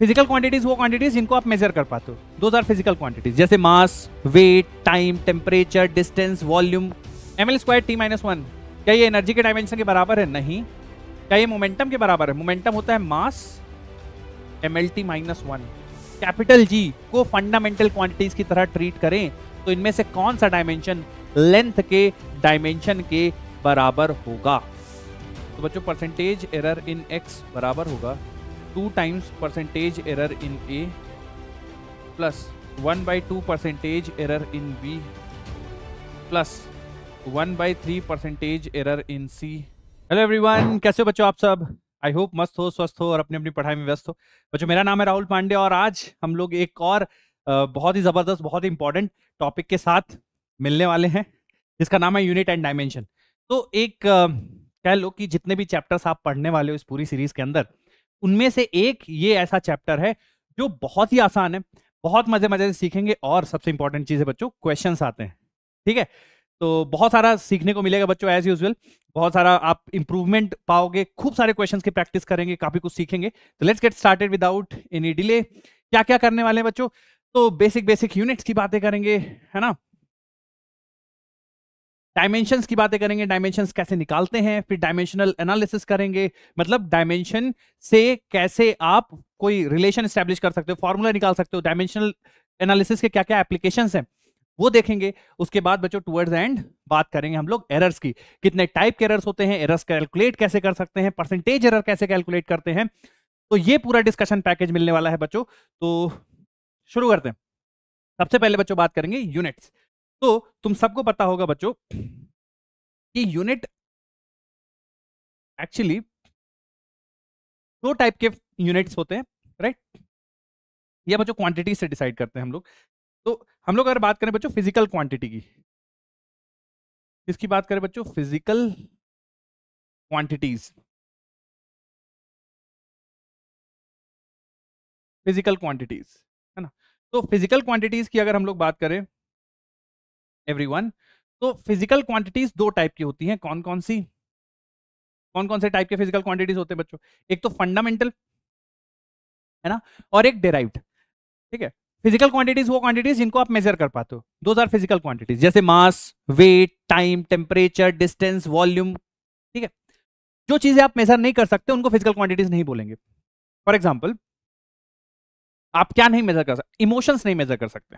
Physical quantities वो quantities जिनको आप मेजर कर पाते हो, दोज आर फिजिकल क्वांटिटीज, जैसे mass, weight, time, temperature, distance, volume. ml² t-1 क्या ये एनर्जी के डायमेंशन के बराबर है? नहीं। क्या ये मोमेंटम के बराबर है? मोमेंटम होता है मास mlt-1। कैपिटल जी को फंडामेंटल क्वांटिटीज की तरह ट्रीट करें तो इनमें से कौन सा डायमेंशन लेंथ के डायमेंशन के बराबर होगा? तो बच्चों परसेंटेज एरर इन x बराबर होगा 2 times percentage error in a plus 1/2 percentage error in b plus 1/3 percentage error in c। Hello everyone, कैसे हो बच्चों आप सब? आई होप मस्त हो, स्वस्थ हो और अपनी अपनी पढ़ाई में व्यस्त हो। बच्चों मेरा नाम है राहुल पांडे और आज हम लोग एक और बहुत ही जबरदस्त, बहुत ही इंपॉर्टेंट टॉपिक के साथ मिलने वाले हैं जिसका नाम है यूनिट एंड डायमेंशन। तो एक कह लो कि जितने भी चैप्टर्स आप पढ़ने वाले हो इस पूरी सीरीज के अंदर, उनमें से एक ये ऐसा चैप्टर है जो बहुत ही आसान है, बहुत मजे मजे से सीखेंगे और सबसे इंपॉर्टेंट चीज है बच्चों, क्वेश्चंस आते हैं। ठीक है, तो बहुत सारा सीखने को मिलेगा बच्चों, एज यूजुअल बहुत सारा आप इंप्रूवमेंट पाओगे, खूब सारे क्वेश्चंस की प्रैक्टिस करेंगे, काफी कुछ सीखेंगे। तो let's get started without any delay. क्या क्या करने वाले हैं बच्चों? तो बेसिक यूनिट्स की बातें करेंगे, है ना, डायमेंशंस की बातें करेंगे, डायमेंशंस कैसे निकालते हैं, फिर डायमेंशनल एनालिसिस करेंगे, मतलब डायमेंशन से कैसे आप कोई रिलेशन स्टैब्लिश कर सकते हो, फॉर्मूला निकाल सकते हो, डायमेंशनल एनालिसिस के क्या क्या एप्लीकेशंस हैं वो देखेंगे। उसके बाद बच्चों टुवर्ड्स एंड बात करेंगे हम लोग एरर्स की, कितने टाइप के एरर्स होते हैं, एरर्स कैलकुलेट कैसे कर सकते हैं, परसेंटेज एरर कैसे कैलकुलेट करते हैं। तो ये पूरा डिस्कशन पैकेज मिलने वाला है बच्चों। तो शुरू करते हैं। सबसे पहले बच्चों बात करेंगे यूनिट्स। तो तुम सबको पता होगा बच्चों कि यूनिट एक्चुअली दो टाइप के यूनिट्स होते हैं, राइट? ये बच्चों क्वांटिटी से डिसाइड करते हैं हम लोग। तो हम लोग अगर बात करें बच्चों फिजिकल क्वांटिटी की, किसकी बात करें बच्चों? फिजिकल क्वांटिटीज, फिजिकल क्वांटिटीज, है ना। तो फिजिकल क्वांटिटीज की अगर हम लोग बात करें एवरीवन, तो फिजिकल क्वांटिटीज दो टाइप की होती हैं। कौन कौन सी, कौन कौन से टाइप के फिजिकल क्वांटिटीज होते हैं बच्चों? एक तो फंडामेंटल, है ना, और एक डेराइव्ड। ठीक है, फिजिकल क्वांटिटीज वो क्वांटिटीज जिनको आप मेजर कर पाते हो, दोज आर फिजिकल क्वांटिटीज, जैसे mass, weight, time, temperature, distance, volume. ठीक है, जो चीजें आप मेजर नहीं कर सकते उनको फिजिकल क्वांटिटीज नहीं बोलेंगे। फॉर एग्जाम्पल, आप क्या नहीं मेजर कर सकते? इमोशंस नहीं मेजर कर सकते,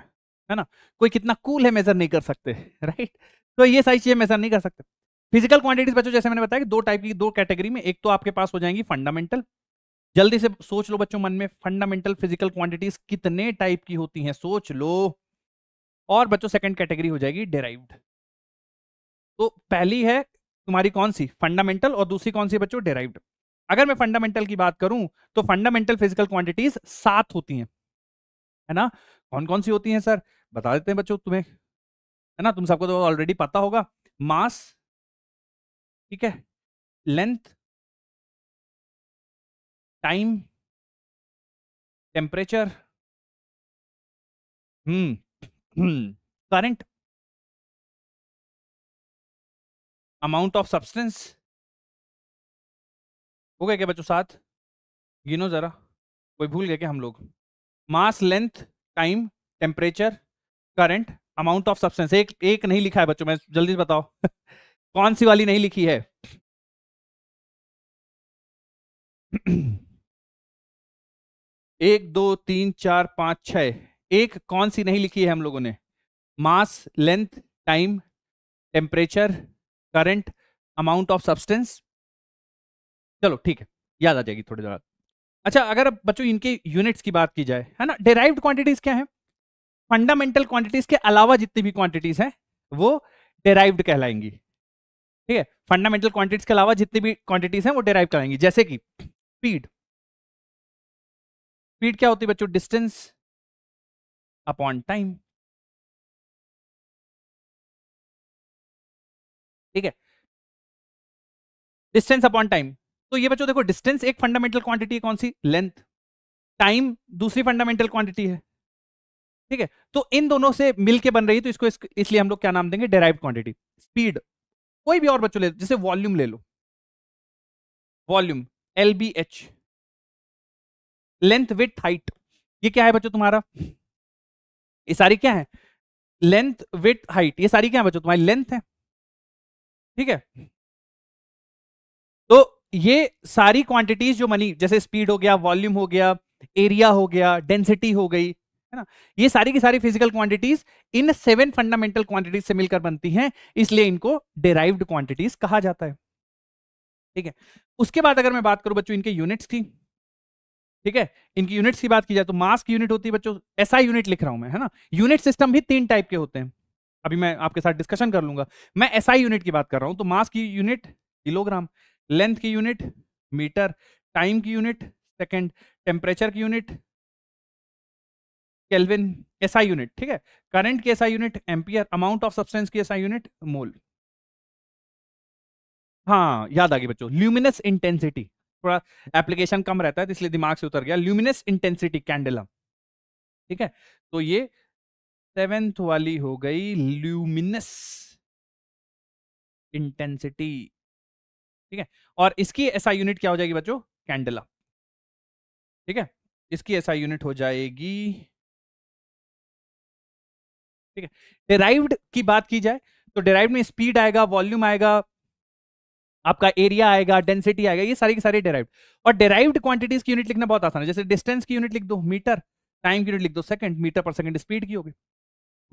है ना। कोई कितना कूल है मेजर नहीं कर सकते, राइट? तो ये सारी चीजें मेजर नहीं कर सकते। फिजिकल क्वांटिटीज बच्चों जैसे मैंने बताया कि दो टाइप की, दो कैटेगरी में, एक तो आपके पास हो जाएंगी फंडामेंटल। जल्दी से सोच लो बच्चों मन में, फंडामेंटल फिजिकल क्वांटिटीज कितने टाइप की होती हैं, सोच लो। और बच्चों सेकंड कैटेगरी हो जाएगी डेराइव्ड। तो पहली है तुम्हारी कौन सी? फंडामेंटल। और दूसरी कौन सी बच्चों? डेराइव्ड। अगर मैं फंडामेंटल की बात करूं तो फंडामेंटल फिजिकल क्वांटिटीज 7 होती हैं, है ना। कौन कौन सी होती हैं सर? बता देते हैं बच्चों तुम्हें, है ना, तुम सबको तो ऑलरेडी पता होगा। मास, ठीक है, length, time, temperature, current, amount of substance. हो गए क्या बच्चों 7? गिनो जरा, कोई भूल गए क्या हम लोग? Mass, length, time, temperature, current, amount of substance. एक एक नहीं लिखा है बच्चों, मैं जल्दी से बताओ कौन सी वाली नहीं लिखी है? एक, दो, तीन, चार, पांच, छह। एक कौन सी नहीं लिखी है हम लोगों ने? Mass, length, time, temperature, current, amount of substance. चलो ठीक है, याद आ जाएगी थोड़ी देर बाद। अच्छा, अगर अब बच्चों इनके यूनिट्स की बात की जाए, है ना, डेराइव्ड क्वांटिटीज क्या है? फंडामेंटल क्वांटिटीज के अलावा जितनी भी क्वांटिटीज हैं वो डेराइव्ड कहलाएंगी। ठीक है, फंडामेंटल क्वांटिटीज के अलावा जितनी भी क्वांटिटीज हैं वो डेराइव कहलाएंगी। जैसे कि स्पीड। स्पीड क्या होती है बच्चों? Distance upon time. ठीक है, डिस्टेंस अपॉन टाइम। तो ये बच्चों देखो, डिस्टेंस एक फंडामेंटल क्वांटिटी है, कौन सी? लेंथ। टाइम दूसरी फंडामेंटल क्वांटिटी है। ठीक है, तो इन दोनों से मिलके बन रही है, तो इसको इसलिए हम लोग क्या नाम देंगे? Derived quantity. स्पीड, कोई भी और बच्चों ले, जैसे वॉल्यूम ले लो, volume LBH। Length width height, ये क्या है बच्चों तुम्हारा, ये सारी क्या है, लेंथ विड्थ हाइट, ये सारी क्या है बच्चों तुम्हारी लेंथ है, ठीक है। तो ये सारी क्वांटिटीज जो मनी, जैसे स्पीड हो गया, वॉल्यूम हो गया, एरिया हो गया, डेंसिटी हो गई, है ना, ये सारी की सारी फिजिकल क्वांटिटीज इन 7 फंडामेंटल क्वांटिटीज से मिलकर बनती हैं, इसलिए इनको डेराइव्ड क्वांटिटीज कहा जाता है, ठीक है। उसके बाद अगर मैं बात करूं बच्चों इनके यूनिट्स की, ठीक है, इनकी यूनिट्स की बात की जाए तो मास की यूनिट होती है बच्चों, एसआई यूनिट लिख रहा हूं मैं, है ना। यूनिट सिस्टम भी 3 टाइप के होते हैं, अभी मैं आपके साथ डिस्कशन कर लूंगा। मैं एसआई यूनिट की बात कर रहा हूं, तो मास की यूनिट किलोग्राम, लेंथ की यूनिट मीटर, टाइम की यूनिट सेकंड, टेम्परेचर की यूनिट केल्विन, एसआई यूनिट, ठीक है। करंट की SI unit ampere, amount of substance की एसआई यूनिट मोल। हाँ याद आ गई बच्चों, ल्यूमिनस इंटेंसिटी, थोड़ा एप्लीकेशन कम रहता है तो इसलिए दिमाग से उतर गया, ल्यूमिनस इंटेंसिटी कैंडलम, ठीक है। तो ये 7th वाली हो गई ल्यूमिनस इंटेंसिटी, ठीक है। और इसकी एसआई यूनिट क्या हो जाएगी बच्चों, कैंडला, ठीक है। इसकी एसआई यूनिट हो जाएगी, ठीक है। डिराइव्ड की बात की जाए तो डिराइव्ड में स्पीड आएगा, वॉल्यूम आएगा, आपका एरिया आएगा, डेंसिटी आएगा, ये सारी की सारी डिराइव्ड। और डिराइव्ड क्वांटिटीज की यूनिट लिखना बहुत आसान है, जैसे डिस्टेंस की यूनिट लिख दो मीटर, टाइम की यूनिट लिख दो सेकंड, मीटर पर सेकंड स्पीड की होगी।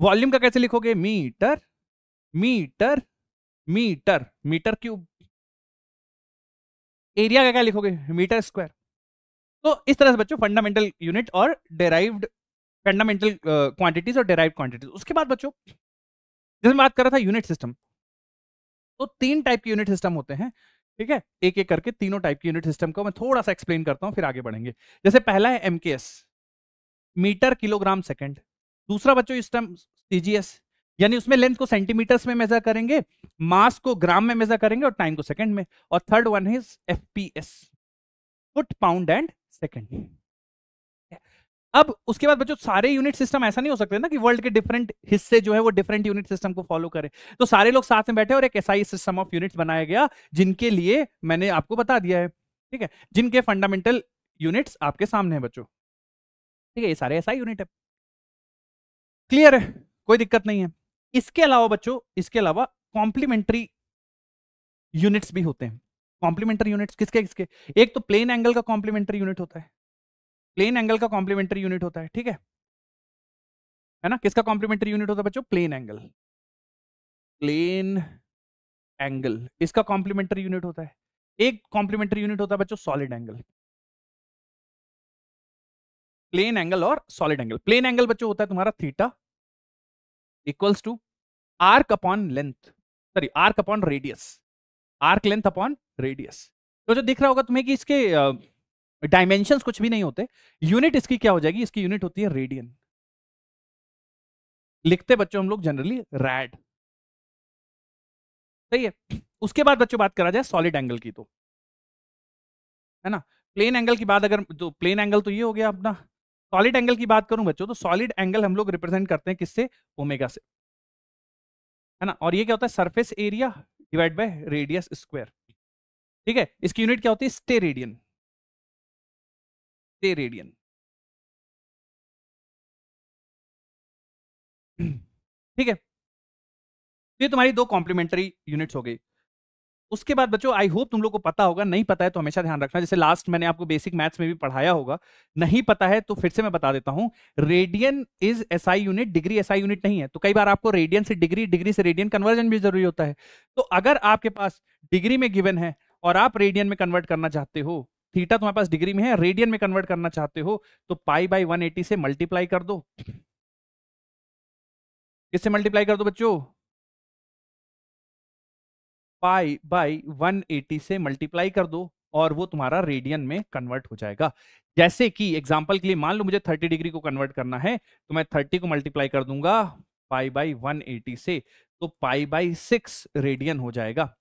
वॉल्यूम का कैसे लिखोगे, metre metre metre metre cube. Area का क्या लिखोगे, मीटर स्क्वायर। तो इस तरह से बच्चों फंडामेंटल यूनिट और डेराइव्ड, फंडामेंटल क्वांटिटीज और डेराइव्ड क्वांटिटीज। उसके बाद बच्चों जैसे मैं बात कर रहा था यूनिट सिस्टम, तो 3 टाइप के यूनिट सिस्टम होते हैं, ठीक है। एक एक करके तीनों टाइप के यूनिट सिस्टम को मैं थोड़ा सा एक्सप्लेन करता हूं, फिर आगे बढ़ेंगे। जैसे पहला है एमकेएस, मीटर किलोग्राम सेकंड। दूसरा बच्चों सिस्टम सीजीएस, यानी उसमें लेंथ को सेंटीमीटर्स में मेजर करेंगे, मास को ग्राम में मेजर करेंगे और टाइम को सेकंड में। और third one is FPS, foot pound and second. अब उसके बाद बच्चों सारे यूनिट सिस्टम ऐसा नहीं हो सकते ना कि वर्ल्ड के डिफरेंट हिस्से जो है वो डिफरेंट यूनिट सिस्टम को फॉलो करें, तो सारे लोग साथ में बैठे और एक एसआई सिस्टम ऑफ यूनिट्स बनाया गया, जिनके लिए मैंने आपको बता दिया है, ठीक है, जिनके फंडामेंटल यूनिट्स आपके सामने है बच्चों, ठीक है। ये सारे एसआई यूनिट है, क्लियर है, कोई दिक्कत नहीं है। इसके अलावा बच्चों, इसके अलावा कॉम्प्लीमेंट्री यूनिट्स भी होते हैं। कॉम्प्लीमेंट्री यूनिट्स किसके किसके, एक तो प्लेन एंगल का कॉम्प्लीमेंट्री यूनिट होता है, प्लेन एंगल का कॉम्प्लीमेंट्री यूनिट होता है, ठीक है ना। किसका कॉम्प्लीमेंट्री यूनिट होता है बच्चों, प्लेन एंगल, प्लेन एंगल इसका कॉम्प्लीमेंट्री यूनिट होता है। एक कॉम्प्लीमेंट्री यूनिट होता है बच्चों सॉलिड एंगल, प्लेन एंगल और सॉलिड एंगल। प्लेन एंगल बच्चों होता है तुम्हारा theta equals to arc upon length, sorry arc upon radius, arc length upon radius. तो जो दिख रहा होगा तुम्हें कि इसके डायमेंशंस कुछ भी नहीं होते, यूनिट इसकी क्या हो जाएगी, इसकी यूनिट होती है रेडियन, लिखते बच्चों हम लोग जनरली रैड, सही है। उसके बाद बच्चों बात करा जाए सॉलिड एंगल की, तो है ना, प्लेन एंगल की बात, अगर तो प्लेन एंगल तो ये हो गया अपना। सॉलिड एंगल की बात करूं बच्चों, तो सॉलिड एंगल हम लोग रिप्रेजेंट करते हैं किससे, ओमेगा से, है ना। और ये क्या होता है, surface area divide by radius square, ठीक है। इसकी यूनिट क्या होती है, स्टेरेडियन, स्टेरेडियन, ठीक है। तो ये तुम्हारी दो कॉम्प्लीमेंट्री यूनिट्स हो गई। उसके बाद बच्चों आई होप तुम लोग को पता होगा, नहीं पता है तो हमेशा ध्यान रखना, जैसे लास्ट मैंने आपको बेसिक मैथ्स में भी पढ़ाया होगा, नहीं पता है तो फिर से मैं बता देता हूं, radian is SI unit, degree SI unit नहीं है। तो कई बार आपको रेडियन से डिग्री, डिग्री से रेडियन कन्वर्जन भी जरूरी होता है। तो अगर आपके पास डिग्री में गिवन है और आप रेडियन में कन्वर्ट करना चाहते हो, थीटा तुम्हारे पास डिग्री में है, रेडियन में कन्वर्ट करना चाहते हो, तो पाई बाई 180 से मल्टीप्लाई कर दो। किससे मल्टीप्लाई कर दो बच्चों, पाई बाई 180 से मल्टीप्लाई कर दो और वो तुम्हारा रेडियन में कन्वर्ट हो जाएगा। जैसे कि एग्जांपल के लिए मान लो मुझे 30 डिग्री को कन्वर्ट करना है, तो मैं 30 को मल्टीप्लाई कर दूंगा पाई बाई 180 से, तो पाई बाई 6 रेडियन हो जाएगा।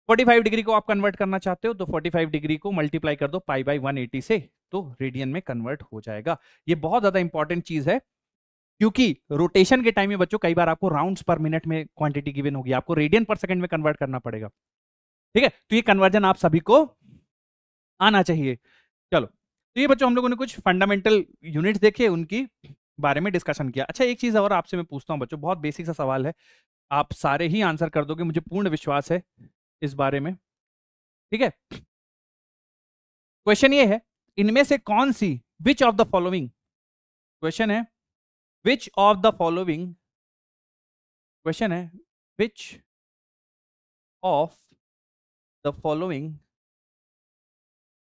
45 डिग्री को आप कन्वर्ट करना चाहते हो, तो 45 डिग्री को मल्टीप्लाई कर दो पाई बाई 180 से, तो रेडियन में कन्वर्ट हो जाएगा। ये बहुत ज्यादा इंपॉर्टेंट चीज है, क्योंकि रोटेशन के टाइम में बच्चों कई बार आपको राउंड्स पर मिनट में क्वांटिटी गिवन होगी, आपको रेडियन पर सेकंड में कन्वर्ट करना पड़ेगा, ठीक है। तो ये कन्वर्जन आप सभी को आना चाहिए। चलो तो ये बच्चों हम लोगों ने कुछ फंडामेंटल यूनिट्स देखे, उनकी बारे में डिस्कशन किया। अच्छा, एक चीज और आपसे मैं पूछता हूँ बच्चों, बहुत बेसिक सा सवाल है, आप सारे ही आंसर कर दोगे, मुझे पूर्ण विश्वास है इस बारे में, ठीक है। क्वेश्चन ये है, इनमें से कौन सी, which of the following, question है which of the following, question है which of the following,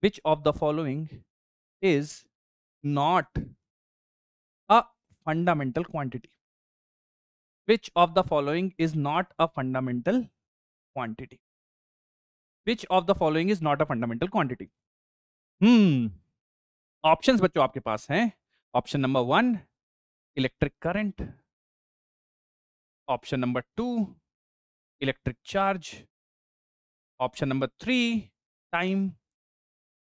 which of the following is not a fundamental quantity, which of the following is not a fundamental quantity, which of the following is not a fundamental quantity? Options बच्चों आपके पास हैं। Option number 1 electric current, option number 2 electric charge, option number 3 time,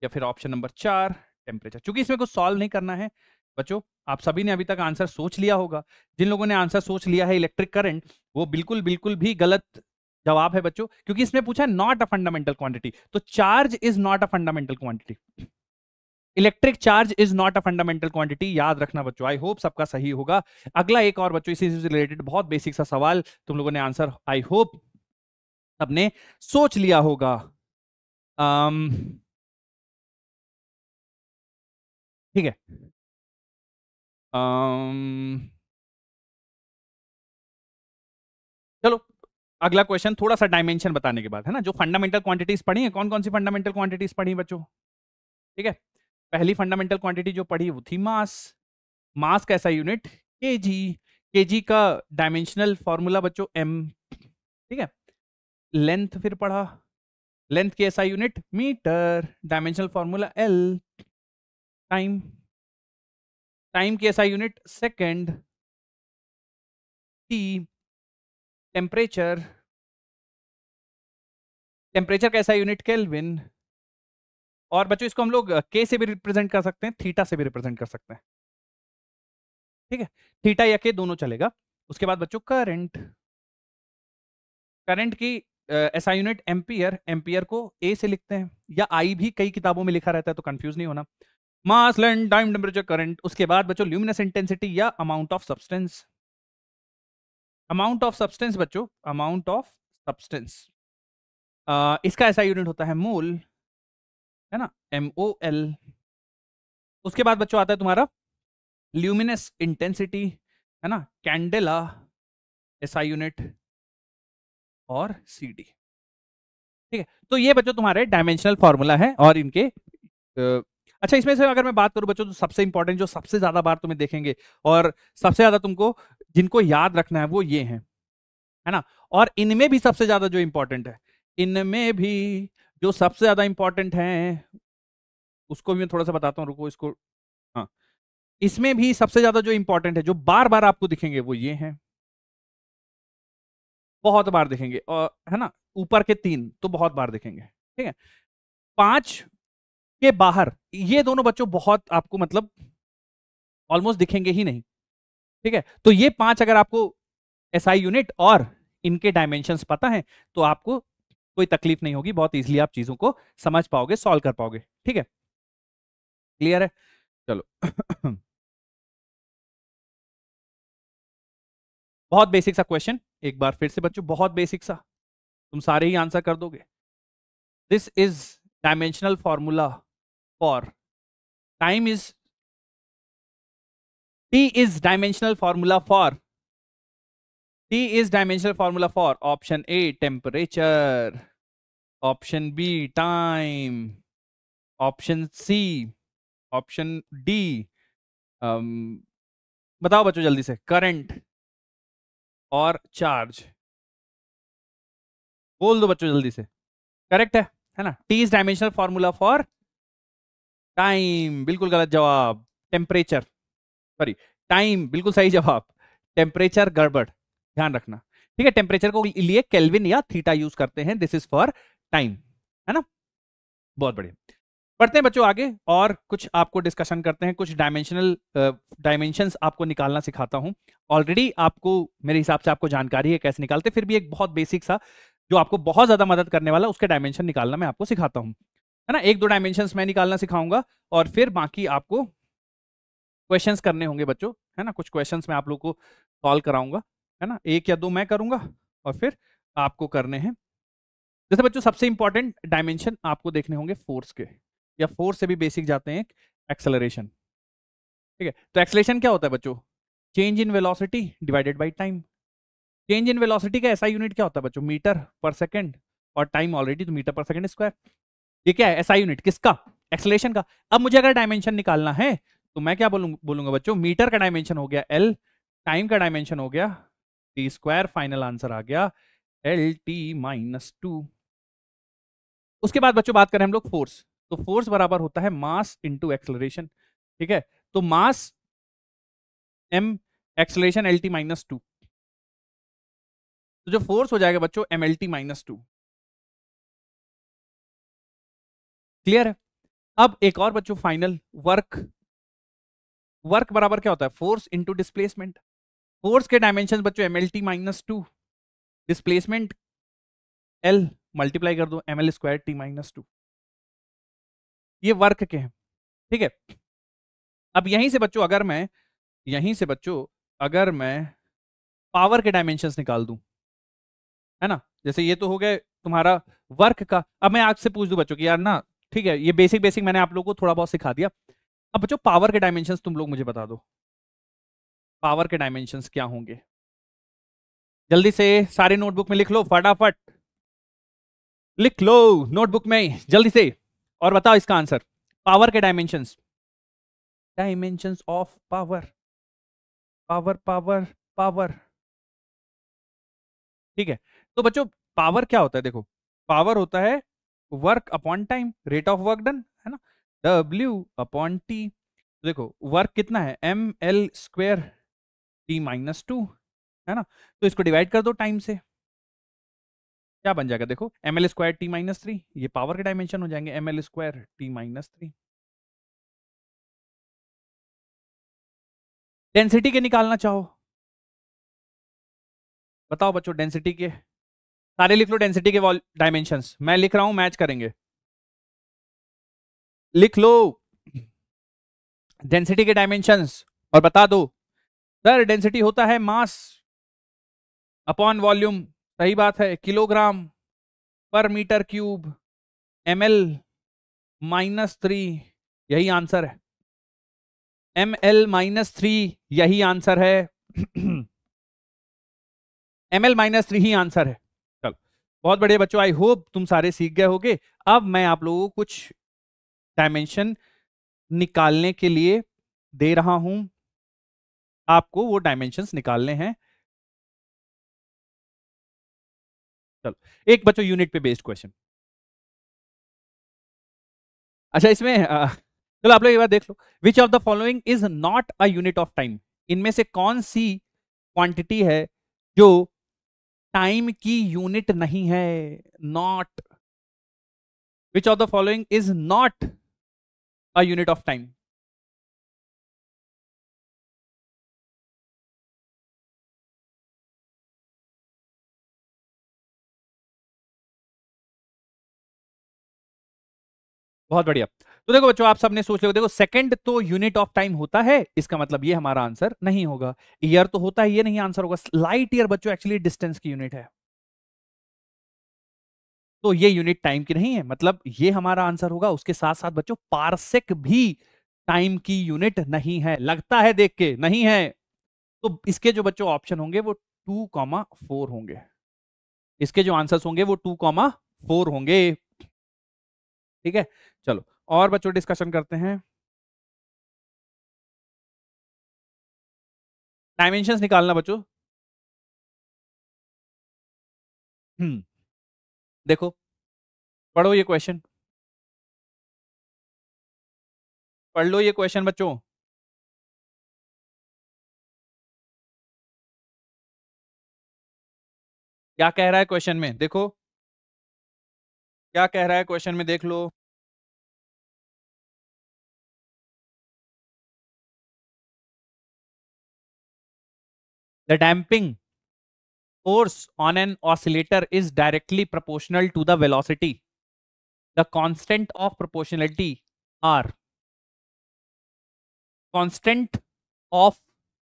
या फिर option number 4 temperature. चूंकि इसमें कुछ solve नहीं करना है बच्चों, आप सभी ने अभी तक आंसर सोच लिया होगा। जिन लोगों ने आंसर सोच लिया है इलेक्ट्रिक करंट, वो बिल्कुल बिल्कुल भी गलत जवाब है बच्चों, क्योंकि इसमें पूछा है नॉट अ फंडामेंटल क्वांटिटी, तो charge is not a fundamental quantity, electric charge is not a fundamental quantity, याद रखना बच्चों। आई होप सबका सही होगा। अगला एक और बच्चों इसी से रिलेटेड बहुत बेसिक सा सवाल, तुम लोगों ने आंसर आई होप सबने सोच लिया होगा। ठीक है, चलो अगला क्वेश्चन, थोड़ा सा डायमेंशन बताने के बाद, है ना, जो फंडामेंटल क्वांटिटीज पढ़ी है, कौन कौन सी फंडामेंटल क्वांटिटीज पढ़ी बच्चों, ठीक है। पहली फंडामेंटल क्वांटिटी जो पढ़ी वो थी मास। मास का ऐसा यूनिट केजी, केजी का डायमेंशनल फॉर्मूला बच्चों एम, ठीक है। लेंथ फिर पढ़ा, लेंथ की ऐसा unit metre, dimensional formula L. Time, time की ऐसा unit second, T. Temperature, temperature का ऐसा यूनिट केल्विन। और बच्चों इसको हम लोग के से भी रिप्रेजेंट कर सकते हैं, थीटा से भी रिप्रेजेंट कर सकते हैं, ठीक है। थीटा या के दोनों चलेगा। उसके बाद बच्चों करंट, करंट की ऐसा यूनिट एम्पियर, एम्पियर को ए से लिखते हैं, या आई भी कई किताबों में लिखा रहता है, तो कंफ्यूज नहीं होना। मास, लेंथ, टाइम, टेम्परेचर, करंट। उसके बाद बच्चों ल्यूमिनस इंटेंसिटी या amount of substance, amount of substance बच्चों, अमाउंट ऑफ सब्सटेंस, इसका ऐसा यूनिट होता है मोल, है ना, MOL। उसके बाद बच्चों आता है तुम्हारा ल्यूमिनस इंटेंसिटी, है ना, कैंडेला, SI यूनिट, और CD, ठीक है। तो ये बच्चों तुम्हारे डायमेंशनल फॉर्मूला है और इनके अच्छा, इसमें से अगर मैं बात करूं बच्चों, तो सबसे इंपॉर्टेंट जो सबसे ज्यादा बार तुम्हें देखेंगे और सबसे ज्यादा तुमको जिनको याद रखना है वो ये हैं, है ना। और इनमें भी सबसे ज्यादा जो इंपॉर्टेंट है, इनमें भी जो सबसे ज्यादा इंपॉर्टेंट है, उसको भी मैं थोड़ा सा बताता हूँ, रुको इसको। हाँ, इसमें भी सबसे ज्यादा जो इंपॉर्टेंट है, जो बार बार आपको दिखेंगे, वो ये हैं, बहुत बार दिखेंगे, और है ना, ऊपर के 3 तो बहुत बार दिखेंगे, ठीक है। 5 के बाहर ये दोनों बच्चों बहुत आपको मतलब ऑलमोस्ट दिखेंगे ही नहीं, ठीक है। तो ये 5 अगर आपको SI यूनिट और इनके डायमेंशंस पता है, तो आपको कोई तकलीफ नहीं होगी, बहुत इजीली आप चीजों को समझ पाओगे, सॉल्व कर पाओगे, ठीक है। क्लियर है, चलो। बहुत बेसिक सा क्वेश्चन, एक बार फिर से बच्चों, बहुत बेसिक सा, तुम सारे ही आंसर कर दोगे। This is dimensional formula for time is, T is dimensional formula for, T is dimensional formula for option A temperature, option B time, option C, option D बताओ बच्चों जल्दी से, करंट और चार्ज, बोल दो बच्चों जल्दी से। करेक्ट है ना। T is dimensional formula for time, बिल्कुल गलत जवाब। टेम्परेचर, सॉरी, टाइम बिल्कुल सही जवाब, टेम्परेचर गड़बड़, ध्यान रखना, ठीक है। टेम्परेचर को लिए केल्विन या थीटा यूज करते हैं, दिस इज फॉर टाइम, है ना। बहुत बढ़िया, पढ़ते हैं बच्चों आगे और कुछ आपको डिस्कशन करते हैं, कुछ डायमेंशंस आपको निकालना सिखाता हूं। ऑलरेडी आपको मेरे हिसाब से आपको जानकारी है कैसे निकालते, फिर भी एक बहुत बेसिक सा जो आपको बहुत ज्यादा मदद करने वाला, उसके डायमेंशन निकालना मैं आपको सिखाता हूं। है ना। एक दो डायमेंशंस मैं निकालना सिखाऊंगा और फिर बाकी आपको क्वेश्चंस करने होंगे बच्चों, है ना। कुछ क्वेश्चंस मैं आप लोग को सॉल्व कराऊंगा, है ना। एक या दो मैं करूंगा और फिर आपको करने हैं। जैसे बच्चों सबसे इंपॉर्टेंट डायमेंशन आपको देखने होंगे फोर्स के, या फोर्स से भी बेसिक जाते हैं एक्सेलरेशन। ठीक है, तो एक्सेलरेशन क्या होता है बच्चों? Change in velocity divided by time. Change in velocity का ऐसा यूनिट क्या होता है बच्चों? मीटर पर सेकंड, और टाइम ऑलरेडी तो मीटर पर सेकंड स्क्वायर। ये क्या है ऐसा यूनिट किसका? एक्सेलरेशन का। अब मुझे अगर डायमेंशन निकालना है तो मैं क्या बोलूंगा बच्चों? मीटर का डायमेंशन हो गया एल, टाइम का डायमेंशन हो गया टी स्क्वायर, फाइनल आंसर आ गया एल टी माइनस टू। उसके बाद बच्चों बात करें हम लोग फोर्स, तो फोर्स बराबर होता है मास इंटू एक्सेलरेशन। ठीक है, तो mass M, acceleration L T minus two, तो जो फोर्स हो जाएगा बच्चों M L T minus two. Clear है? अब एक और बच्चों फाइनल वर्क, वर्क बराबर क्या होता है? Force into displacement. फोर्स के डायमेंशन बच्चों M L T minus two, displacement L, multiply कर दो M L square T minus two. ये वर्क के हैं। ठीक है, अब यहीं से बच्चों अगर मैं, यहीं से बच्चों अगर मैं पावर के डायमेंशंस निकाल दूं, है ना, जैसे ये तो हो गए तुम्हारा वर्क का। अब मैं आपसे पूछ दूं बच्चों कि यार ना, ठीक है ये बेसिक बेसिक मैंने आप लोगों को थोड़ा बहुत सिखा दिया। अब बच्चों पावर के डायमेंशंस तुम लोग मुझे बता दो, पावर के डायमेंशंस क्या होंगे? जल्दी से सारे नोटबुक में लिख लो, फटाफट लिख लो नोटबुक में जल्दी से, और बताओ इसका आंसर। पावर के dimensions, dimensions of power, power power power. ठीक है, तो बच्चों पावर क्या होता है? देखो पावर होता है work upon time, rate of work done, है ना, W अपॉन टी। देखो वर्क कितना है? M L square T minus two, है ना, तो इसको डिवाइड कर दो टाइम से, क्या बन जाएगा? देखो M L square T minus three, ये पावर के डायमेंशन हो जाएंगे, M L square T minus three. Density के निकालना चाहो, बताओ बच्चों डेंसिटी के, सारे लिख लो डेंसिटी के डायमेंशंस, मैं लिख रहा हूं मैच करेंगे, लिख लो डेंसिटी के डायमेंशंस और बता दो। सर डेंसिटी होता है मास अपॉन वॉल्यूम, सही बात है, किलोग्राम पर metre cube, ml minus three, यही आंसर है, ml माइनस थ्री, यही आंसर है ml माइनस थ्री ही आंसर है। चलो बहुत बढ़िया बच्चों, आई होप तुम सारे सीख गए होगे। अब मैं आप लोगों को कुछ डायमेंशन निकालने के लिए दे रहा हूं, आपको वो डायमेंशंस निकालने हैं। चलो एक बच्चों यूनिट पे बेस्ड क्वेश्चन। अच्छा इसमें चलो आप लोग एक बार देख लो, which of the following is not a unit of time? इनमें से कौन सी क्वांटिटी है जो टाइम की यूनिट नहीं है? Not, which of the following is not a unit of time? बहुत बढ़िया। तो देखो बच्चों आप सबने सोच लिया, देखो सेकंड तो यूनिट ऑफ टाइम होता है, इसका मतलब ये हमारा आंसर नहीं होगा। ईयर तो होता है, ये नहीं आंसर होगा। लाइट ईयर बच्चों एक्चुअली डिस्टेंस की यूनिट है, तो ये यूनिट टाइम की नहीं है, मतलब ये हमारा आंसर होगा। उसके साथ साथ बच्चों पारसेक भी टाइम की यूनिट नहीं है, लगता है देख के नहीं है। तो इसके जो बच्चों ऑप्शन होंगे वो 2,4 होंगे, इसके जो आंसर्स होंगे वो 2,4 होंगे। ठीक है, चलो और बच्चों डिस्कशन करते हैं। डायमेंशंस निकालना बच्चों। देखो पढ़ो ये क्वेश्चन, पढ़ लो ये क्वेश्चन बच्चों। क्या कह रहा है क्वेश्चन में? देखो क्या कह रहा है क्वेश्चन में, देख लो। The damping force on an oscillator is directly proportional to the velocity. The constant of proportionality are, constant of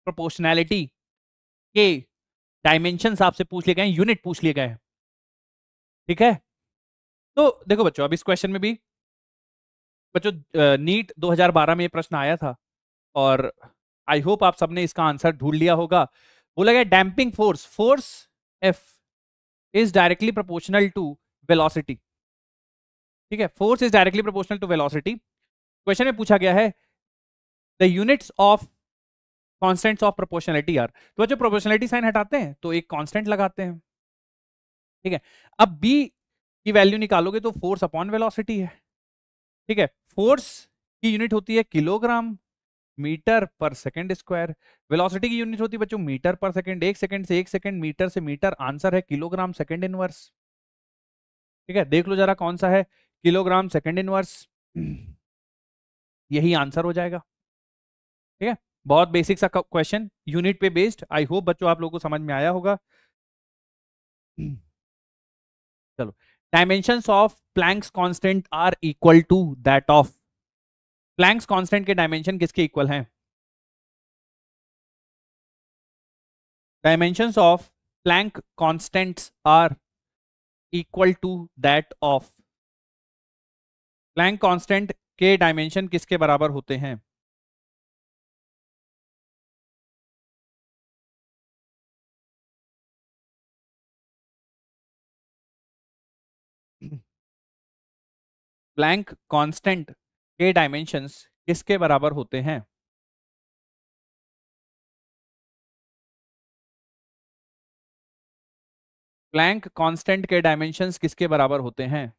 proportionality के डायमेंशंस आपसे पूछ लिए गए, यूनिट पूछ लिए गए, ठीक है। तो देखो बच्चों, अब इस क्वेश्चन में भी बच्चों नीट 2012 में ये प्रश्न आया था और आई होप आप सबने इसका आंसर ढूंढ लिया होगा। बोला गया damping force, force F is directly proportional to velocity, ठीक है, force is directly proportional to velocity. Question में पूछा गया है the units of constants of proportionality are, तो बच्चों प्रोपोर्शनलिटी साइन हटाते हैं तो एक कांस्टेंट लगाते हैं, ठीक है। अब बी की वैल्यू निकालोगे तो फोर्स अपॉन वेलोसिटी है, ठीक है। फोर्स की यूनिट होती है किलोग्राम मीटर पर सेकंड स्क्वायर, वेलोसिटी की यूनिट होती है बच्चों मीटर पर सेकंड, एक सेकंड से एक सेकंड, मीटर से मीटर, आंसर है किलोग्राम सेकंड इनवर्स, ठीक है। देख लो जरा कौन सा है, किलोग्राम सेकंड इनवर्स, यही आंसर हो जाएगा, ठीक है। बहुत बेसिक सा क्वेश्चन, यूनिट पे बेस्ड, आई होप बच्चों आप लोगों को समझ में आया होगा। चलो, dimensions of Planck's constant are equal to that of, Planck's constant के डायमेंशन किसके इक्वल हैं? Dimensions of Planck constants are equal to that of, Planck constant के डायमेंशन किसके बराबर होते हैं? प्लैंक कांस्टेंट के डायमेंशंस किसके बराबर होते हैं? प्लैंक कांस्टेंट के डायमेंशंस किसके बराबर होते हैं?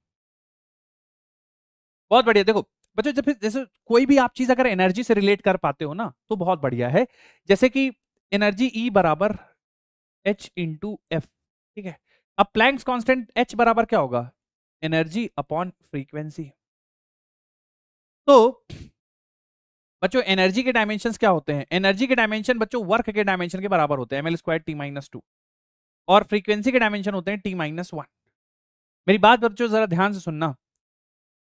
बहुत बढ़िया। देखो बच्चों, जब जैसे कोई भी आप चीज अगर एनर्जी से रिलेट कर पाते हो ना तो बहुत बढ़िया है। जैसे कि एनर्जी E बराबर H इंटू एफ, ठीक है। अब प्लैंक्स कांस्टेंट H बराबर क्या होगा? Energy upon frequency. तो बच्चों एनर्जी के डायमेंशंस क्या होते हैं? एनर्जी के डायमेंशन बच्चों वर्क के डायमेंशन के बराबर होते हैं, ml² t-2, और फ्रीक्वेंसी के डायमेंशन होते हैं t-1। मेरी बात बच्चों जरा ध्यान से सुनना,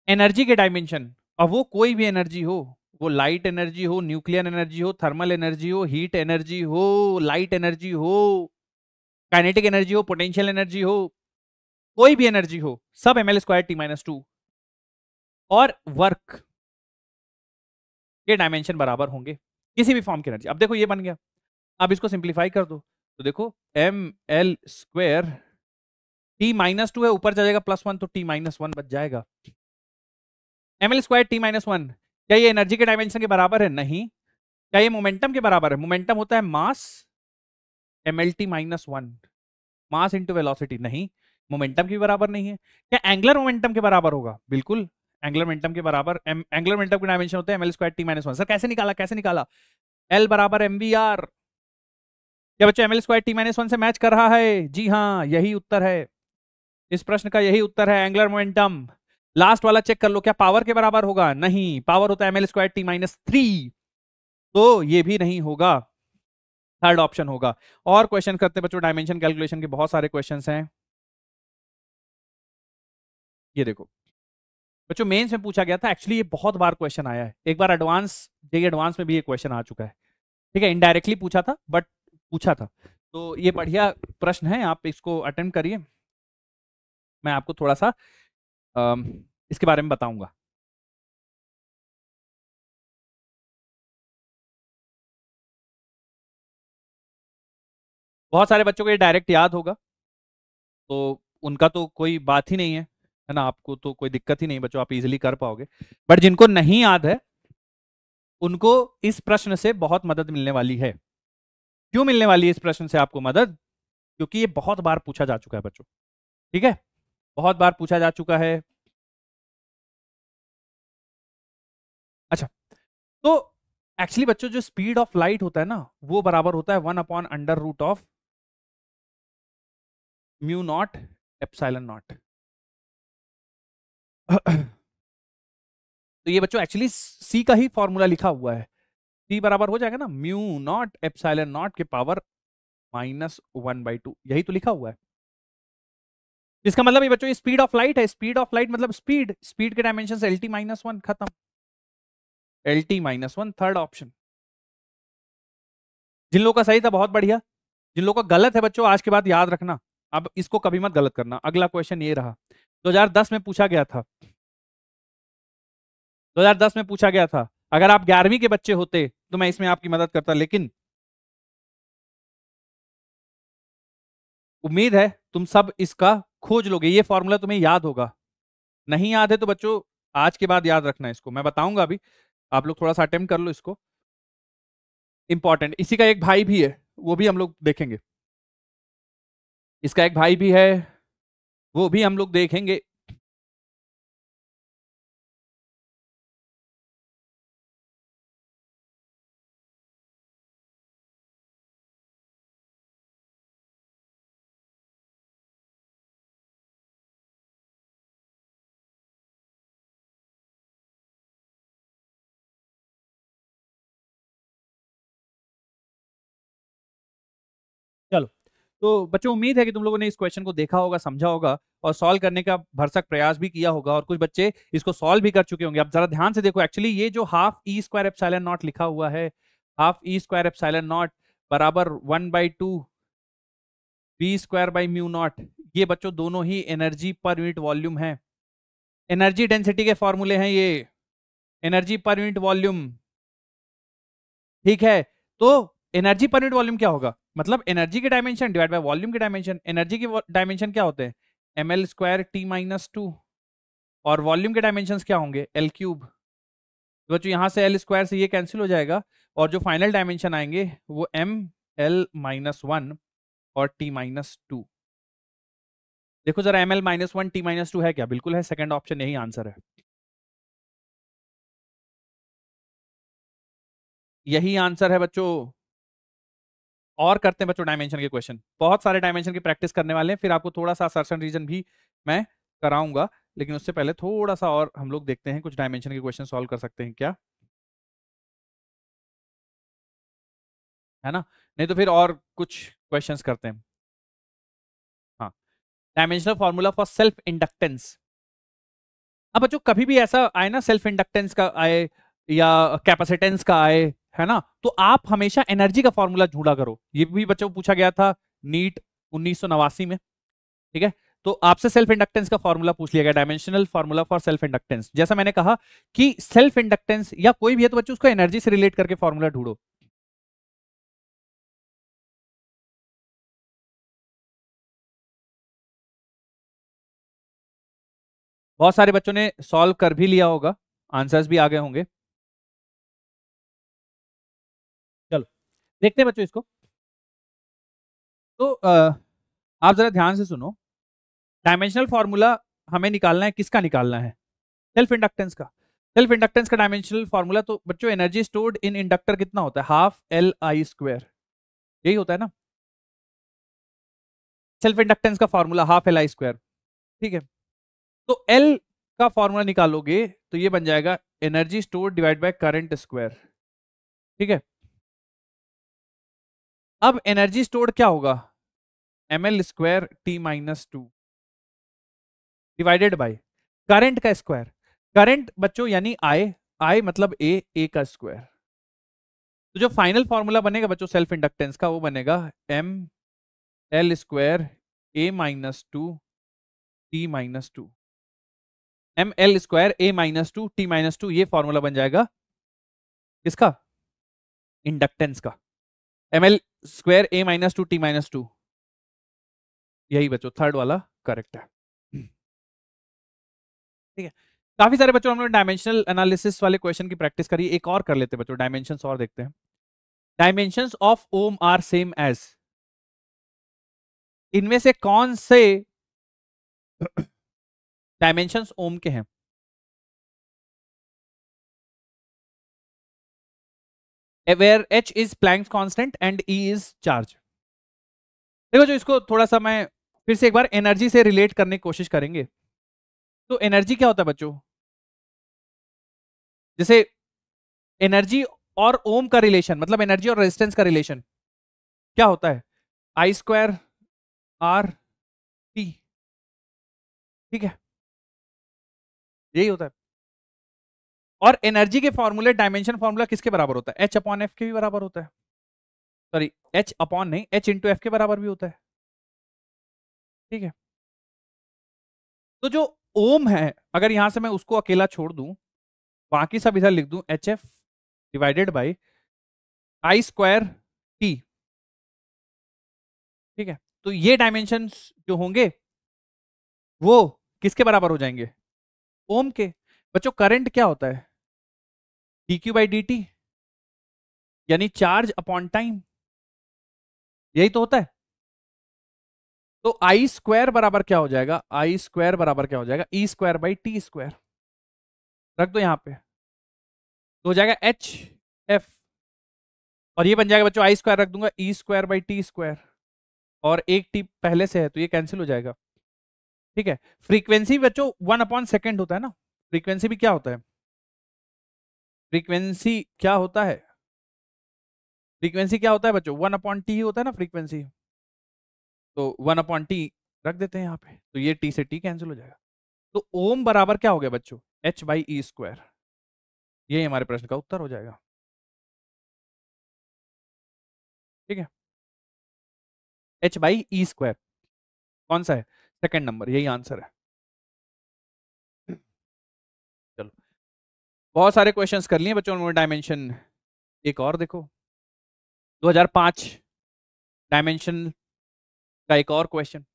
एनर्जी के डायमेंशन, अब वो कोई भी एनर्जी हो, वो लाइट एनर्जी हो, न्यूक्लियर एनर्जी हो, थर्मल एनर्जी हो, हीट एनर्जी हो, लाइट एनर्जी हो, काइनेटिक एनर्जी हो, पोटेंशियल एनर्जी हो, कोई भी एनर्जी हो, सब ml² t-2 और वर्क के डायमेंशन बराबर होंगे, किसी भी फॉर्म की एनर्जी। अब देखो ये बन गया, अब इसको सिंप्लीफाई कर दो तो देखो ml² t-2 है, ऊपर जाएगा +1 तो t-1 बच जाएगा। ml² t-1 क्या ये एनर्जी के डायमेंशन के बराबर है? नहीं। क्या ये मोमेंटम के बराबर है? मोमेंटम होता है मास mlt-1, मास इंटू वेलोसिटी, नहीं। मोमेंटम के बराबर नहीं है। क्या एंगुलर मोमेंटम के बराबर होगा? बिल्कुल एंगुलर मोमेंटम के बराबर, एंगुलर मोमेंटम के डायमेंशन होते हैं ml² t-1। सर कैसे निकाला, कैसे निकाला? L बराबर mvr। क्या बच्चों ml² t-1 से मैच कर रहा है? जी हाँ, यही उत्तर है, इस प्रश्न का यही उत्तर है, एंगुलर मोमेंटम। लास्ट वाला चेक कर लो, क्या पावर के बराबर होगा? नहीं, पावर होता है ml² t-3, तो ये भी नहीं होगा, थर्ड ऑप्शन होगा। और क्वेश्चन करते हैं बच्चों, डायमेंशन कैलकुलेशन के बहुत सारे क्वेश्चंस हैं। ये देखो बच्चों, मेंस में पूछा गया था, एक्चुअली ये बहुत बार क्वेश्चन आया है, एक बार एडवांस जेईई एडवांस में भी ये क्वेश्चन आ चुका है, ठीक है। इनडायरेक्टली पूछा था बट पूछा था, तो ये बढ़िया प्रश्न है, आप इसको अटेम्प्ट करिए। मैं आपको थोड़ा सा इसके बारे में बताऊंगा। बहुत सारे बच्चों को ये डायरेक्ट याद होगा, तो उनका तो कोई बात ही नहीं है ना, आपको तो कोई दिक्कत ही नहीं बच्चों, आप इजीली कर पाओगे। बट जिनको नहीं याद है उनको इस प्रश्न से बहुत मदद मिलने वाली है। क्यों मिलने वाली है इस प्रश्न से आपको मदद? क्योंकि ये बहुत बार पूछा जा चुका है बच्चों, ठीक है, बहुत बार पूछा जा चुका है। अच्छा, तो एक्चुअली बच्चों जो स्पीड ऑफ लाइट होता है ना, वो बराबर होता है 1/√ऑफ μ0 ε0। तो ये बच्चों एक्चुअली सी का ही फॉर्मूला लिखा हुआ है, सी बराबर हो जाएगा ना μ0 ε0 के पावर -1/2, यही तो लिखा हुआ है। इसका मतलब ये बच्चों ये स्पीड ऑफ लाइट है, स्पीड ऑफ लाइट मतलब स्पीड, स्पीड के dimension L T minus one, खत्म, L T minus one, third option. जिन लोगों का सही था बहुत बढ़िया, जिन लोगों का गलत है बच्चों आज के बाद याद रखना, अब इसको कभी मत गलत करना। अगला क्वेश्चन ये रहा, 2010 में पूछा गया था, 2010 में पूछा गया था। अगर आप 11वीं के बच्चे होते तो मैं इसमें आपकी मदद करता, लेकिन उम्मीद है तुम सब इसका खोज लोगे, ये फॉर्मूला तुम्हें याद होगा। नहीं याद है तो बच्चों आज के बाद याद रखना, इसको मैं बताऊंगा अभी, आप लोग थोड़ा सा अटेम्प्ट कर लो इसको, इंपॉर्टेंट। इसी का एक भाई भी है, वो भी हम लोग देखेंगे, इसका एक भाई भी है, वो भी हम लोग देखेंगे। चलो, तो बच्चों उम्मीद है कि तुम लोगों ने इस क्वेश्चन को देखा होगा, समझा होगा और सॉल्व करने का भरसक प्रयास भी किया होगा, और कुछ बच्चे इसको सॉल्व भी कर चुके होंगे। अब जरा ध्यान से देखो, एक्चुअली ये जो half E square epsilon naught लिखा हुआ है, half E square epsilon naught बराबर 1/2 B square by mu naught, ये बच्चों दोनों ही एनर्जी पर यूनिट वॉल्यूम है, एनर्जी डेंसिटी के फॉर्मूले हैं ये, एनर्जी पर यूनिट वॉल्यूम, ठीक है। तो एनर्जी पर यूनिट वॉल्यूम क्या होगा, मतलब एनर्जी के डायमेंशन डिवाइड बाय वॉल्यूम के डायमेंशन। एनर्जी के डायमेंशन क्या होते हैं, M L square T minus two, और वॉल्यूम के डायमेंशन क्या होंगे, एल क्यूब। तो बच्चों यहाँ से एल स्क्वायर से ये कैंसिल हो जाएगा, और जो फाइनल डायमेंशन आएंगे वो एम एल माइनस वन और टी माइनस टू। देखो जरा M L minus one T minus two है क्या, बिल्कुल है, सेकंड ऑप्शन यही आंसर है, यही आंसर है बच्चों। और करते हैं बच्चों डायमेंशन के क्वेश्चन, बहुत सारे डायमेंशन की प्रैक्टिस करने वाले हैं, फिर आपको थोड़ा सा असर्शन रीजन भी मैं कराऊंगा, लेकिन उससे पहले थोड़ा सा और हम लोग देखते हैं कुछ डायमेंशन के क्वेश्चन सॉल्व कर सकते हैं क्या, है ना, नहीं तो फिर और कुछ क्वेश्चंस करते हैं। हाँ, dimensional formula for self inductance. अब बच्चों कभी भी ऐसा आए ना, सेल्फ इंडक्टेंस का आए या कैपेसिटेंस का आए, है ना, तो आप हमेशा एनर्जी का फॉर्मूला ढूंढा करो। ये भी बच्चों पूछा गया था नीट 1989 में, ठीक है। तो आपसे सेल्फ इंडक्टेंस का फॉर्मूला पूछ लिया गया, dimensional formula for self inductance. जैसा मैंने कहा कि सेल्फ इंडक्टेंस या कोई भी है तो बच्चों उसको एनर्जी से रिलेट करके फॉर्मूला ढूंढो। बहुत सारे बच्चों ने सॉल्व कर भी लिया होगा, आंसर्स भी आ गए होंगे। चलो देखते हैं बच्चों इसको। तो आप जरा ध्यान से सुनो, डायमेंशनल फॉर्मूला हमें निकालना है, किसका निकालना है, सेल्फ इंडक्टेंस का। सेल्फ इंडक्टेंस का डायमेंशनल फॉर्मूला तो बच्चों एनर्जी स्टोर्ड इन इंडक्टर कितना होता है, हाफ एल आई स्क्वायर, यही होता है ना सेल्फ इंडक्टेंस का formula, half L I square, ठीक है। तो एल का फॉर्मूला निकालोगे तो ये बन जाएगा energy store divide by current square, ठीक है। अब एनर्जी स्टोर्ड क्या होगा, M L square T minus two divided by current का स्क्वायर, करंट बच्चों यानी आई, आई मतलब ए का स्क्वायर। तो जो फाइनल फॉर्मूला बनेगा बच्चों सेल्फ इंडक्टेंस का, वो बनेगा M L square A minus two T minus two, M L square A minus two T minus two, ये फॉर्मूला बन जाएगा किसका, इंडक्टेंस का, M L square A minus two T minus two, यही बच्चों थर्ड वाला करेक्ट है, ठीक है। काफी सारे बच्चों हम लोग डायमेंशनल एनालिसिस वाले क्वेश्चन की प्रैक्टिस करी, एक और कर लेते हैं बच्चों, डायमेंशंस और देखते हैं। Dimensions of ohm are same as, इनमें से कौन से डायमेंशंस ओम के हैं, where h is Planck's constant and E is charge। देखो जो इसको थोड़ा सा मैं फिर से एक बार एनर्जी से रिलेट करने की कोशिश करेंगे। तो एनर्जी क्या होता है बच्चों, जैसे एनर्जी और ओम का रिलेशन, मतलब एनर्जी और रेजिस्टेंस का रिलेशन क्या होता है, आई स्क्वायर आर टी, ठीक है, यही होता है। और एनर्जी के फॉर्मूले, डायमेंशन फॉर्मूला किसके बराबर होता है? एच अपॉन एफ के भी बराबर होता है। सॉरी, एच अपॉन नहीं, एच इंटू एफ के बराबर भी होता है। ठीक है, तो जो ओम है, अगर यहां से मैं उसको अकेला छोड़ दूं, बाकी सब इधर लिख दूं, H F divided by I square T. ठीक है, तो ये डायमेंशंस जो होंगे वो किसके बराबर हो जाएंगे? ओम के। बच्चों करंट क्या होता है? D Q by D T, यानी चार्ज अपॉन टाइम, यही तो होता है। तो आई स्क्वायर बराबर क्या हो जाएगा? आई स्क्वायर बराबर क्या हो जाएगा? E square by T square. रख दो यहां पे, तो हो जाएगा एच एफ, और ये बन जाएगा बच्चों, आई स्क्वायर रख दूंगा, E square by T square, और एक टी पहले से है तो ये कैंसिल हो जाएगा। ठीक है, फ्रीक्वेंसी बच्चों 1/सेकंड होता है ना। फ्रीक्वेंसी भी क्या होता है? फ्रीक्वेंसी क्या होता है? फ्रीक्वेंसी क्या होता है बच्चों? 1/t होता है ना फ्रीक्वेंसी। तो 1/t रख देते हैं यहाँ पे, तो ये t से t कैंसिल हो जाएगा। तो ओम बराबर क्या हो गया बच्चों? h by E square. ये हमारे प्रश्न का उत्तर हो जाएगा। ठीक है, h बाई ई स्क्वायर कौन सा है? सेकंड नंबर, यही आंसर है। चलो, बहुत सारे क्वेश्चंस कर लिए बच्चों ने डायमेंशन। एक और देखो, 2005 डायमेंशन का एक और question.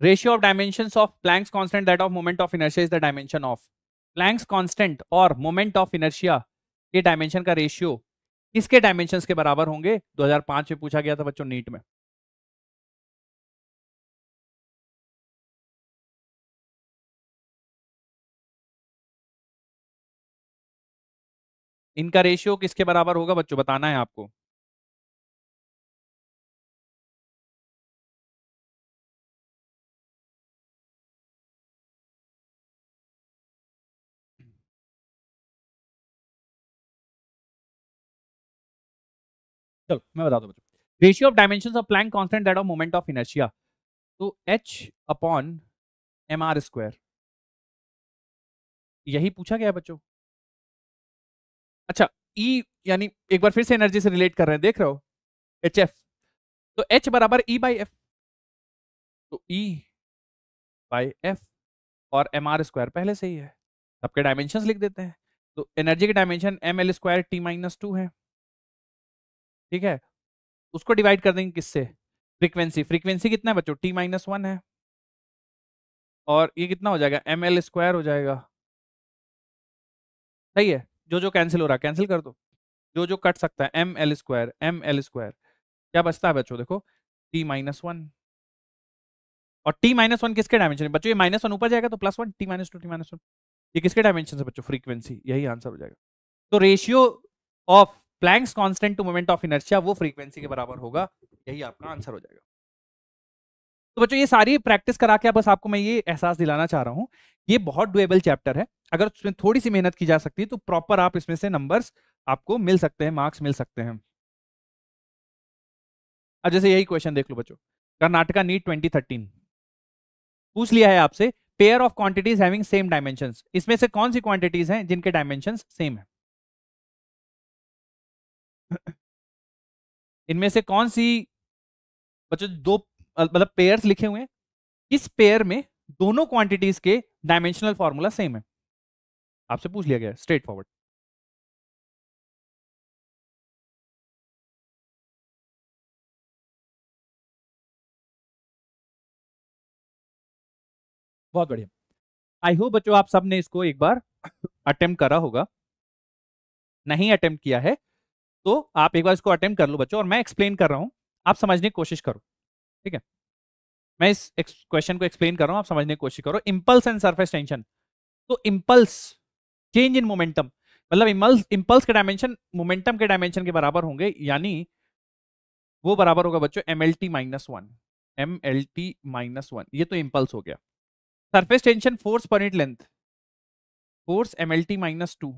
Ratio of dimensions of Planck's constant that of moment of inertia is the dimension of. Planck's constant और मोमेंट ऑफ इनर्शिया के डायमेंशन का रेशियो किसके डायमेंशंस के बराबर होंगे? 2005 में पूछा गया था बच्चों नीट में। इनका रेशियो किसके बराबर होगा बच्चों, बताना है आपको। चलो मैं बता दूं बच्चों, ratio of dimensions of Planck constant that of moment of inertia, तो h upon M R square, यही पूछा गया बच्चों। अच्छा, E यानी एक बार फिर से एनर्जी से रिलेट कर रहे हैं, देख रहे हो, एच एफ, तो H बराबर E बाई एफ, तो E बाई एफ, और एम आर स्क्वायर पहले से ही है, सबके डायमेंशंस लिख देते हैं। तो एनर्जी के dimension M L square T minus two है। ठीक है, उसको डिवाइड कर देंगे किससे? फ्रीक्वेंसी, फ्रीक्वेंसी कितना है बच्चों? टी माइनस वन है, और ये कितना हो जाएगा? एम एल स्क्वायर हो जाएगा। सही है, जो जो कैंसिल हो रहा है कैंसिल कर दो, जो जो कट सकता है, M L square M L square, क्या बचता है बच्चों? देखो, टी माइनस वन, और टी माइनस वन किसके डायमेंशन है बच्चों? ये माइनस वन ऊपर जाएगा तो plus one, T minus two T minus one, ये किसके डायमेंशन है बच्चों? फ्रीक्वेंसी, यही आंसर हो जाएगा। तो ratio of Planck's constant to moment of inertia वो फ्रीक्वेंसी के बराबर होगा, यही आपका आंसर हो जाएगा। तो बच्चों ये सारी प्रैक्टिस करा के बस आपको मैं ये एहसास दिलाना चाह रहा हूं, ये बहुत डुएबल चैप्टर है, अगर उसमें थोड़ी सी मेहनत की जा सकती है तो प्रॉपर आप इसमें से नंबर्स आपको मिल सकते हैं, मार्क्स मिल सकते हैं। अब जैसे यही क्वेश्चन देख लो बच्चों, कर्नाटका नीट 2013 पूछ लिया है आपसे, pair of quantities having same dimensions, इसमें से कौन सी क्वांटिटीज हैं जिनके डायमेंशंस सेम है? इनमें से कौन सी बच्चों दो मतलब पेयर्स लिखे हुए हैं, इस पेयर में दोनों क्वांटिटीज के डायमेंशनल फॉर्मूला सेम है, आपसे पूछ लिया गया है, स्ट्रेट फॉरवर्ड। बहुत बढ़िया, आई होप बच्चों आप सबने इसको एक बार अटेम्प्ट करा होगा, नहीं अटेम्प्ट किया है तो आप एक बार इसको अटेम्प्ट कर लो बच्चों, और मैं एक्सप्लेन कर रहा हूं, आप समझने की कोशिश करो। ठीक है, मैं इस क्वेश्चन को एक्सप्लेन कर रहा हूं, आप समझने की कोशिश करो। इंपल्स एंड सरफेस टेंशन, तो इंपल्स चेंज इन मोमेंटम, मतलब इंपल्स के डायमेंशन मोमेंटम के डायमेंशन के बराबर होंगे, यानी वो बराबर होगा बच्चों M L T minus one, M L T minus one, ये तो इंपल्स हो गया। सरफेस टेंशन फोर्स पर unit length, force mlt minus two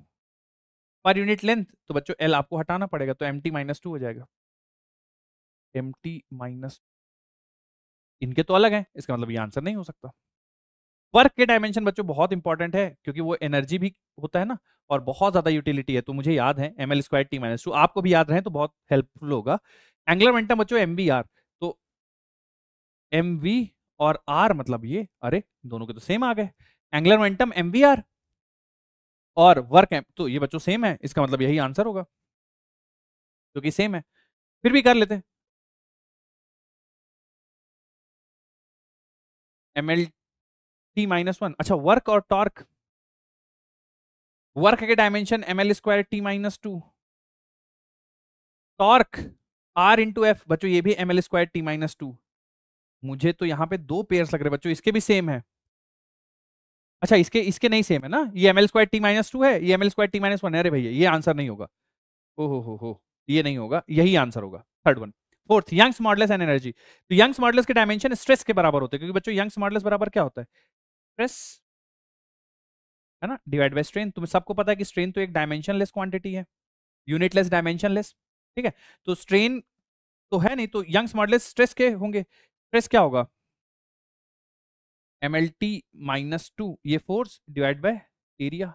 पर यूनिट लेंथ, तो बच्चों एल आपको हटाना पड़ेगा, तो mt माइनस टू हो जाएगा, mt माइनस, इनके तो अलग है, इसका मतलब ये आंसर नहीं हो सकता। वर्क के डायमेंशन बच्चों बहुत इंपॉर्टेंट है, क्योंकि वो एनर्जी भी होता है ना, और बहुत ज्यादा यूटिलिटी है, तो मुझे याद है ml square T minus to, आपको भी याद रहे तो बहुत हेल्पफुल होगा। एंगुलर मोमेंटम बच्चों mvr, तो mv और r मतलब ये, अरे दोनों के तो सेम आ गए, एंगुलर मोमेंटम mvr और वर्क तो ये बच्चों सेम है, इसका मतलब यही आंसर होगा, क्योंकि सेम है। फिर भी कर लेते हैं, ml टी माइनस वन, अच्छा वर्क और टॉर्क, वर्क के dimension ml square T minus to, torque r into F, बच्चों ये भी ml square T minus to, मुझे तो यहाँ पे दो पेयर्स लग रहे बच्चों, इसके भी सेम है, अच्छा इसके इसके नहीं सेम है ना, ये ml square T minus two है, ये ml square T minus one है, अरे भैया ये आंसर नहीं होगा, ओ हो, ये नहीं होगा, यही आंसर होगा, third one. Fourth, Young's modulus and energy, तो यंग्स मॉडुलस के डायमेंशन स्ट्रेस के बराबर होते हैं, क्योंकि बच्चों यंग्स मॉडुलस बराबर क्या होता है, स्ट्रेस, है ना, डिवाइड बाय स्ट्रेन, तुम्हें सबको पता है कि स्ट्रेन तो एक डायमेंशनलेस क्वांटिटी है, यूनिटलेस डायमेंशनलेस, ठीक है, तो स्ट्रेन तो है नहीं, तो यंग्स मॉडुलस स्ट्रेस के होंगे, स्ट्रेस क्या होगा, mlt माइनस टू, ये फोर्स डिवाइड बाय एरिया,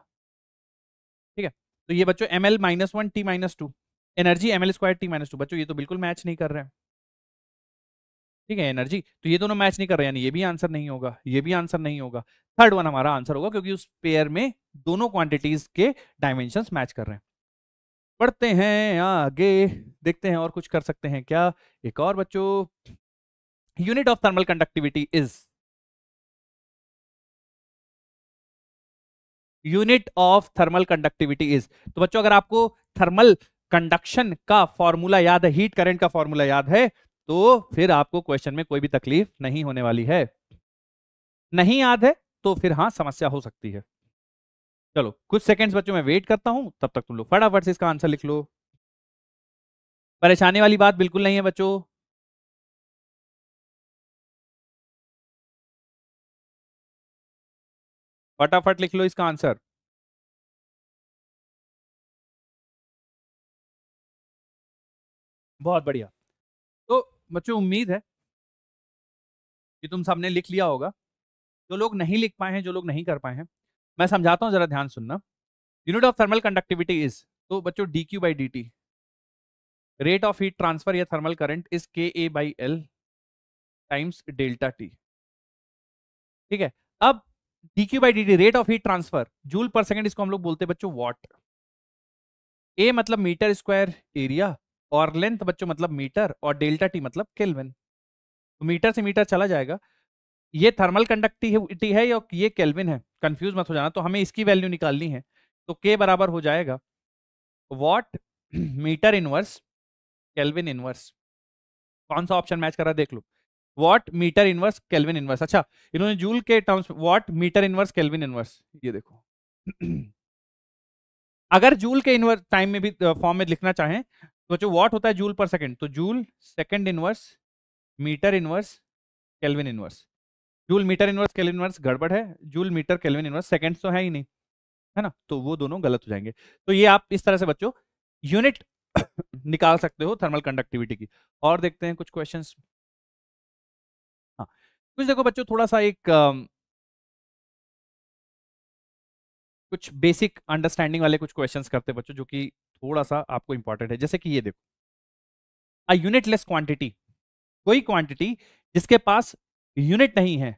ठीक है, तो ये बच्चों ml minus one T minus to, energy ml square T minus to, बच्चों ये तो बिल्कुल मैच नहीं कर रहे हैं, ठीक है, एनर्जी तो ये दोनों मैच नहीं कर रहे, यानी ये भी आंसर नहीं होगा, ये भी आंसर नहीं होगा, थर्ड वन हमारा आंसर होगा, क्योंकि उस पेयर में दोनों क्वांटिटीज के डायमेंशंस मैच कर रहे हैं। पढ़ते हैं आगे, देखते हैं और कुछ कर सकते हैं क्या, एक और बच्चों, unit of thermal conductivity is, unit of thermal conductivity is, तो बच्चों अगर आपको थर्मल कंडक्शन का फॉर्मूला याद है, हीट करंट का फॉर्मूला याद है, तो फिर आपको क्वेश्चन में कोई भी तकलीफ नहीं होने वाली है, नहीं याद है तो फिर हाँ समस्या हो सकती है। चलो कुछ सेकंड्स बच्चों मैं वेट करता हूं, तब तक तुम लोग फटाफट से इसका आंसर लिख लो, परेशानी वाली बात बिल्कुल नहीं है बच्चों, फटाफट लिख लो इसका आंसर। बहुत बढ़िया, तो बच्चों उम्मीद है कि तुम सबने लिख लिया होगा, जो लोग नहीं लिख पाए हैं, जो लोग नहीं कर पाए हैं, मैं समझाता हूं, जरा ध्यान सुनना। Unit of thermal conductivity is, तो बच्चों D Q by D T, rate of heat transfer या thermal current is K A by L times delta T, ठीक है। अब D Q by D T, rate of heat transfer, joule पर second, इसको हम लोग बोलते हैं बच्चों वॉट, ए मतलब मीटर स्क्वायर एरिया, और लेंथ बच्चों मतलब मीटर, और डेल्टा टी मतलब केल्विन, तो मीटर से मीटर चला जाएगा, ये थर्मल कंडक्टिविटी है या ये केल्विन है, कंफ्यूज मत हो जाना, तो हमें इसकी वैल्यू निकालनी है, तो के बराबर हो जाएगा watt metre inverse kelvin inverse, कौन सा ऑप्शन मैच कर रहा है देख लो, watt metre inverse kelvin inverse, अच्छा इन्होंने जूल के terms, watt metre inverse kelvin inverse, ये देखो अगर जूल के इनवर्स टाइम में भी फॉर्म में लिखना चाहें, तो जो वॉट होता है जूल पर सेकंड, तो joule second inverse metre inverse kelvin inverse, joule metre inverse kelvin inverse गड़बड़ है, joule metre kelvin inverse seconds तो है ही नहीं, है ना, तो वो दोनों गलत हो जाएंगे, तो ये आप इस तरह से बच्चों यूनिट निकाल सकते हो थर्मल कंडक्टिविटी की। और देखते हैं कुछ क्वेश्चंस, हाँ कुछ देखो बच्चों, थोड़ा सा एक कुछ बेसिक अंडरस्टैंडिंग वाले कुछ क्वेश्चंस करते हैं बच्चों, जो कि थोड़ा सा आपको इंपॉर्टेंट है, जैसे कि ये देखो, अ यूनिटलेस क्वांटिटी, कोई क्वांटिटी जिसके पास यूनिट नहीं है,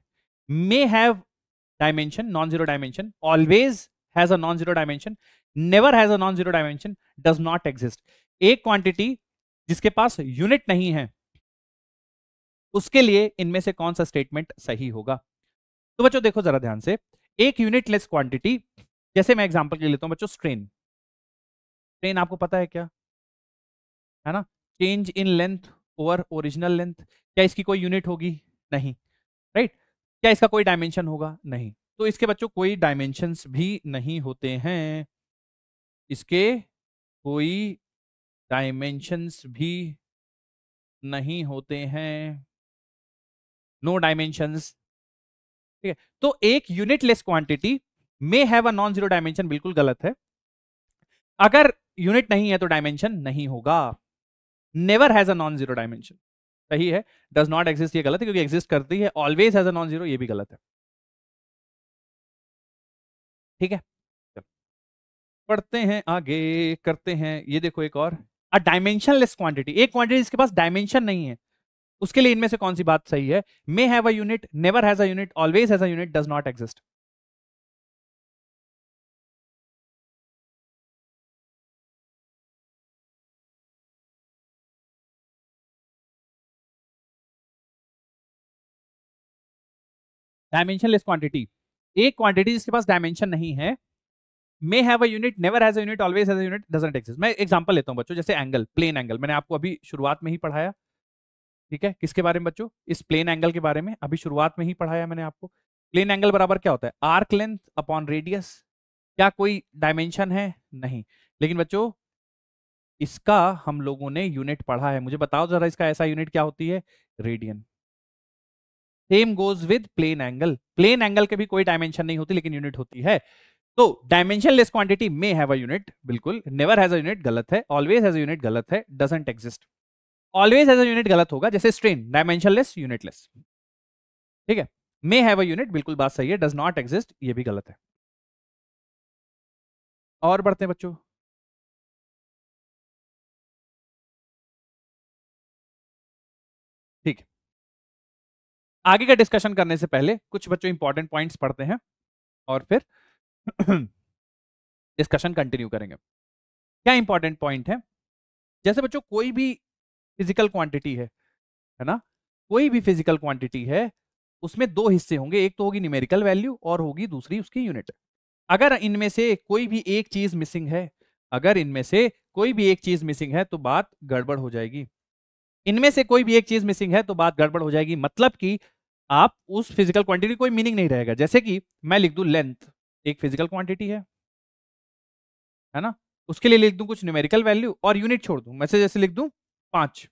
may have dimension non zero dimension, always has a non zero dimension, never has a non zero dimension, does not exist, एक क्वांटिटी जिसके पास यूनिट नहीं है, उसके लिए इनमें से कौन सा स्टेटमेंट सही होगा। तो बच्चों देखो जरा ध्यान से, एक यूनिटलेस क्वांटिटी, जैसे मैं एग्जांपल के लिए लेता हूं बच्चों, स्ट्रेन, स्ट्रेन आपको पता है क्या, है ना, change in length over original length, क्या इसकी कोई यूनिट होगी, नहीं, राइट, क्या इसका कोई डायमेंशन होगा, नहीं, तो इसके बच्चों कोई डायमेंशंस भी नहीं होते हैं, इसके कोई डायमेंशंस भी नहीं होते हैं, नो डायमेंशंस, ठीक है, तो एक unitless quantity may have a non zero dimension, बिल्कुल गलत है। अगर यूनिट नहीं है तो डायमेंशन नहीं होगा। Never has a non zero dimension सही है, डज नॉट एग्जिस्ट ये गलत है क्योंकि एग्जिस्ट करती है। Always has a non zero ये भी गलत है। ठीक है, पढ़ते हैं आगे, करते हैं। ये देखो एक और, अ डायमेंशनलेस क्वांटिटी, एक क्वांटिटी जिसके पास डायमेंशन नहीं है, उसके लिए इनमें से कौन सी बात सही है? May have a unit, never has a unit, always has a unit, does not exist. Dimensionless quantity, एक क्वांटिटी जिसके पास डायमेंशन नहीं है, may have a unit, never has a unit, always has a unit, doesn't exist. मैं example लेता हूं बच्चों, जैसे angle, plane angle, मैंने आपको अभी शुरुआत में ही पढ़ाया। ठीक है, किसके बारे में बच्चों? इस प्लेन एंगल के बारे में अभी शुरुआत में ही पढ़ाया मैंने आपको। प्लेन एंगल बराबर क्या होता है? Arc length upon radius. क्या कोई डायमेंशन है? नहीं। लेकिन बच्चों इसका हम लोगों ने यूनिट पढ़ा है, मुझे बताओ जरा इसका ऐसा यूनिट क्या होती है? Radian. Same goes with plane angle, plane angle के भी कोई डायमेंशन नहीं होती लेकिन यूनिट होती है। तो डायमेंशनलेस क्वांटिटी में हैव अ यूनिट, बिल्कुल। नेवर हैज अ यूनिट गलत है, ऑलवेज हैज अ यूनिट गलत है, doesn't exist. Always has a unit गलत होगा, जैसे स्ट्रेन, डायमेंशनलेस यूनिटलेस। ठीक है, मे हैव अ यूनिट बिल्कुल बात सही है, डज नॉट एग्जिस्ट ये भी गलत है। और बढ़ते हैं बच्चों। ठीक है, आगे का डिस्कशन करने से पहले कुछ बच्चों इंपॉर्टेंट पॉइंट्स पढ़ते हैं और फिर डिस्कशन कंटिन्यू करेंगे। क्या इंपॉर्टेंट पॉइंट है? जैसे बच्चों कोई भी फिजिकल क्वांटिटी है ना, कोई भी फिजिकल क्वांटिटी है, उसमें दो हिस्से होंगे, एक तो होगी न्यूमेरिकल वैल्यू और होगी दूसरी उसकी यूनिट। अगर इनमें से कोई भी एक चीज मिसिंग है, अगर इनमें से कोई भी एक चीज मिसिंग है तो बात गड़बड़ हो जाएगी। इनमें से कोई भी एक चीज मिसिंग है तो बात गड़बड़ हो जाएगी, मतलब कि आप उस फिजिकल क्वांटिटी कोई मीनिंग नहीं रहेगा। जैसे कि मैं लिख दूं लेंथ, एक फिजिकल क्वांटिटी है ना, उसके लिए लिख दूं कुछ न्यूमेरिकल वैल्यू और यूनिट छोड़ दूं, मैं से जैसे लिख दूं 5।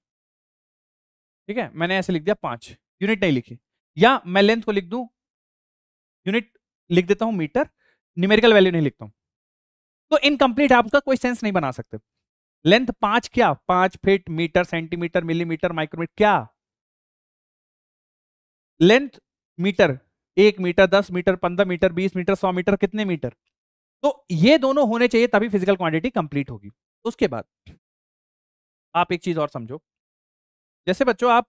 ठीक है, मैंने ऐसे लिख दिया 5, यूनिट नहीं लिखी। या मैं लेंथ को लिख दूं, यूनिट लिख देता हूं मीटर, न्यूमेरिकल वैल्यू नहीं लिखता हूं, तो इनकम्प्लीट आप उसका कोई सेंस नहीं बना सकते। लेंथ 5 क्या? 5 feet, metre, centimetre, millimetre, micrometre, क्या length? Metre, 1 metre, 10 metre, 15 metre, 20 metre, 100 metre, कितने मीटर? तो ये दोनों होने चाहिए तभी फिजिकल क्वांटिटी कंप्लीट होगी। उसके बाद आप एक चीज और समझो, जैसे बच्चों आप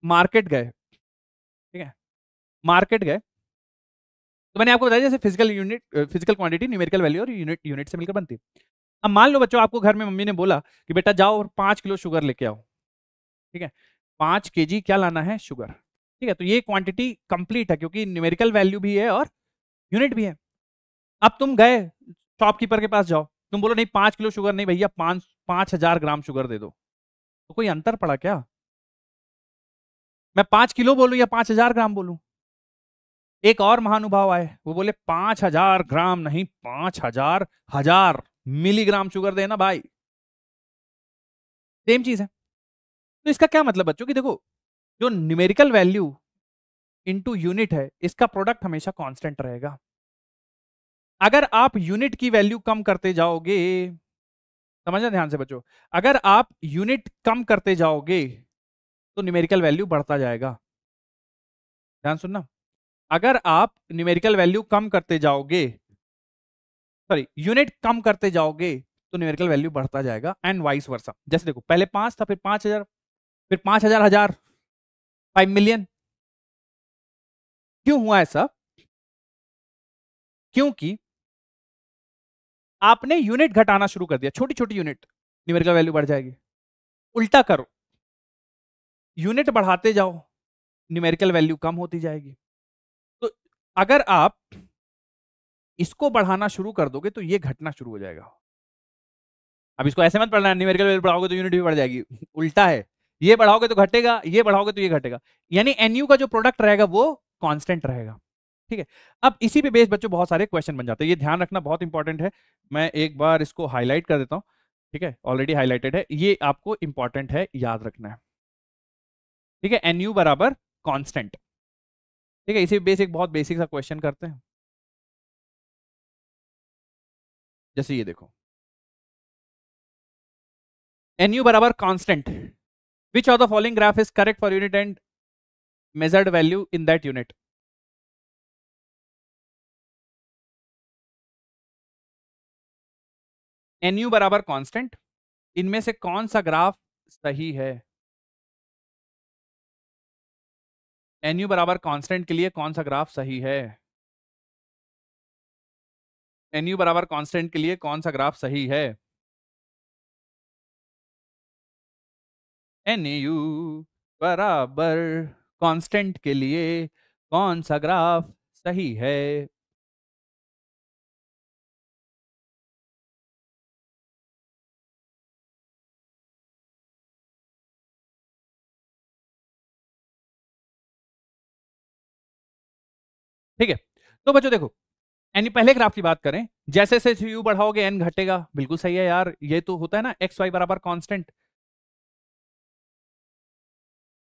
मार्केट गए, ठीक है, मार्केट गए, तो मैंने आपको बताया जैसे physical unit, physical quantity numerical value और यूनिट यूनिट से मिलकर बनती है। अब मान लो बच्चों आपको घर में मम्मी ने बोला कि बेटा जाओ और 5 किलो शुगर लेके आओ। ठीक है, 5 kg क्या लाना है? शुगर। ठीक है, तो ये क्वांटिटी कंप्लीट है क्योंकि न्यूमेरिकल वैल्यू भी है और यूनिट भी है। अब तुम गए शॉपकीपर के पास, जाओ तुम बोलो नहीं 5 किलो शुगर नहीं भैया, 5,000 ग्राम शुगर दे दो, तो कोई अंतर पड़ा क्या? मैं 5 किलो बोलूं या 5,000 ग्राम बोलूं? एक और महानुभाव आए, वो बोले 5,000 ग्राम नहीं, 5,000 मिलीग्राम शुगर देना भाई। सेम चीज है। तो इसका क्या मतलब बच्चों कि देखो, जो न्यूमेरिकल वैल्यू इनटू यूनिट है, इसका प्रोडक्ट हमेशा कांस्टेंट रहेगा। अगर आप यूनिट की वैल्यू कम करते जाओगे, समझना ध्यान से बच्चों, अगर आप यूनिट कम करते जाओगे तो न्यूमेरिकल वैल्यू बढ़ता जाएगा। ध्यान सुनना, अगर आप न्यूमेरिकल वैल्यू कम करते जाओगे, सॉरी यूनिट कम करते जाओगे तो न्यूमेरिकल वैल्यू बढ़ता जाएगा एंड वाइस वर्सा। जैसे देखो पहले 5 था, फिर 5,000, फिर 5,000, हजार, 5 मिलियन। क्यों हुआ ऐसा? क्योंकि आपने यूनिट घटाना शुरू कर दिया, छोटी छोटी यूनिट, न्यूमेरिकल वैल्यू बढ़ जाएगी। उल्टा करो, यूनिट बढ़ाते जाओ, न्यूमेरिकल वैल्यू कम होती जाएगी। तो अगर आप इसको बढ़ाना शुरू कर दोगे तो ये घटना शुरू हो जाएगा। अब इसको ऐसे मत पढ़ना न्यूमेरिकल वैल्यू बढ़ाओगे तो यूनिट भी बढ़ जाएगी, उल्टा है, ये बढ़ाओगे तो घटेगा, ये बढ़ाओगे तो ये घटेगा, यानी एनयू का जो प्रोडक्ट रहेगा वो कांस्टेंट रहेगा। ठीक है, अब इसी पे बेस बच्चों बहुत सारे क्वेश्चन बन जाते हैं, ये ध्यान रखना बहुत इंपॉर्टेंट है। मैं एक बार इसको हाईलाइट कर देता हूं, ठीक है, ऑलरेडी हाईलाइटेड है, ये आपको इंपॉर्टेंट है, याद रखना है। ठीक है, एनयू बराबर कांस्टेंट। ठीक है, इसी बेसिक बहुत बेसिक सा क्वेश्चन करते हैं। जैसे ये देखो, NU बराबर constant, which of the following graph is correct for unit and measured value in that unit. NU बराबर कांस्टेंट, इनमें से कौन सा ग्राफ सही है। NU बराबर कांस्टेंट के लिए कौन सा ग्राफ सही है। NU बराबर कांस्टेंट के लिए कौन सा ग्राफ सही है। NU बराबर कांस्टेंट के लिए कौन सा ग्राफ सही है। ठीक है, तो बच्चों देखो, एन पहले ग्राफ की बात करें, जैसे जैसे यू बढ़ाओगे एन घटेगा, बिल्कुल सही है यार, ये तो होता है ना एक्स वाई बराबर कांस्टेंट,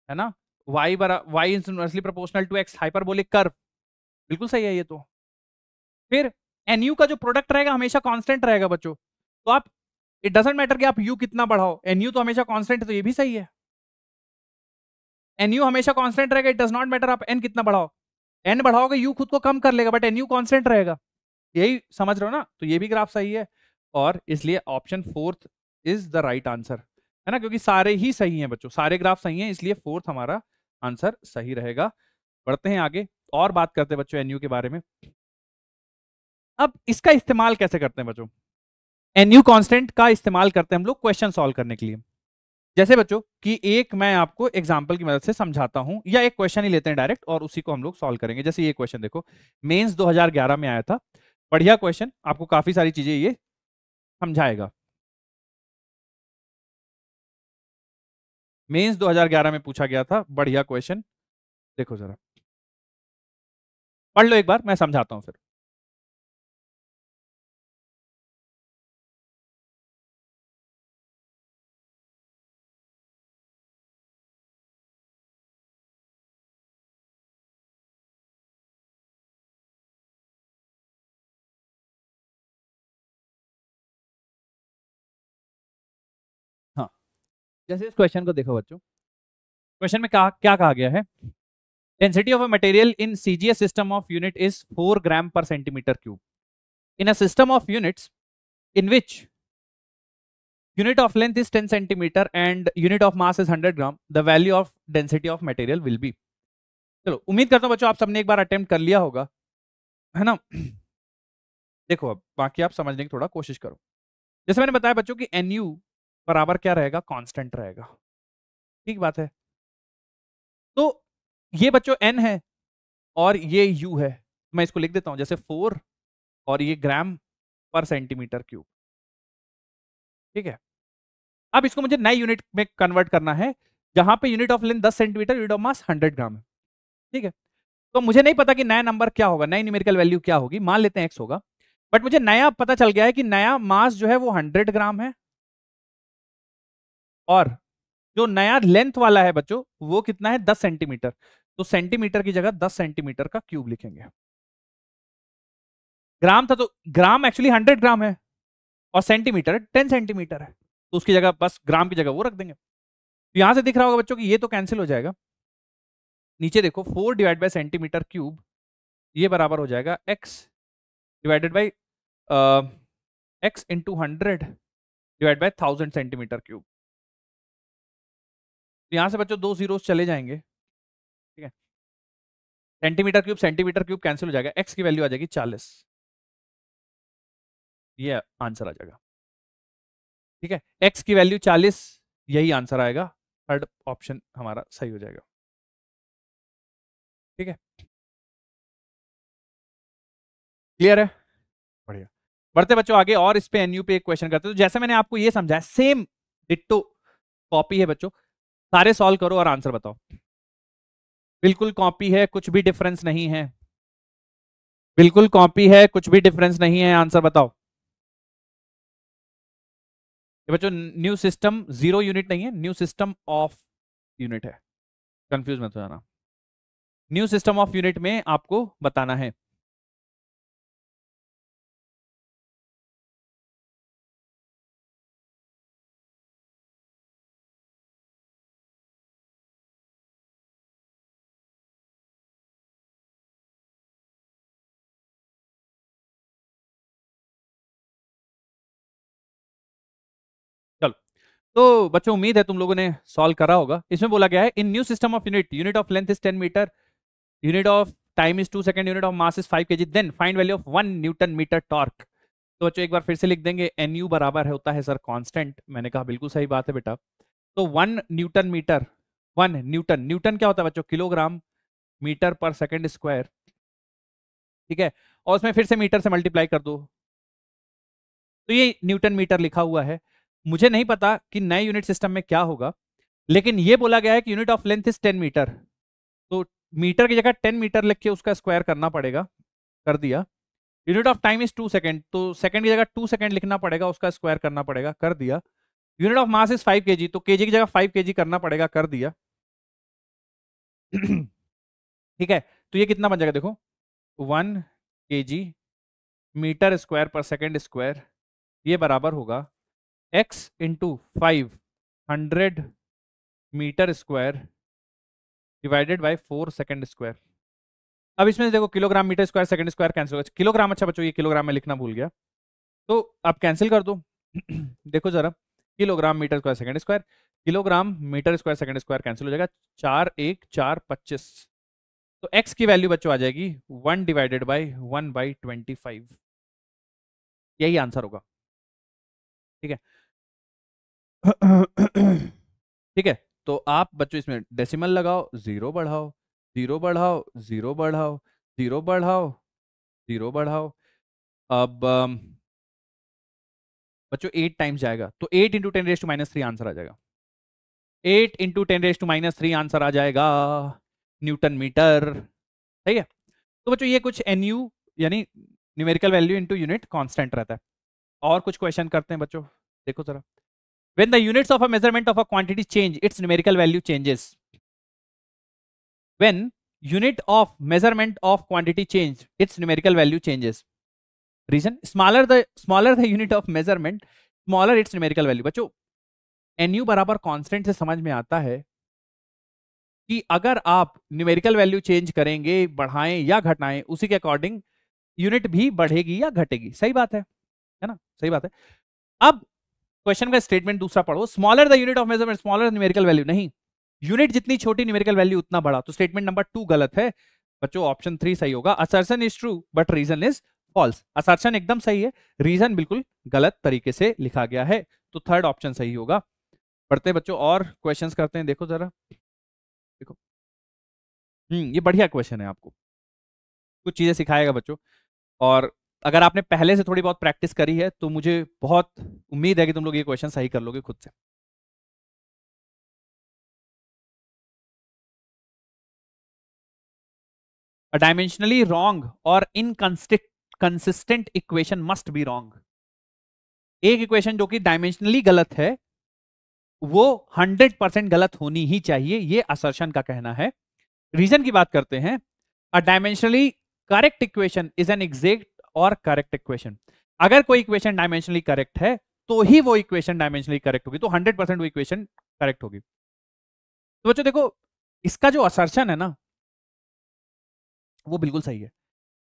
है ना, Y inversely proportional to X hyperbolic curve, बिल्कुल सही है ये तो। फिर एनयू का जो प्रोडक्ट रहेगा हमेशा कांस्टेंट रहेगा बच्चों, तो आप इट डजंट मैटर कि आप यू कितना बढ़ाओ, एनयू तो हमेशा कांस्टेंट है, तो ये भी सही है। एनयू हमेशा कांस्टेंट रहेगा, इट डज नॉट मैटर आप एन कितना बढ़ाओ, एन बढ़ाओगे यू खुद को कम कर लेगा, बट एनयू कांस्टेंट रहेगा, यही समझ रहे हो ना, तो ये भी ग्राफ सही है, और इसलिए option fourth is the right answer, है ना, क्योंकि सारे ही सही हैं बच्चों, सारे ग्राफ सही हैं, इसलिए फोर्थ हमारा आंसर सही रहेगा। बढ़ते हैं आगे और बात करते हैं बच्चों एनयू के बारे में। अब इसका इस्तेमाल कैसे करते हैं बच्चों, एनयू कांस्टेंट का इस्तेमाल करते हैं हम लोग क्वेश्चन सॉल्व करने के लिए। जैसे बच्चों कि एक मैं आपको एग्जांपल की मदद से समझाता हूं, या एक क्वेश्चन ही लेते हैं डायरेक्ट और उसी को हम लोग सॉल्व करेंगे। जैसे ये क्वेश्चन देखो, मेंस 2011 में आया था, बढ़िया क्वेश्चन, आपको काफी सारी चीजें ये समझाएगा। मेंस 2011 में पूछा गया था, बढ़िया क्वेश्चन, देखो जरा पढ़ लो एक बार, मैं समझाता हूं फिर। हाँ, जैसे इस क्वेश्चन को देखो बच्चों, क्वेश्चन में क्या कहा गया है, density of a material in CGS system of unit is 4 ग्राम पर centimetre cube, in a system of units in which unit of length is 10 centimeter and unit of mass is 100 gram, the value of density of material will be। चलो, उम्मीद करता हूं बच्चों आप सबने एक बार attempt कर लिया होगा, है ना। देखो अब बाकी आप समझने की थोड़ा कोशिश करो। जैसे मैंने बताया बच्चों कि NU बराबर क्या रहेगा, कांस्टेंट रहेगा, ठीक बात है। तो ये बच्चों N है और ये U है, मैं इसको लिख देता हूं जैसे 4 और ये ग्राम पर सेंटीमीटर क्यूब, ठीक है। अब इसको मुझे नए यूनिट में कन्वर्ट करना है, जहां पे unit of length 10 centimetre, unit of मास 100 ग्राम है, ठीक है। तो मुझे नहीं पता कि नया नंबर क्या होगा, नई न्यूमेरिकल वैल्यू क्या होगी, मान लेते हैं एक्स होगा, बट मुझे नया पता चल गया है कि नया मास जो है वो 100 ग्राम है, और जो नया लेंथ वाला है बच्चों वो कितना है, 10 सेंटीमीटर, तो सेंटीमीटर की जगह 10 सेंटीमीटर का क्यूब लिखेंगे। ग्राम था तो ग्राम एक्चुअली 100 ग्राम है, और सेंटीमीटर 10 सेंटीमीटर है, तो उसकी जगह बस ग्राम की जगह वो रख देंगे। तो यहां से दिख रहा होगा बच्चों कि ये तो कैंसिल हो जाएगा, नीचे देखो 4 डिवाइड बाय सेंटीमीटर क्यूब, ये बराबर हो जाएगा x divided by x into 100 divide by 1000 centimetre cube. तो यहां से बच्चों 2 जीरोस चले जाएंगे, ठीक है, सेंटीमीटर क्यूब कैंसिल हो जाएगा, x की वैल्यू आ जाएगी 40, ये आंसर आ जाएगा, ठीक है, x की वैल्यू 40, यही आंसर आएगा, थर्ड ऑप्शन हमारा सही हो जाएगा, ठीक है, क्लियर है, बढ़िया। बढ़ते बच्चों आगे और इस पे एनयू पे एक क्वेश्चन करते हैं। तो जैसे मैंने आपको ये समझाया सेम डिट्टो कॉपी है बच्चों, सारे सॉल्व करो और आंसर बताओ, बिल्कुल कॉपी है, कुछ भी डिफरेंस नहीं है, बिल्कुल कॉपी है, कुछ भी डिफरेंस नहीं है, आंसर बताओ। ये बच्चों न्यू सिस्टम 0 यूनिट नहीं है, न्यू सिस्टम ऑफ यूनिट है, कंफ्यूज मत हो जाना। न्यू सिस्टम ऑफ यूनिट में आपको बताना है। चलो, तो बच्चों उम्मीद है तुम लोगों ने सॉल्व करा होगा। इसमें बोला गया है in new system of unit, unit of length is 10 metre, unit of time is 2 second, unit of mass is 5 kg, then find value of 1 newton metre torque. तो बच्चों एक बार फिर से लिख देंगे, एनयू बराबर है होता है सर कांस्टेंट। मैंने कहा बिल्कुल सही बात है बेटा। तो 1 न्यूटन मीटर, 1 न्यूटन, न्यूटन क्या होता है बच्चों? किलोग्राम मीटर पर सेकंड स्क्वायर, ठीक है। और उसमें फिर से मीटर से मल्टीप्लाई कर दो, तो ये न्यूटन मीटर लिखा हुआ है। मुझे नहीं पता कि नए यूनिट सिस्टम में क्या होगा, लेकिन ये बोला गया है कि unit of length is 10 metre, तो मीटर की जगह 10 मीटर लिख के उसका स्क्वायर करना पड़ेगा, कर दिया। Unit of time is 2 second, तो सेकंड की जगह 2 सेकंड लिखना पड़ेगा, उसका स्क्वायर करना पड़ेगा, कर दिया। Unit of mass is 5 kg, तो केजी की जगह 5 kg करना पड़ेगा, कर दिया। ठीक है, तो ये कितना बन जाएगा देखो, 1 kg मीटर स्क्वायर पर सेकंड स्क्वायर, ये बराबर होगा x into 500 metre square divided by 4 second square. अब इसमें से देखो kilogram metre square second square cancel होगा, किलोग्राम, अच्छा बच्चों ये किलोग्राम में लिखना भूल गया, तो आप कैंसिल कर दो। देखो जरा, kilogram metre square second square, kilogram metre square second square cancel हो जाएगा, 4 1 4 25, तो x की वैल्यू बच्चों आ जाएगी 1 डिवाइडेड बाई 1/25, यही आंसर होगा। ठीक है। ठीक है, तो आप बच्चों इसमें डेसिमल लगाओ, जीरो बढ़ाओ, जीरो बढ़ाओ, जीरो बढ़ाओ, जीरो बढ़ाओ, जीरो बढ़ाओ। अब बच्चों 8 टाइम्स जाएगा, तो 8 इंटू 10⁻³ आंसर आ जाएगा। 8 इंटू 10⁻³ आंसर आ जाएगा न्यूटन मीटर। सही है। तो बच्चों ये कुछ एनयू यानी numerical value into unit constant रहता है। और कुछ क्वेश्चन करते हैं बच्चों, देखो जरा। When the units of a measurement of a quantity change, its numerical value changes. When unit of measurement of quantity change, its numerical value changes. Reason? Smaller the unit of measurement, smaller its numerical value. बच्चों nu बराबर constant से समझ में आता है कि अगर आप न्यूमेरिकल वैल्यू चेंज करेंगे, बढ़ाएं या घटाएं, उसी के अकॉर्डिंग यूनिट भी बढ़ेगी या घटेगी। सही बात है ना? सही बात है। अब क्वेश्चन का स्टेटमेंट दूसरा पढ़ो, smaller the unit of measurement smaller numerical value, नहीं, यूनिट जितनी छोटी न्यूमेरिकल वैल्यू उतना बड़ा, तो स्टेटमेंट नंबर 2 गलत है बच्चों, ऑप्शन 3 सही होगा। Assertion is true but reason is false, assertion एकदम सही है, रीजन बिल्कुल गलत तरीके से लिखा गया है, तो थर्ड ऑप्शन सही होगा। पढ़ते हैं बच्चों और क्वेश्चंस करते हैं, देखो जरा, देखो ये बढ़िया क्वेश्चन है, आपको कुछ चीजें सिखाएगा बच्चों। और अगर आपने पहले से थोड़ी बहुत प्रैक्टिस करी है तो मुझे बहुत उम्मीद है कि तुम लोग ये क्वेश्चन सही कर लोगे खुद से। A dimensionally wrong or inconsistent equation must be wrong. एक इक्वेशन जो कि डायमेंशनली गलत है वो 100% गलत होनी ही चाहिए, ये असर्शन का कहना है। रीजन की बात करते हैं, a dimensionally correct equation is an exact और करेक्ट इक्वेशन। अगर कोई इक्वेशन डायमेंशनली करेक्ट है तो ही वो इक्वेशन डायमेंशनली करेक्ट होगी, तो 100% वो इक्वेशन करेक्ट होगी। तो बच्चों देखो, इसका जो असर्शन है ना वो बिल्कुल सही है।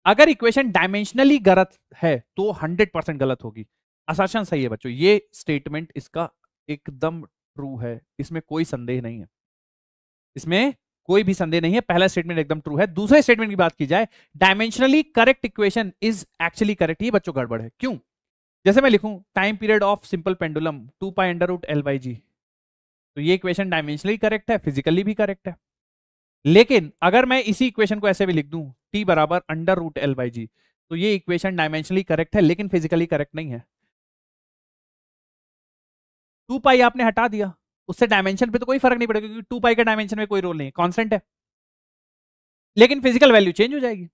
अगर इक्वेशन डायमेंशनली गलत है तो 100% गलत होगी। असर्शन सही है बच्चों, ये स्टेटमेंट इसका एकदम ट्रू है, इसमें कोई संदेह नहीं है, इसमें कोई भी संदेह नहीं है, पहला स्टेटमेंट एकदम ट्रू है। दूसरे स्टेटमेंट की बात की जाए, dimensionally correct equation is actually correct, ये बच्चों गड़बड़ है। क्यों? जैसे मैं लिखूं time period of simple pendulum 2π√L/g, तो ये इक्वेशन डायमेंशनली करेक्ट है, फिजिकली भी करेक्ट है। लेकिन अगर मैं इसी इक्वेशन को ऐसे भी लिख दूं t बराबर √L/g, तो ये इक्वेशन डायमेंशनली करेक्ट है लेकिन फिजिकली करेक्ट नहीं है। 2π आपने हटा दिया, उससे डायमेंशन पे तो कोई फर्क नहीं पड़ेगा क्योंकि 2π का डायमेंशन में कोई रोल नहीं है, कांस्टेंट है, लेकिन फिजिकल वैल्यू चेंज हो जाएगी।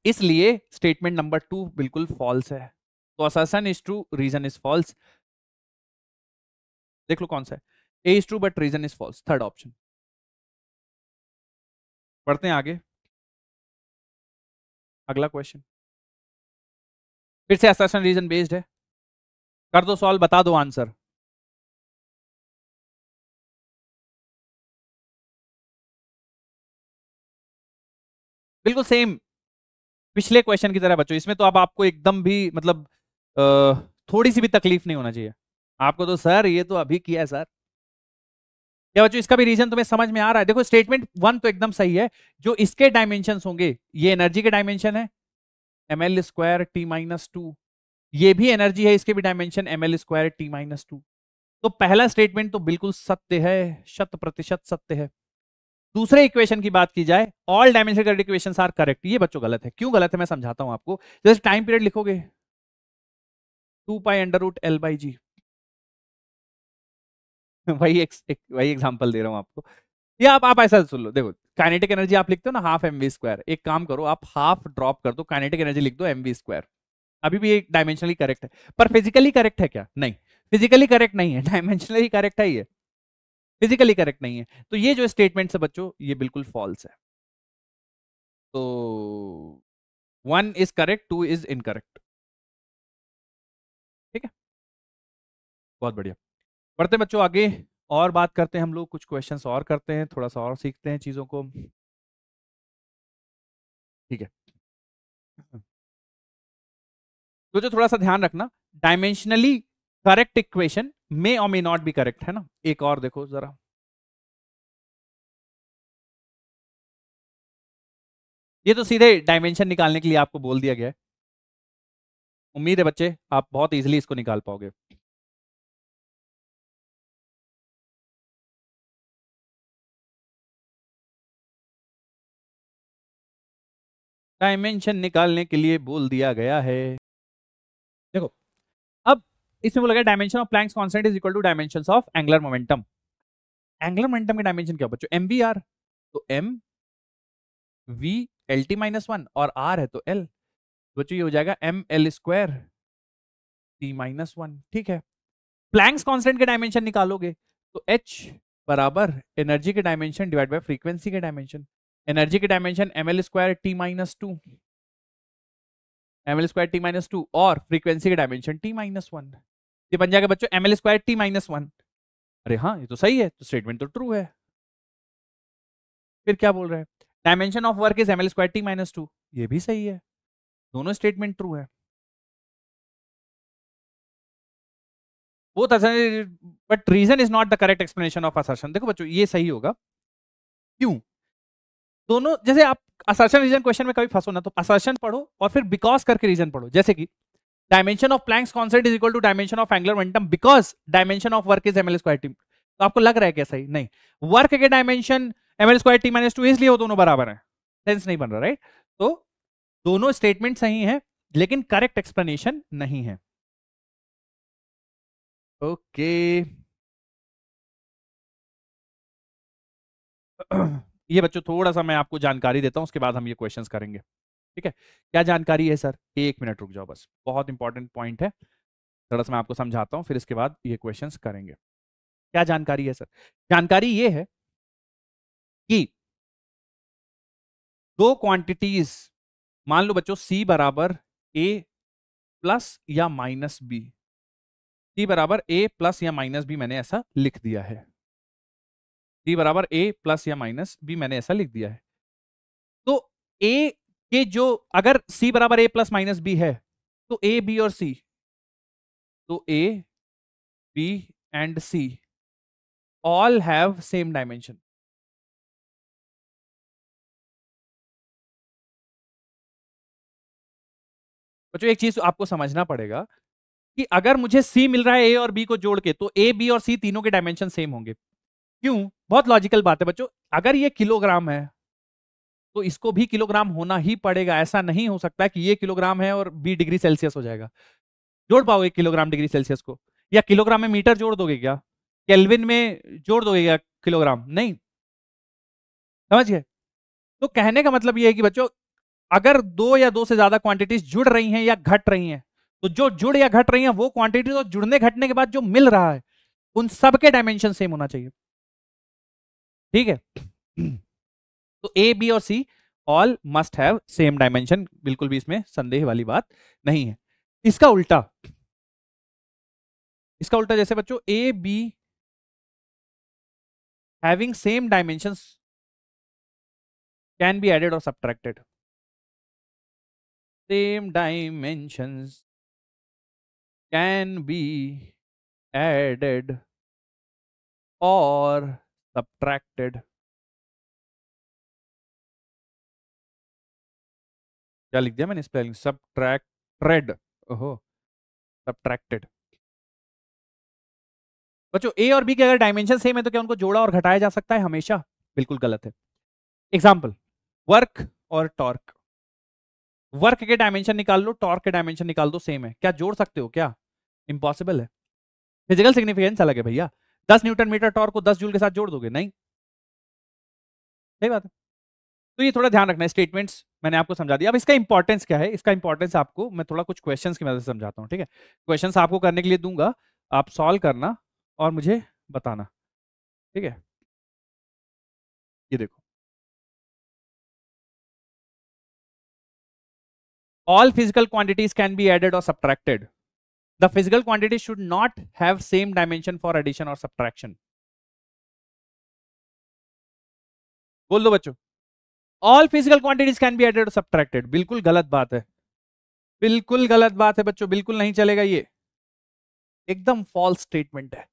इसलिए स्टेटमेंट नंबर 2 बिल्कुल फॉल्स है। तो assertion is true, reason is false. देख लो कौन सा है, A is true but reason is false, third option. पढ़ते हैं आगे, अगला क्वेश्चन फिर से असर्शन रीजन बेस्ड है। कर दो सॉल्व, बता दो आंसर। बिल्कुल सेम पिछले क्वेश्चन की तरह बच्चों, इसमें तो अब आपको एकदम भी मतलब थोड़ी सी भी तकलीफ नहीं होना चाहिए आपको। तो सर ये तो अभी किया है सर। क्या बच्चों इसका भी रीजन तुम्हें समझ में आ रहा है? देखो स्टेटमेंट वन तो एकदम सही है, जो इसके डायमेंशन होंगे, ये एनर्जी के डायमेंशन है ml² T-2, ये भी एनर्जी है, इसके भी डायमेंशन ml² T-2। तो पहला स्टेटमेंट तो बिल्कुल सत्य है, 100% सत्य है। दूसरे इक्वेशन की बात की जाए, all dimensional equations are correct, ये बच्चों गलत है। क्यों गलत है मैं समझाता हूं आपको। जैसे टाइम पीरियड लिखोगे 2π√L/g वही एग्जांपल दे रहा हूं आपको। या आप ऐसा सुन लो, देखो काइनेटिक एनर्जी आप लिखते हो ना ½ mv², एक काम करो आप हाफ ड्रॉप कर दो, काइनेटिक एनर्जी लिख दो mv²। अभी भी एक डायमेंशनली करेक्ट है, पर फिजिकली करेक्ट है क्या? नहीं, फिजिकली करेक्ट नहीं है, डायमेंशनली करेक्ट है, ये फिजिकली करेक्ट नहीं है। तो ये जो स्टेटमेंट है बच्चों ये बिल्कुल फॉल्स है। तो 1 इज करेक्ट, 2 इज इनकरेक्ट। ठीक है, बहुत बढ़िया। बढ़ते हैं बच्चों आगे और बात करते हैं हम लोग, कुछ क्वेश्चंस और करते हैं, थोड़ा सा और सीखते हैं चीजों को। ठीक है, तो जो थोड़ा सा ध्यान रखना, डायमेंशनली करेक्ट इक्वेशन मे और मे नॉट बी करेक्ट, है ना। एक और देखो जरा, ये तो सीधे डायमेंशन निकालने के लिए आपको बोल दिया गया है। उम्मीद है बच्चे आप बहुत इजीली इसको निकाल पाओगे। डायमेंशन निकालने के लिए बोल दिया गया है। देखो अब इसमें बोला गया dimension of Planck's constant is equal to dimensions of angular momentum. Angular momentum की डायमेंशन क्या बच्चों? mvr, तो m v LT-1 और r है तो l, बच्चों ये हो जाएगा ml² T-1। ठीक है, प्लैंक्स कांस्टेंट के डायमेंशन निकालोगे तो h बराबर एनर्जी के डायमेंशन डिवाइड बाय फ्रीक्वेंसी के डायमेंशन। एनर्जी के dimension ml² T-2, ml² T-2 और फ्रीक्वेंसी के डायमेंशन T-1। ये बन जाएगा बच्चों ml² T-1। अरे हाँ ये तो सही है, तो स्टेटमेंट तो ट्रू है। फिर क्या बोल रहे हैं? Dimension of work is ml² T-2, ये भी सही है, दोनों स्टेटमेंट ट्रू है। Both but reason is not the correct explanation of assertion. देखो बच्चों ये सही होगा, क्यों? दोनों जैसे आप असर्शन रीजन क्वेश्चन में कभी फंसो ना, तो असर्शन पढ़ो और फिर बिकॉज करके रीजन पढ़ो। जैसे कि dimension of Planck's constant is equal to dimension of angular momentum because dimension of work is ml² T। तो आपको लग रहा है क्या सही? नहीं, वर्क के डायमेंशन ml² T-2 इसलिए वो दोनों बराबर है, सेंस नहीं बन रहा, राइट। तो दोनों स्टेटमेंट सही है लेकिन करेक्ट एक्सप्लेनेशन नहीं है। ओके ये बच्चों थोड़ा सा मैं आपको जानकारी देता हूं, उसके बाद हम ये क्वेश्चंस करेंगे। ठीक है, क्या जानकारी है सर? 1 मिनट रुक जाओ बस, बहुत इंपॉर्टेंट पॉइंट है, थोड़ा सा मैं आपको समझाता हूं, फिर इसके बाद ये क्वेश्चंस करेंगे। क्या जानकारी है सर? जानकारी ये है कि दो क्वांटिटीज, मान लो बच्चों C बराबर A प्लस या माइनस बी, C बराबर A प्लस या माइनस बी, मैंने ऐसा लिख दिया है। C बराबर A प्लस या माइनस बी मैंने ऐसा लिख दिया है। तो A के जो, अगर C बराबर A प्लस माइनस बी है तो A B और C, तो A B and C all have same dimension. बच्चों एक चीज आपको समझना पड़ेगा कि अगर मुझे C मिल रहा है A और B को जोड़ के, तो A B और C तीनों के डायमेंशन सेम होंगे। क्यों? बहुत लॉजिकल बात है बच्चों, अगर ये किलोग्राम है तो इसको भी किलोग्राम होना ही पड़ेगा। ऐसा नहीं हो सकता कि ये किलोग्राम है और B डिग्री सेल्सियस हो जाएगा। जोड़ पाओगे किलोग्राम डिग्री सेल्सियस को? या किलोग्राम में मीटर जोड़ दोगे क्या? केल्विन में जोड़ दोगे क्या किलोग्राम? नहीं, समझ गए? तो कहने का मतलब ये है कि बच्चों अगर दो या दो से ज्यादा क्वांटिटीज जुड़ रही हैं या घट रही हैं, तो जो जुड़ या घट रही हैं वो क्वांटिटी तो जुड़ने घटने के बाद जो मिल रहा है उन सब के डायमेंशन सेम होना चाहिए। ठीक है तो ए बी और C all must have same dimension, बिल्कुल भी इसमें संदेह वाली बात नहीं है। इसका उल्टा, जैसे बच्चों A B having same dimensions can be added और subtracted. Same dimensions can be added और सब्ट्रैक्टेड। क्या लिख दिया मैंने स्पेलिंग? सब्ट्रैक्टेड। ओहो, सब्ट्रैक्टेड। बच्चों ए और बी के अगर डायमेंशन सेम है तो क्या उनको जोड़ा और घटाया जा सकता है हमेशा? बिल्कुल गलत है। एग्जाम्पल, वर्क और टॉर्क। वर्क के डायमेंशन निकाल लो, टॉर्क के डायमेंशन निकाल दो, सेम है, क्या जोड़ सकते हो? क्या इंपॉसिबल है। फिजिकल सिग्निफिकेंस अलग है भैया। 10 न्यूटन मीटर टॉर्क को 10 जूल के साथ जोड़ दोगे? नहीं, सही बात है। तो ये थोड़ा ध्यान रखना है, स्टेटमेंट्स मैंने आपको समझा दिया। अब इसका इंपॉर्टेंस क्या है, इसका इंपॉर्टेंस आपको मैं थोड़ा कुछ क्वेश्चंस की मदद से समझाता हूँ, ठीक है? क्वेश्चंस आपको करने के लिए दूंगा, आप सॉल्व करना और मुझे बताना, ठीक है? ये देखो, all physical quantities can be added or subtracted. The physical quantities should not have same dimension for addition or subtraction. बोल दो बच्चों, all physical quantities can be added or subtracted। बिल्कुल गलत बात है, बिल्कुल गलत बात है बच्चों, बिल्कुल नहीं चलेगा, ये एकदम फॉल्स स्टेटमेंट है।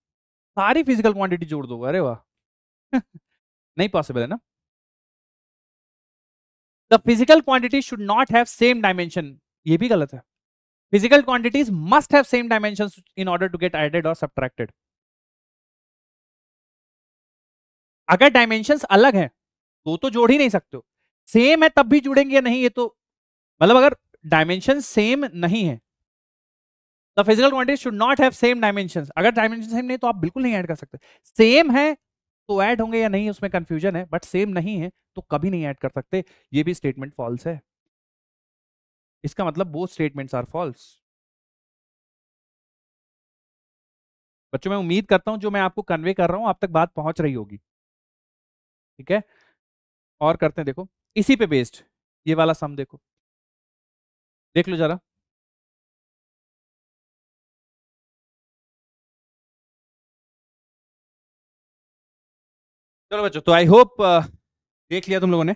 सारी फिजिकल क्वांटिटी जोड़ दो, अरे वाह नहीं पॉसिबल है ना। The physical quantity should not have same dimension, ये भी गलत है। Physical quantities must have same dimension in order to get added और सब्ट्रैक्टेड। अगर डायमेंशंस अलग हैं तो जोड़ ही नहीं सकते हो। सेम है तब भी जुड़ेंगे या नहीं, ये तो मतलब अगर डायमेंशन सेम नहीं है, the physical quantity should not have same dimensions. अगर डायमेंशन सेम नहीं तो आप बिल्कुल नहीं ऐड कर सकते। सेम है तो ऐड होंगे या नहीं उसमें कंफ्यूजन है, बट सेम नहीं है तो कभी नहीं ऐड कर सकते। ये भी स्टेटमेंट फॉल्स है। इसका मतलब बोथ स्टेटमेंट्स आर फॉल्स। बच्चों मैं उम्मीद करता हूं जो मैं आपको कन्वे कर रहा हूं आप तक बात पहुंच रही होगी, ठीक है? और करते हैं, देखो इसी पे बेस्ड ये वाला सम देखो, देख लो जरा। चलो बच्चों, तो आई होप देख लिया तुम लोगों ने,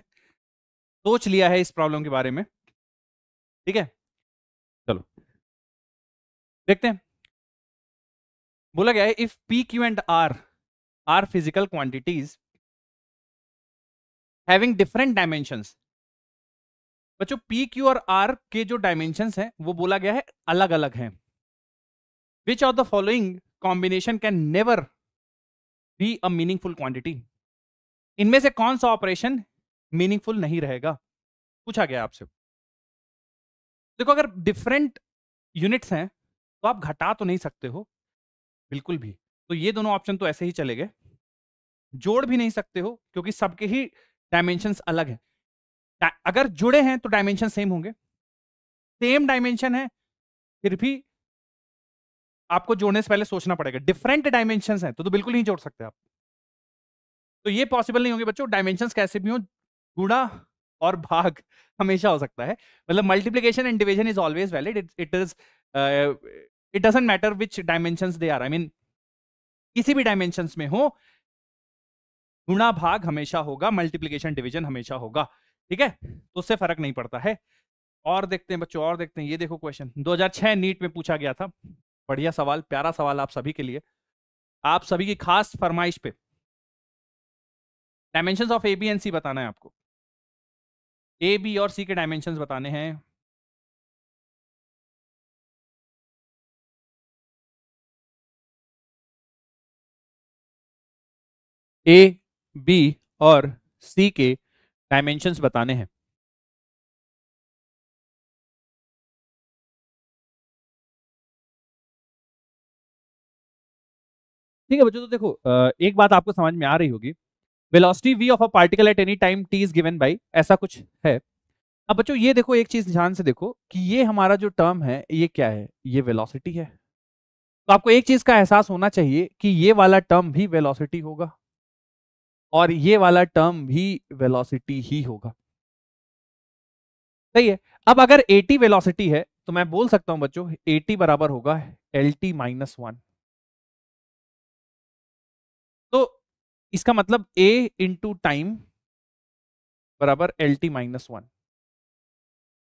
सोच लिया है इस प्रॉब्लम के बारे में, ठीक है? चलो देखते हैं। बोला गया है if P Q and R are physical quantities having different dimensions. बच्चों पी क्यू और आर के जो डायमेंशंस हैं वो बोला गया है अलग अलग हैं। विच of the following combination can never be a meaningful quantity. इनमें से कौन सा ऑपरेशन मीनिंगफुल नहीं रहेगा, पूछा गया आपसे। देखो अगर डिफरेंट यूनिट्स हैं तो आप घटा तो नहीं सकते हो बिल्कुल भी, तो ये दोनों ऑप्शन तो ऐसे ही चले गए। जोड़ भी नहीं सकते हो क्योंकि सबके ही डायमेंशंस अलग हैं। अगर जुड़े हैं तो डायमेंशन सेम होंगे, सेम डायमेंशन है फिर भी आपको जोड़ने से पहले सोचना पड़ेगा। डिफरेंट डायमेंशंस हैं तो बिल्कुल नहीं जोड़ सकते आप, तो ये पॉसिबल नहीं होंगे बच्चों। डायमेंशंस कैसे भी हो, गुणा और भाग हमेशा हो सकता है। मतलब multiplication and division is always valid, it is it doesn't matter which dimensions they are, I mean किसी भी डायमेंशंस में हो गुणा भाग हमेशा होगा, मल्टीप्लिकेशन डिवीजन हमेशा होगा, ठीक है? तो उससे फर्क नहीं पड़ता है। और देखते हैं बच्चों, और देखते हैं। ये देखो क्वेश्चन 2006 नीट में पूछा गया था, बढ़िया सवाल, प्यारा सवाल आप सभी के लिए, आप सभी की खास फरमाइश पे। Dimensions of A B and C बताना है आपको, ए बी और सी के डायमेंशंस बताने हैं। ए बी और सी के डायमेंशंस बताने हैं। ठीक है बच्चों, तो देखो एक बात आपको समझ में आ रही होगी, velocity v of a particle at any time t is given by, ऐसा कुछ है। अब बच्चों ये देखो, एक चीज ध्यान से देखो कि ये हमारा जो टर्म है ये क्या है, ये वेलोसिटी है। तो आपको एक चीज का एहसास होना चाहिए कि ये वाला टर्म भी वेलोसिटी होगा। और ये वाला टर्म भी वेलोसिटी ही होगा। सही है। अब अगर एटी वेलोसिटी है तो मैं बोल सकता हूं बच्चों एटी बराबर होगा एल टी माइनस वन। तो इसका मतलब ए इंटू टाइम बराबर एल टी माइनस वन।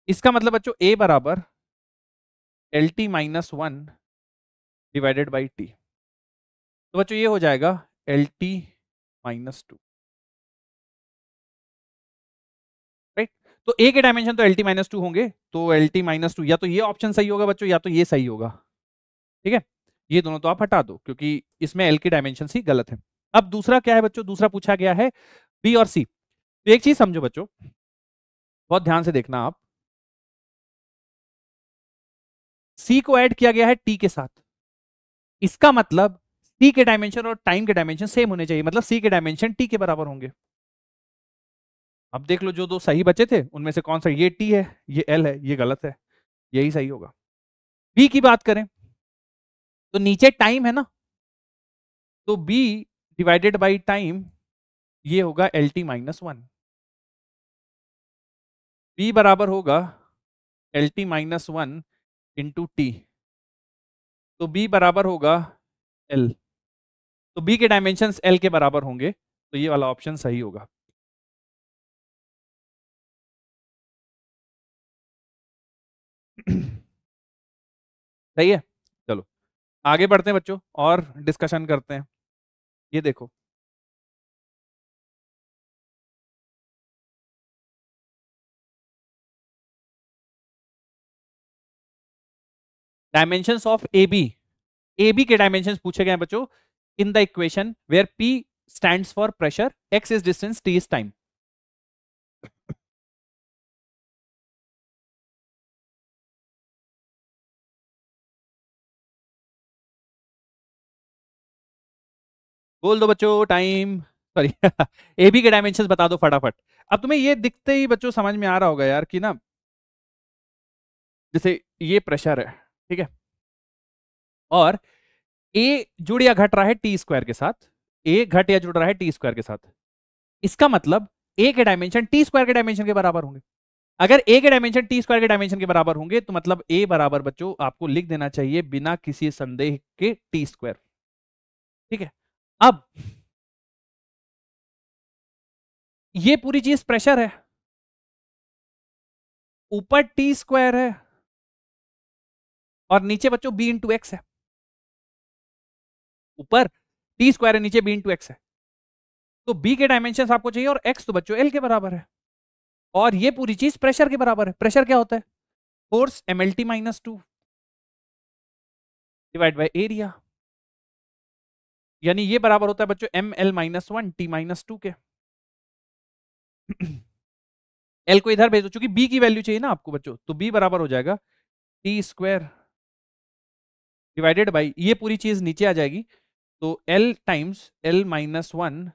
इसका मतलब बच्चों ए बराबर L T minus one divided by T. तो बच्चों ये हो जाएगा L T minus to. Right. तो ए के डायमेंशन तो एल टी माइनस टू होंगे, तो एल टी माइनस टू या तो ये ऑप्शन सही होगा बच्चों या तो ये सही होगा। ठीक है। ये दोनों तो आप हटा दो क्योंकि इसमें एल की डायमेंशन ही गलत है। अब दूसरा क्या है बच्चों, दूसरा पूछा गया है बी और सी। तो एक चीज समझो बच्चों, बहुत ध्यान से देखना आप, सी को ऐड किया गया है टी के साथ। इसका मतलब सी के डायमेंशन और टाइम के डायमेंशन सेम होने चाहिए, मतलब सी के डायमेंशन टी के बराबर होंगे। अब देख लो जो दो सही बचे थे उनमें से कौन सा, ये टी है ये एल है, ये गलत है, यही सही होगा। बी की बात करें तो नीचे टाइम है ना, तो बी डिवाइडेड बाई टाइम ये होगा L T minus one. B बराबर होगा L T minus one into T. तो बी बराबर होगा एल। तो बी के डायमेंशंस एल के बराबर होंगे, तो ये वाला ऑप्शन सही होगा। सही है। चलो आगे बढ़ते हैं बच्चों और डिस्कशन करते हैं। ये देखो dimensions of A B. A B के डायमेंशंस पूछे गए हैं बच्चों in the equation where P stands for pressure, X is distance, T is time. बोल दो बच्चों टाइम, सॉरी ए बी के डायमेंशंस बता दो फटाफट। अब तुम्हें ये दिखते ही बच्चों समझ में आ रहा होगा यार कि ना, जैसे ये प्रेशर है, ठीक है, और ए जुड़ या घट रहा है टी स्क्वायर के साथ, ए घट या जुड़ रहा है टी स्क्वायर के साथ। इसका मतलब ए के डायमेंशन टी स्क्वायर के डायमेंशन के बराबर होंगे। अगर ए के डायमेंशन टी स्क्वायर के डायमेंशन के बराबर होंगे तो मतलब ए बराबर बच्चों आपको लिख देना चाहिए बिना किसी संदेह के टी स्क्वायर। ठीक है। अब ये पूरी चीज प्रेशर है, ऊपर टी स्क्वायर है और नीचे बच्चों बी इंटू एक्स है। ऊपर टी स्क्वायर है नीचे बी इंटू एक्स है। तो बी के डायमेंशन आपको चाहिए और एक्स तो बच्चों एल के बराबर है, और ये पूरी चीज प्रेशर के बराबर है। प्रेशर क्या होता है, force M L T minus two divide by area, यानी ये बराबर होता है बच्चों M L minus one T minus two के। एल को इधर भेजो चूंकि बी की वैल्यू चाहिए ना आपको बच्चों, तो बी बराबर हो जाएगा टी स्क्वायर डिवाइडेड बाई ये पूरी चीज नीचे आ जाएगी, तो L times L minus one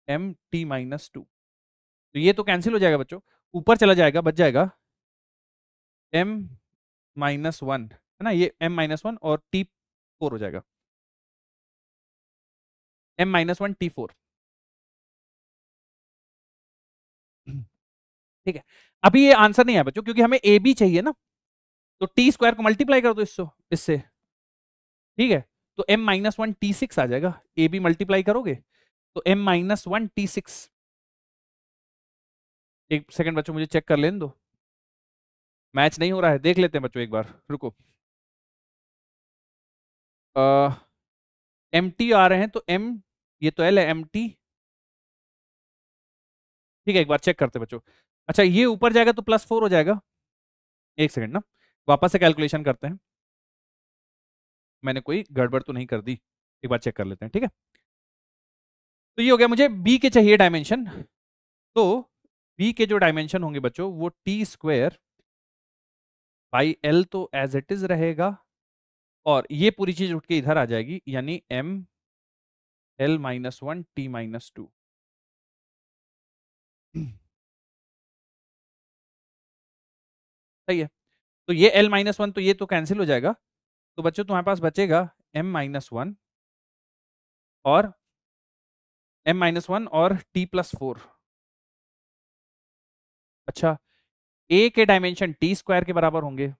M T minus two. तो ये तो कैंसिल हो जाएगा बच्चों, ऊपर चला जाएगा, बच जाएगा एम माइनस वन है ना, ये एम माइनस वन और टी फोर हो जाएगा, M minus one T four. ठीक है। अभी ये आंसर नहीं है बच्चों क्योंकि हमें ए बी चाहिए ना, तो टी स्क्वायर को मल्टीप्लाई कर दो इससे। ठीक है। तो M minus one T six आ जाएगा, ए बी मल्टीप्लाई करोगे तो M minus one T six. एक सेकंड बच्चों मुझे चेक कर लेने दो, मैच नहीं हो रहा है, देख लेते हैं बच्चों एक बार, रुको। एम टी आ रहे हैं तो एम, ये तो एल है एम टी। ठीक है एक बार चेक करते हैं बच्चों। अच्छा ये ऊपर जाएगा तो प्लस फोर हो जाएगा, एक सेकंड ना, वापस से कैलकुलेशन करते हैं, मैंने कोई गड़बड़ तो नहीं कर दी, एक बार चेक कर लेते हैं। ठीक है। तो ये हो गया, मुझे बी के चाहिए डायमेंशन, तो बी के जो डायमेंशन होंगे बच्चों वो टी स्क्वेयर बाई एल तो एज इट इज रहेगा, और ये पूरी चीज उठ के इधर आ जाएगी, यानी M L minus one T minus two. सही है। तो ये एल माइनस वन तो ये तो कैंसिल हो जाएगा, तो बच्चों तुम्हारे पास बचेगा एम माइनस वन और m-1 और t+4। अच्छा, a के डायमेंशन t स्क्वायर के बराबर होंगे।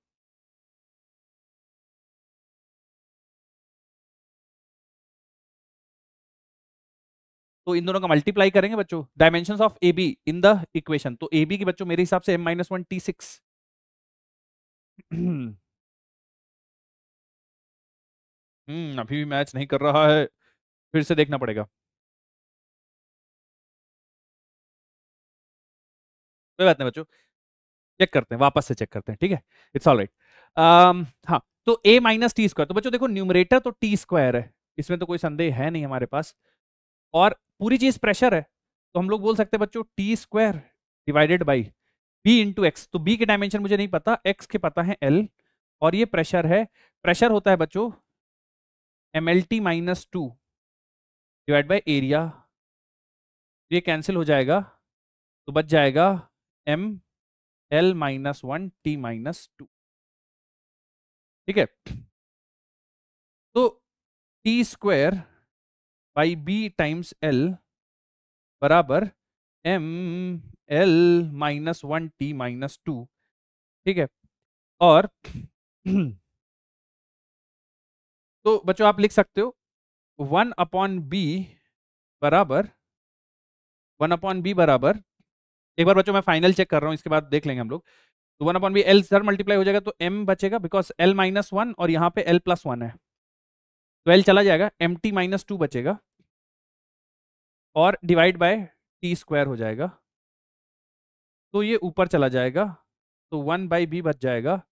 तो इन दोनों का मल्टीप्लाई करेंगे बच्चों, dimensions of A be in the equation. तो ए बी की बच्चों मेरे हिसाब से m-1 t6। अभी भी मैच नहीं कर रहा है, फिर से देखना पड़ेगा। कोई बात नहीं बच्चों, चेक करते हैं, वापस से चेक करते हैं, ठीक है, इट्स ऑल राइट। हाँ, तो a माइनस टी स्क्वायर, तो बच्चों देखो न्यूमरेटर तो टी स्क्वायर है, इसमें तो कोई संदेह है नहीं हमारे पास, और पूरी चीज प्रेशर है, तो हम लोग बोल सकते हैं बच्चों T square divided by B into X. तो बी के डायमेंशन मुझे नहीं पता, एक्स के पता है एल, और ये प्रेशर है, प्रेशर होता है बच्चों mlt-2 डिवाइड बाई एरिया, ये कैंसिल हो जाएगा, तो बच जाएगा ml-1t-2। ठीक है, तो T square by B times L बराबर ml-1t-2। ठीक है, और तो बच्चों आप लिख सकते हो 1/b बराबर 1/b बराबर, एक बार बच्चों मैं फाइनल चेक कर रहा हूं, इसके बाद देख लेंगे हम लोग। तो 1/b एल सर मल्टीप्लाई हो जाएगा, तो m बचेगा, बिकॉज l-1 और यहाँ पे l+1 है, तो l चला जाएगा, mt-2 बचेगा, और डिवाइड बाय टी स्क्वायर हो जाएगा, तो ये ऊपर चला जाएगा, तो 1/b बच जाएगा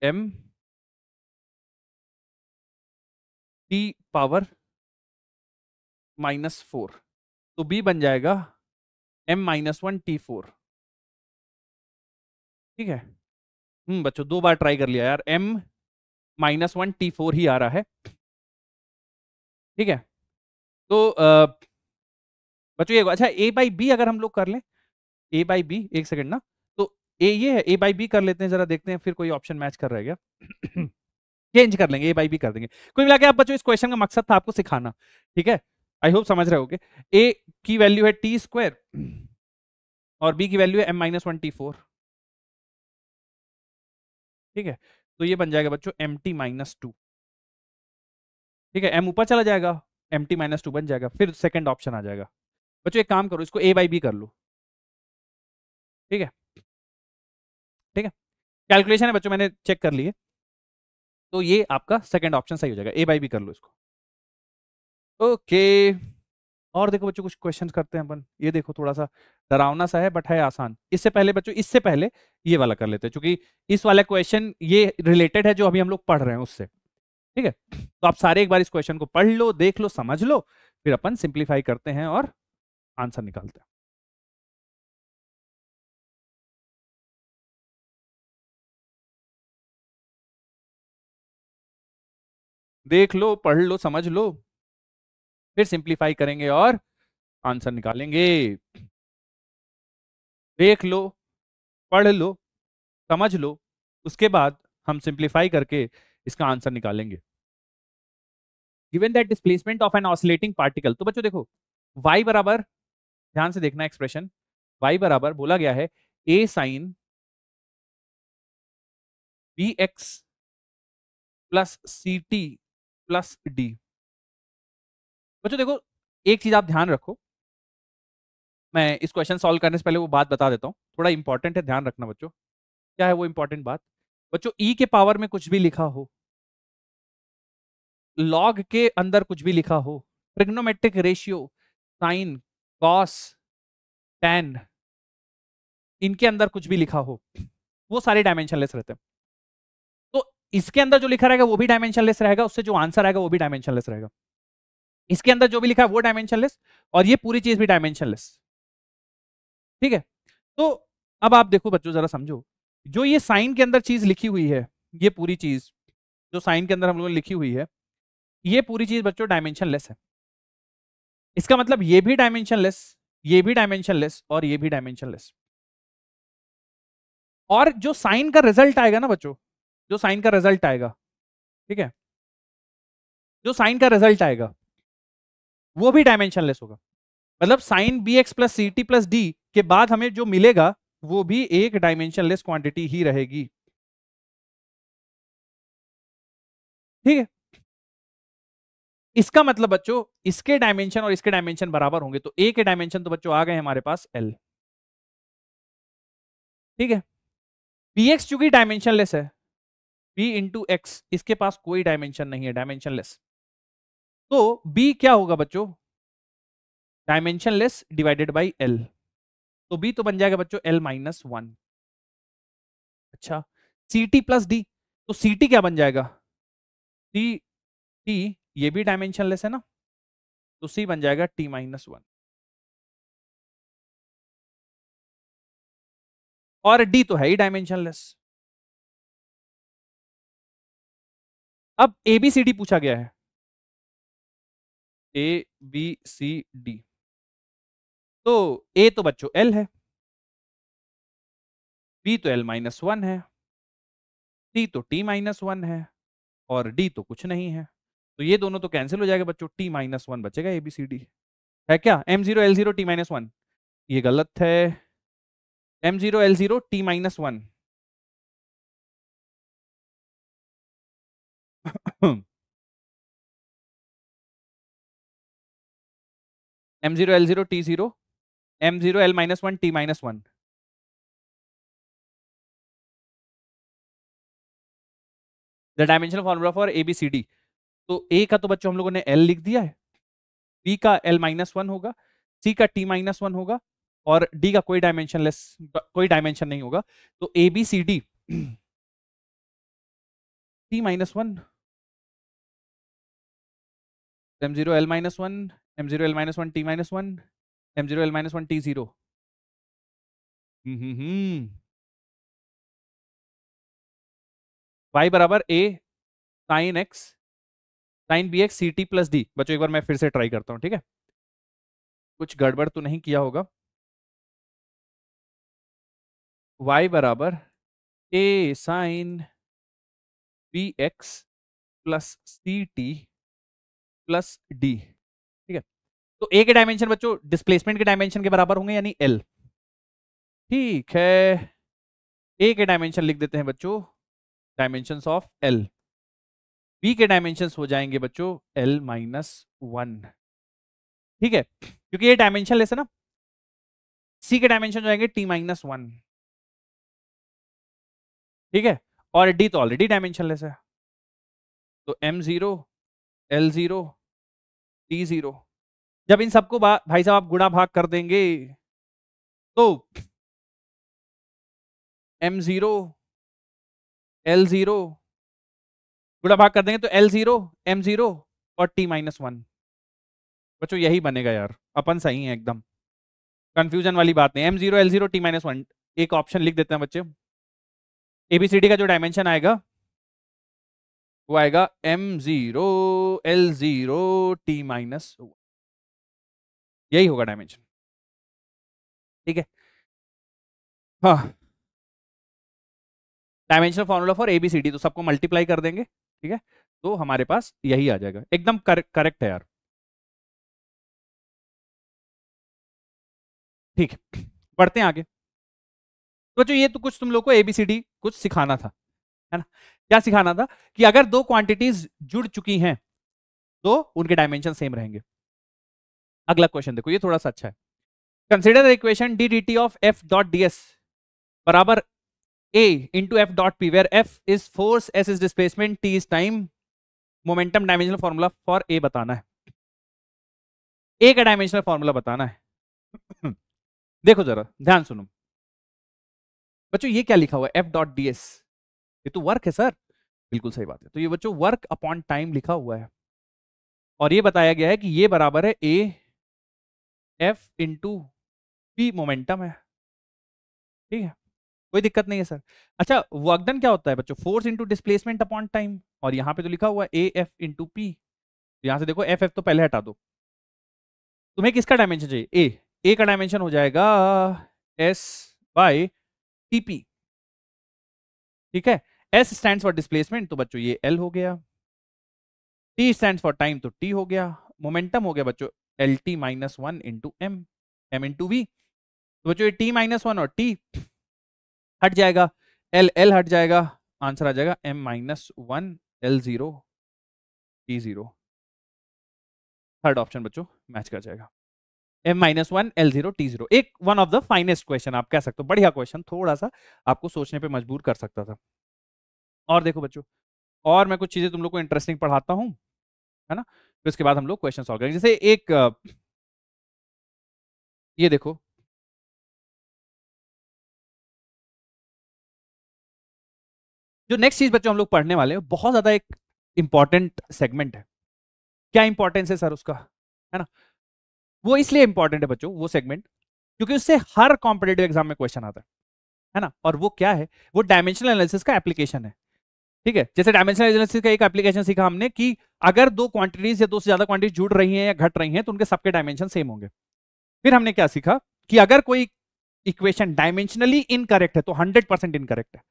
m t पावर -4, तो b बन जाएगा m-1t4। ठीक है, बच्चों दो बार ट्राई कर लिया यार, m-1t4 ही आ रहा है। ठीक है, तो बच्चों ये अच्छा, a बाई बी अगर हम लोग कर लें, a बाई बी, एक सेकंड ना, तो a ये है, a बाई बी कर लेते हैं, जरा देखते हैं फिर कोई ऑप्शन मैच कर रहा है क्या। चेंज कर लेंगे, a बाई बी कर देंगे। कुल मिला के आप बच्चों इस क्वेश्चन का मकसद था आपको सिखाना, ठीक है, आई होप समझ रहे होगे। a की वैल्यू है टी स्क्वायर और b की वैल्यू है m-1t4। ठीक है, तो ये बन जाएगा बच्चों mt-2। ठीक है, m ऊपर चला जाएगा, mt-2 बन जाएगा, फिर सेकंड ऑप्शन आ जाएगा। बच्चों एक काम करो, इसको a बाई बी कर लो। ठीक है, ठीक है, कैलकुलेशन है बच्चों, मैंने चेक कर लिए, तो ये आपका सेकंड ऑप्शन सही हो जाएगा, a बाई बी कर लो इसको। ओके, और देखो बच्चों कुछ क्वेश्चंस करते हैं अपन, ये देखो थोड़ा सा डरावना सा है बट है आसान। इससे पहले बच्चों, इससे पहले ये वाला कर लेते हैं, क्योंकि इस वाला क्वेश्चन ये रिलेटेड है जो अभी हम लोग पढ़ रहे हैं उससे। ठीक है, तो आप सारे एक बार इस क्वेश्चन को पढ़ लो, देख लो, समझ लो, फिर अपन सिंप्लीफाई करते हैं और आंसर निकालते हैं। देख लो, पढ़ लो, समझ लो, फिर सिंप्लीफाई करेंगे और आंसर निकालेंगे। देख लो, पढ़ लो, समझ लो, उसके बाद हम सिंप्लीफाई करके इसका आंसर निकालेंगे। Given that displacement of an oscillating particle, तो बच्चों देखो y बराबर, ध्यान से देखना एक्सप्रेशन, y बराबर बोला गया है a sine bx plus C T plus D. बच्चों देखो एक चीज आप ध्यान रखो, मैं इस क्वेश्चन सॉल्व करने से पहले वो बात बता देता हूँ, थोड़ा इंपॉर्टेंट है, ध्यान रखना बच्चों। क्या है वो इंपॉर्टेंट बात बच्चों, e के पावर में कुछ भी लिखा हो, लॉग के अंदर कुछ भी लिखा हो, trigonometric ratio, sine, cos, tan, इनके अंदर कुछ भी लिखा हो, वो सारे डायमेंशनलेस रहते हैं। तो इसके अंदर जो लिखा रहेगा वो भी डायमेंशनलेस रहेगा, उससे जो आंसर आएगा वो भी डायमेंशनलेस रहेगा। इसके अंदर जो भी लिखा है वो डायमेंशनलेस, और ये पूरी चीज भी डायमेंशनलेस। ठीक है, तो अब आप देखो बच्चों, जरा समझो, जो ये साइन के अंदर चीज लिखी हुई है, ये पूरी चीज जो साइन के अंदर हम लोगों ने लिखी हुई है, ये पूरी चीज बच्चों डायमेंशनलेस है। इसका मतलब ये भी डायमेंशनलेस, ये भी डायमेंशनलेस, और ये भी डायमेंशनलेस। और जो साइन का रिजल्ट आएगा ना बच्चों, जो साइन का रिजल्ट आएगा, ठीक है, जो साइन का रिजल्ट आएगा वो भी डायमेंशनलेस होगा। मतलब sine B X plus C T plus D के बाद हमें जो मिलेगा वो भी एक डायमेंशनलेस क्वांटिटी ही रहेगी। ठीक है, इसका मतलब बच्चों इसके डायमेंशन और इसके डायमेंशन बराबर होंगे, तो ए के डायमेंशन तो बच्चों आ गए हमारे पास एल। ठीक है, पी एक्स चूंकि डायमेंशनलेस है, बी इंटू एक्स इसके पास कोई डायमेंशन नहीं है, डायमेंशनलेस, तो बी क्या होगा बच्चों, डायमेंशनलेस डिवाइडेड बाई एल, तो बी तो बन जाएगा बच्चों एल माइनस वन। अच्छा, सी टी प्लस डी, तो सी टी क्या बन जाएगा, टी टी, ये भी डायमेंशनलेस है ना, तो सी बन जाएगा टी माइनस वन, और डी तो है ही डायमेंशनलेस। अब ए बी सी डी पूछा गया है, ए बी सी डी, तो ए तो बच्चों एल है, बी तो एल माइनस वन है, टी तो टी माइनस वन है, और डी तो कुछ नहीं है, तो ये दोनों तो कैंसिल हो जाएगा बच्चों, टी माइनस वन बचेगा, ए बी सी डी है क्या, M zero L zero T minus one, ये गलत है, M zero L zero T minus one, M zero L zero T zero, M zero L minus one T minus one, the dimensional formula for A B C D, तो A का तो बच्चों हम लोगों ने एल लिख दिया है, बी का एल माइनस वन होगा, सी का टी माइनस वन होगा, और डी का कोई डायमेंशनलेस, कोई डायमेंशन नहीं होगा, तो A B C D T minus one, M zero L minus one, M zero L minus one T minus one, M zero L minus one T zero, Y बराबर A sine X sine B X C T plus D, बच्चों एक बार मैं फिर से try करता हूँ, ठीक है, कुछ गड़बड़ तो नहीं किया होगा, y बराबर A sine B X plus C T plus D. ठीक है, तो ए के डायमेंशन बच्चों डिस्प्लेसमेंट के डायमेंशन के बराबर होंगे, यानी एल। ठीक है, ए के डायमेंशन लिख देते हैं बच्चों, डायमेंशंस ऑफ एल, बी के डायमेंशंस हो जाएंगे बच्चों एल माइनस वन। ठीक है, क्योंकि ये डायमेंशन लेस है ना, सी के डायमेंशन हो जाएंगे टी माइनस वन। ठीक है, और डी तो ऑलरेडी डायमेंशन लेस है, तो M zero L zero T zero, जब इन सबको भाई साहब आप गुणा भाग कर देंगे तो एम जीरो एल जीरो गुणा भाग कर देंगे तो एल जीरो एम जीरो और टी माइनस वन, बच्चों यही बनेगा यार, अपन सही है एकदम, कंफ्यूजन वाली बात नहीं, M zero L zero T minus one, एक ऑप्शन लिख देते हैं बच्चे, एबीसीडी का जो डायमेंशन आएगा वो आएगा M zero L zero T minus, यही होगा डायमेंशन। ठीक है, हाँ, डायमेंशनल फॉर्मूला फॉर एबीसीडी, तो सबको मल्टीप्लाई कर देंगे, ठीक है, तो हमारे पास यही आ जाएगा, एकदम करेक्ट है यार। ठीक है, बढ़ते हैं आगे, तो बच्चों ये तो कुछ तुम लोग को एबीसीडी कुछ सिखाना था, है ना, क्या सिखाना था कि अगर दो क्वांटिटीज जुड़ चुकी हैं तो उनके डायमेंशन सेम रहेंगे। अगला क्वेश्चन देखो, ये थोड़ा सा अच्छा है, consider equation D D T of F dot D S बराबर a into f dot p where f is force, s is displacement, t is time, momentum dimensional formula for a बताना है, a का dimensional formula बताना है। देखो जरा ध्यान सुनो बच्चों, ये क्या लिखा हुआ है f डॉट डी एस, ये तो वर्क है सर, बिल्कुल सही बात है, तो ये बच्चों वर्क अपॉन टाइम लिखा हुआ है, और ये बताया गया है कि ये बराबर है a f into p momentum है। ठीक है, कोई दिक्कत नहीं है सर। अच्छा, वर्क डन क्या होता है बच्चों, force into displacement upon time, और यहाँ पे तो लिखा हुआ है ए एफ इंटू पी, यहाँ से देखो एफ एफ तो पहले हटा दो, तुम्हें किसका डायमेंशन चाहिए, ए का डायमेंशन हो जाएगा एस बाय टीपी। ठीक है, एस स्टैंड्स फॉर डिस्प्लेसमेंट, तो बच्चों ये एल हो गया, टी स्टैंड्स फॉर टाइम, तो टी हो गया, मोमेंटम हो गया बच्चों L T minus one into M, M into V. तो बच्चों ये टी माइनस वन और टी हट जाएगा, एल एल हट जाएगा, आंसर आ जाएगा M minus one L zero T zero. Third option बच्चों मैच कर जाएगा, M minus one L zero T zero. एक one of the finest question आप कह सकते हो, बढ़िया क्वेश्चन, थोड़ा सा आपको सोचने पे मजबूर कर सकता था। और देखो बच्चों, और मैं कुछ चीजें तुम लोग को इंटरेस्टिंग पढ़ाता हूं, है ना, फिर उसके बाद हम लोग क्वेश्चन सॉल्व करेंगे। जैसे एक ये देखो, जो नेक्स्ट चीज बच्चों हम लोग पढ़ने वाले हैं बहुत ज्यादा एक इंपॉर्टेंट सेगमेंट है। क्या इंपॉर्टेंस है सर उसका, है ना? वो इसलिए इंपॉर्टेंट है बच्चों वो सेगमेंट, क्योंकि उससे हर कॉम्पिटेटिव एग्जाम में क्वेश्चन आता है ना। और वो क्या है, वो डायमेंशनल एनालिसिस का एप्लीकेशन है। ठीक है, जैसे डायमेंशनल एनालिसिस का एक एप्लीकेशन सीखा हमने कि अगर दो क्वांटिटीज या दो से ज्यादा क्वांटिटीज जुड़ रही हैं या घट रही हैं तो उनके सबके डायमेंशन सेम होंगे। फिर हमने क्या सीखा कि अगर कोई इक्वेशन डायमेंशनली इनकरेक्ट है तो 100% इनकरेक्ट है।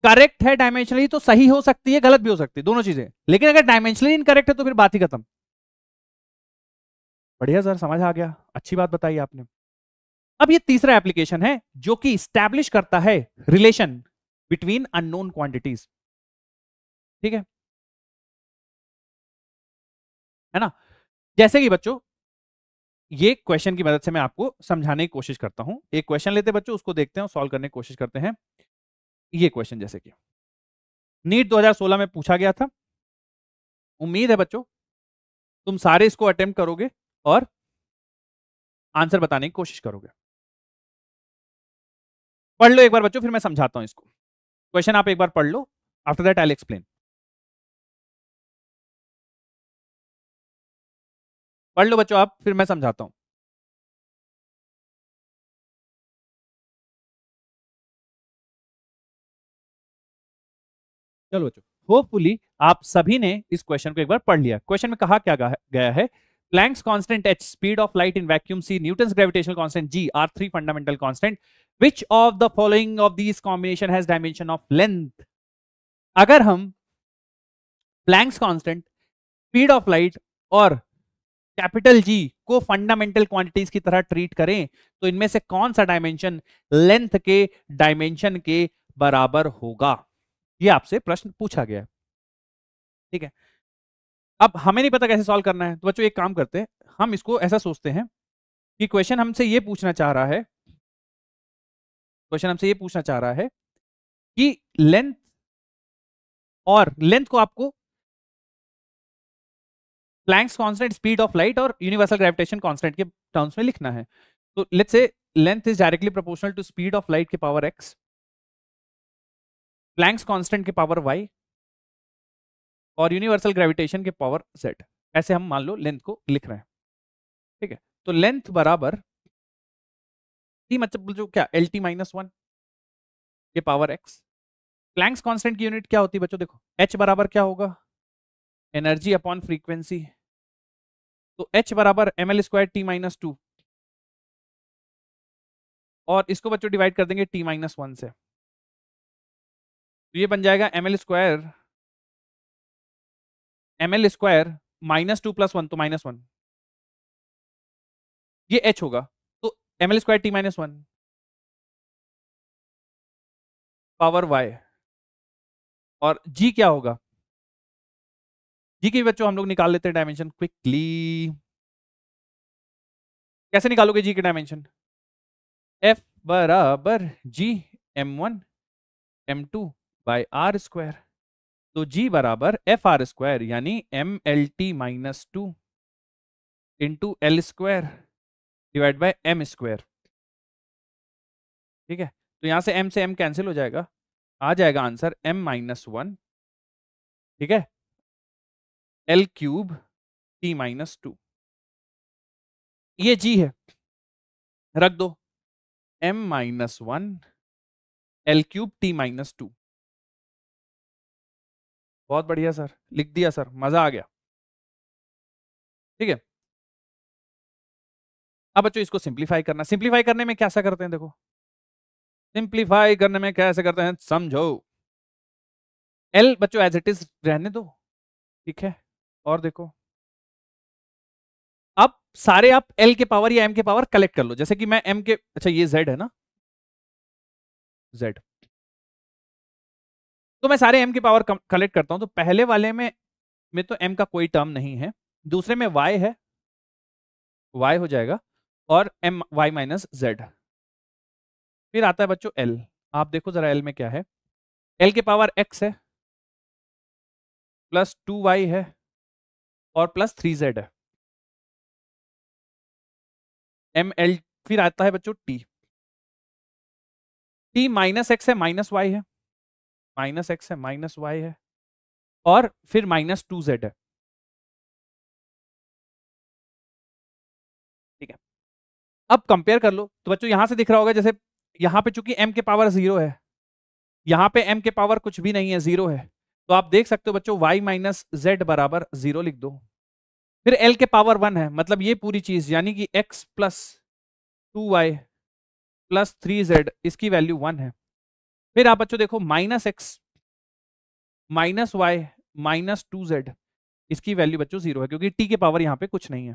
करेक्ट है डायमेंशनली तो सही हो सकती है, गलत भी हो सकती है, दोनों चीजें, लेकिन अगर डायमेंशनली इनकरेक्ट है तो फिर बात ही खत्म। बढ़िया सर, समझ आ गया, अच्छी बात बताई आपने। अब ये तीसरा एप्लीकेशन है जो कि स्टैब्लिश करता है रिलेशन बिटवीन अननोन क्वांटिटीज। ठीक है ना? जैसे कि बच्चों ये क्वेश्चन की मदद से मैं आपको समझाने की कोशिश करता हूं। एक क्वेश्चन लेते हैं बच्चों, उसको देखते हैं और सॉल्व करने की कोशिश करते हैं। ये क्वेश्चन जैसे कि नीट 2016 में पूछा गया था। उम्मीद है बच्चों तुम सारे इसको अटेम्प्ट करोगे और आंसर बताने की कोशिश करोगे। पढ़ लो एक बार बच्चों, फिर मैं समझाता हूं इसको। क्वेश्चन आप एक बार पढ़ लो, after that I will explain. पढ़ लो बच्चों आप, फिर मैं समझाता हूं। चलो बच्चों, होपफुली आप सभी ने इस क्वेश्चन को एक बार पढ़ लिया। क्वेश्चन में कहा क्या गया है, Planck's constant h, speed of light in vacuum c, Newton's gravitational constant g are three fundamental constant, which of the following of this combination has dimension of length. अगर हम Planck's constant, speed of light और capital G को fundamental quantities की तरह treat करें तो इनमें से कौन सा डायमेंशन लेंथ के डायमेंशन के बराबर होगा, ये आपसे प्रश्न पूछा गया है। ठीक है, अब हमें नहीं पता कैसे सॉल्व करना है, तो बच्चों एक काम करते हैं, हम इसको ऐसा सोचते हैं कि क्वेश्चन हमसे ये पूछना चाह रहा है, क्वेश्चन हमसे ये पूछना चाह रहा है कि लेंथ, और लेंथ को आपको Planck's constant, speed of light और यूनिवर्सल ग्रेविटेशन कांस्टेंट के टर्म्स में लिखना है। तो let's say length is directly proportional to speed of light के पावर x, प्लैंक्स कांस्टेंट के पावर y और यूनिवर्सल ग्रेविटेशन के पावर z। ऐसे हम मान लो लेंथ को लिख रहे हैं। ठीक है, तो लेंथ बराबर t, मतलब जो क्या एल टी माइनस वन के पावर x। प्लैंक्स कांस्टेंट की यूनिट क्या होती है बच्चों, देखो h बराबर क्या होगा, एनर्जी अपॉन फ्रीक्वेंसी। तो h बराबर M L square T minus two, और इसको बच्चों डिवाइड कर देंगे टी माइनस वन से, तो ये बन जाएगा M L square minus two plus one, तो माइनस वन, ये h होगा। तो M L square T minus one power y, और g क्या होगा, जी के बच्चों हम लोग निकाल लेते हैं डायमेंशन क्विकली। कैसे निकालोगे जी के डायमेंशन, F बराबर G M one M two by R square. तो G बराबर एफ आर स्क्वायर यानी M L T minus two into L square divide by M square. ठीक है, तो यहां से m कैंसिल हो जाएगा, आ जाएगा आंसर m माइनस वन, ठीक है, L cube T minus two. ये G है, रख दो m minus one L cube T minus to. बहुत बढ़िया सर, लिख दिया सर, मजा आ गया। ठीक है, अब बच्चों इसको सिंप्लीफाई करना, सिंप्लीफाई करने में कैसा करते हैं, देखो सिंप्लीफाई करने में कैसे करते हैं समझो। एल बच्चों एज इट इज रहने दो, ठीक है, और देखो सारे आप एल के पावर या एम के पावर कलेक्ट कर लो, जैसे कि मैं एम के, अच्छा ये जेड है ना, जेड, तो मैं सारे एम के पावर कलेक्ट करता हूं, तो पहले वाले में तो एम का कोई टर्म नहीं है, दूसरे में वाई है, वाई हो जाएगा, और एम वाई माइनस जेड। फिर आता है बच्चों एल, आप देखो जरा एल में क्या है, एल के पावर एक्स है, प्लस 2y है, और प्लस 3z है, एम एल। फिर आता है बच्चों टी, टी माइनस एक्स है, माइनस वाई है, माइनस एक्स है, माइनस वाई है, और फिर माइनस 2z है। ठीक है, अब कंपेयर कर लो, तो बच्चों यहां से दिख रहा होगा, जैसे यहां पे चूंकि m के पावर 0 है, यहाँ पे m के पावर कुछ भी नहीं है, 0 है, तो आप देख सकते हो बच्चों y माइनस जेड बराबर 0 लिख दो। फिर l के पावर 1 है, मतलब ये पूरी चीज, यानी कि x plus 2y plus 3z, इसकी वैल्यू 1 है। फिर आप बच्चों देखो minus X minus Y minus 2z, इसकी वैल्यू बच्चों 0 है, क्योंकि t के पावर यहाँ पे कुछ नहीं है।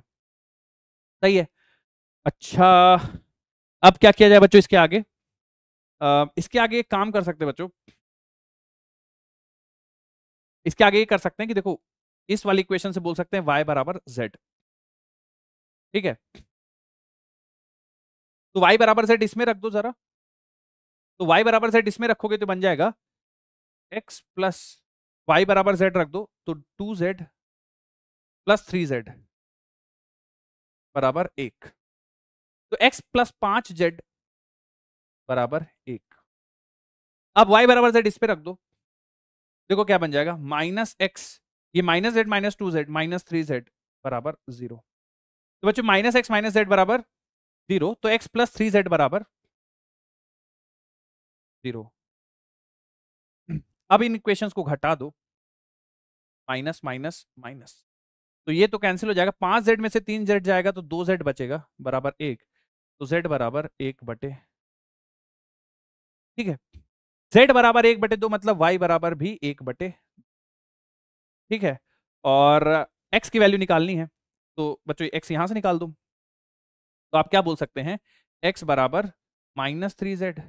सही है। अच्छा, अब क्या किया जाए बच्चों इसके आगे? इसके आगे एक काम कर सकते हैं बच्चों, इसके आगे ये कर सकते हैं कि देखो, इस वाली इक्वेशन से बोल सकते हैं y बराबर z। ठीक है, तो y बराबर z इसमें रख दो जरा, तो y बराबर z इसमें रखोगे तो बन जाएगा x प्लस y बराबर z रख दो तो 2z प्लस 3z बराबर 1, तो x प्लस 5z बराबर 1। अब y बराबर z इस पे रख दो, देखो क्या बन जाएगा, माइनस एक्स, ये minus Z minus 2z minus 3z बराबर 0। तो बच्चों माइनस एक्स माइनस जेड बराबर 0, तो x प्लस 3z बराबर 0। अब इन इक्वेशंस को घटा दो, माइनस माइनस माइनस, तो ये तो कैंसिल हो जाएगा, 5z में से 3z जाएगा तो 2z बचेगा बराबर 1, तो z बराबर 1/, ठीक है, z बराबर 1/2 मतलब y बराबर भी 1/, ठीक है। और x की वैल्यू निकालनी है, तो बच्चों x यहां से निकाल दो, तो आप क्या बोल सकते हैं, x बराबर -3z,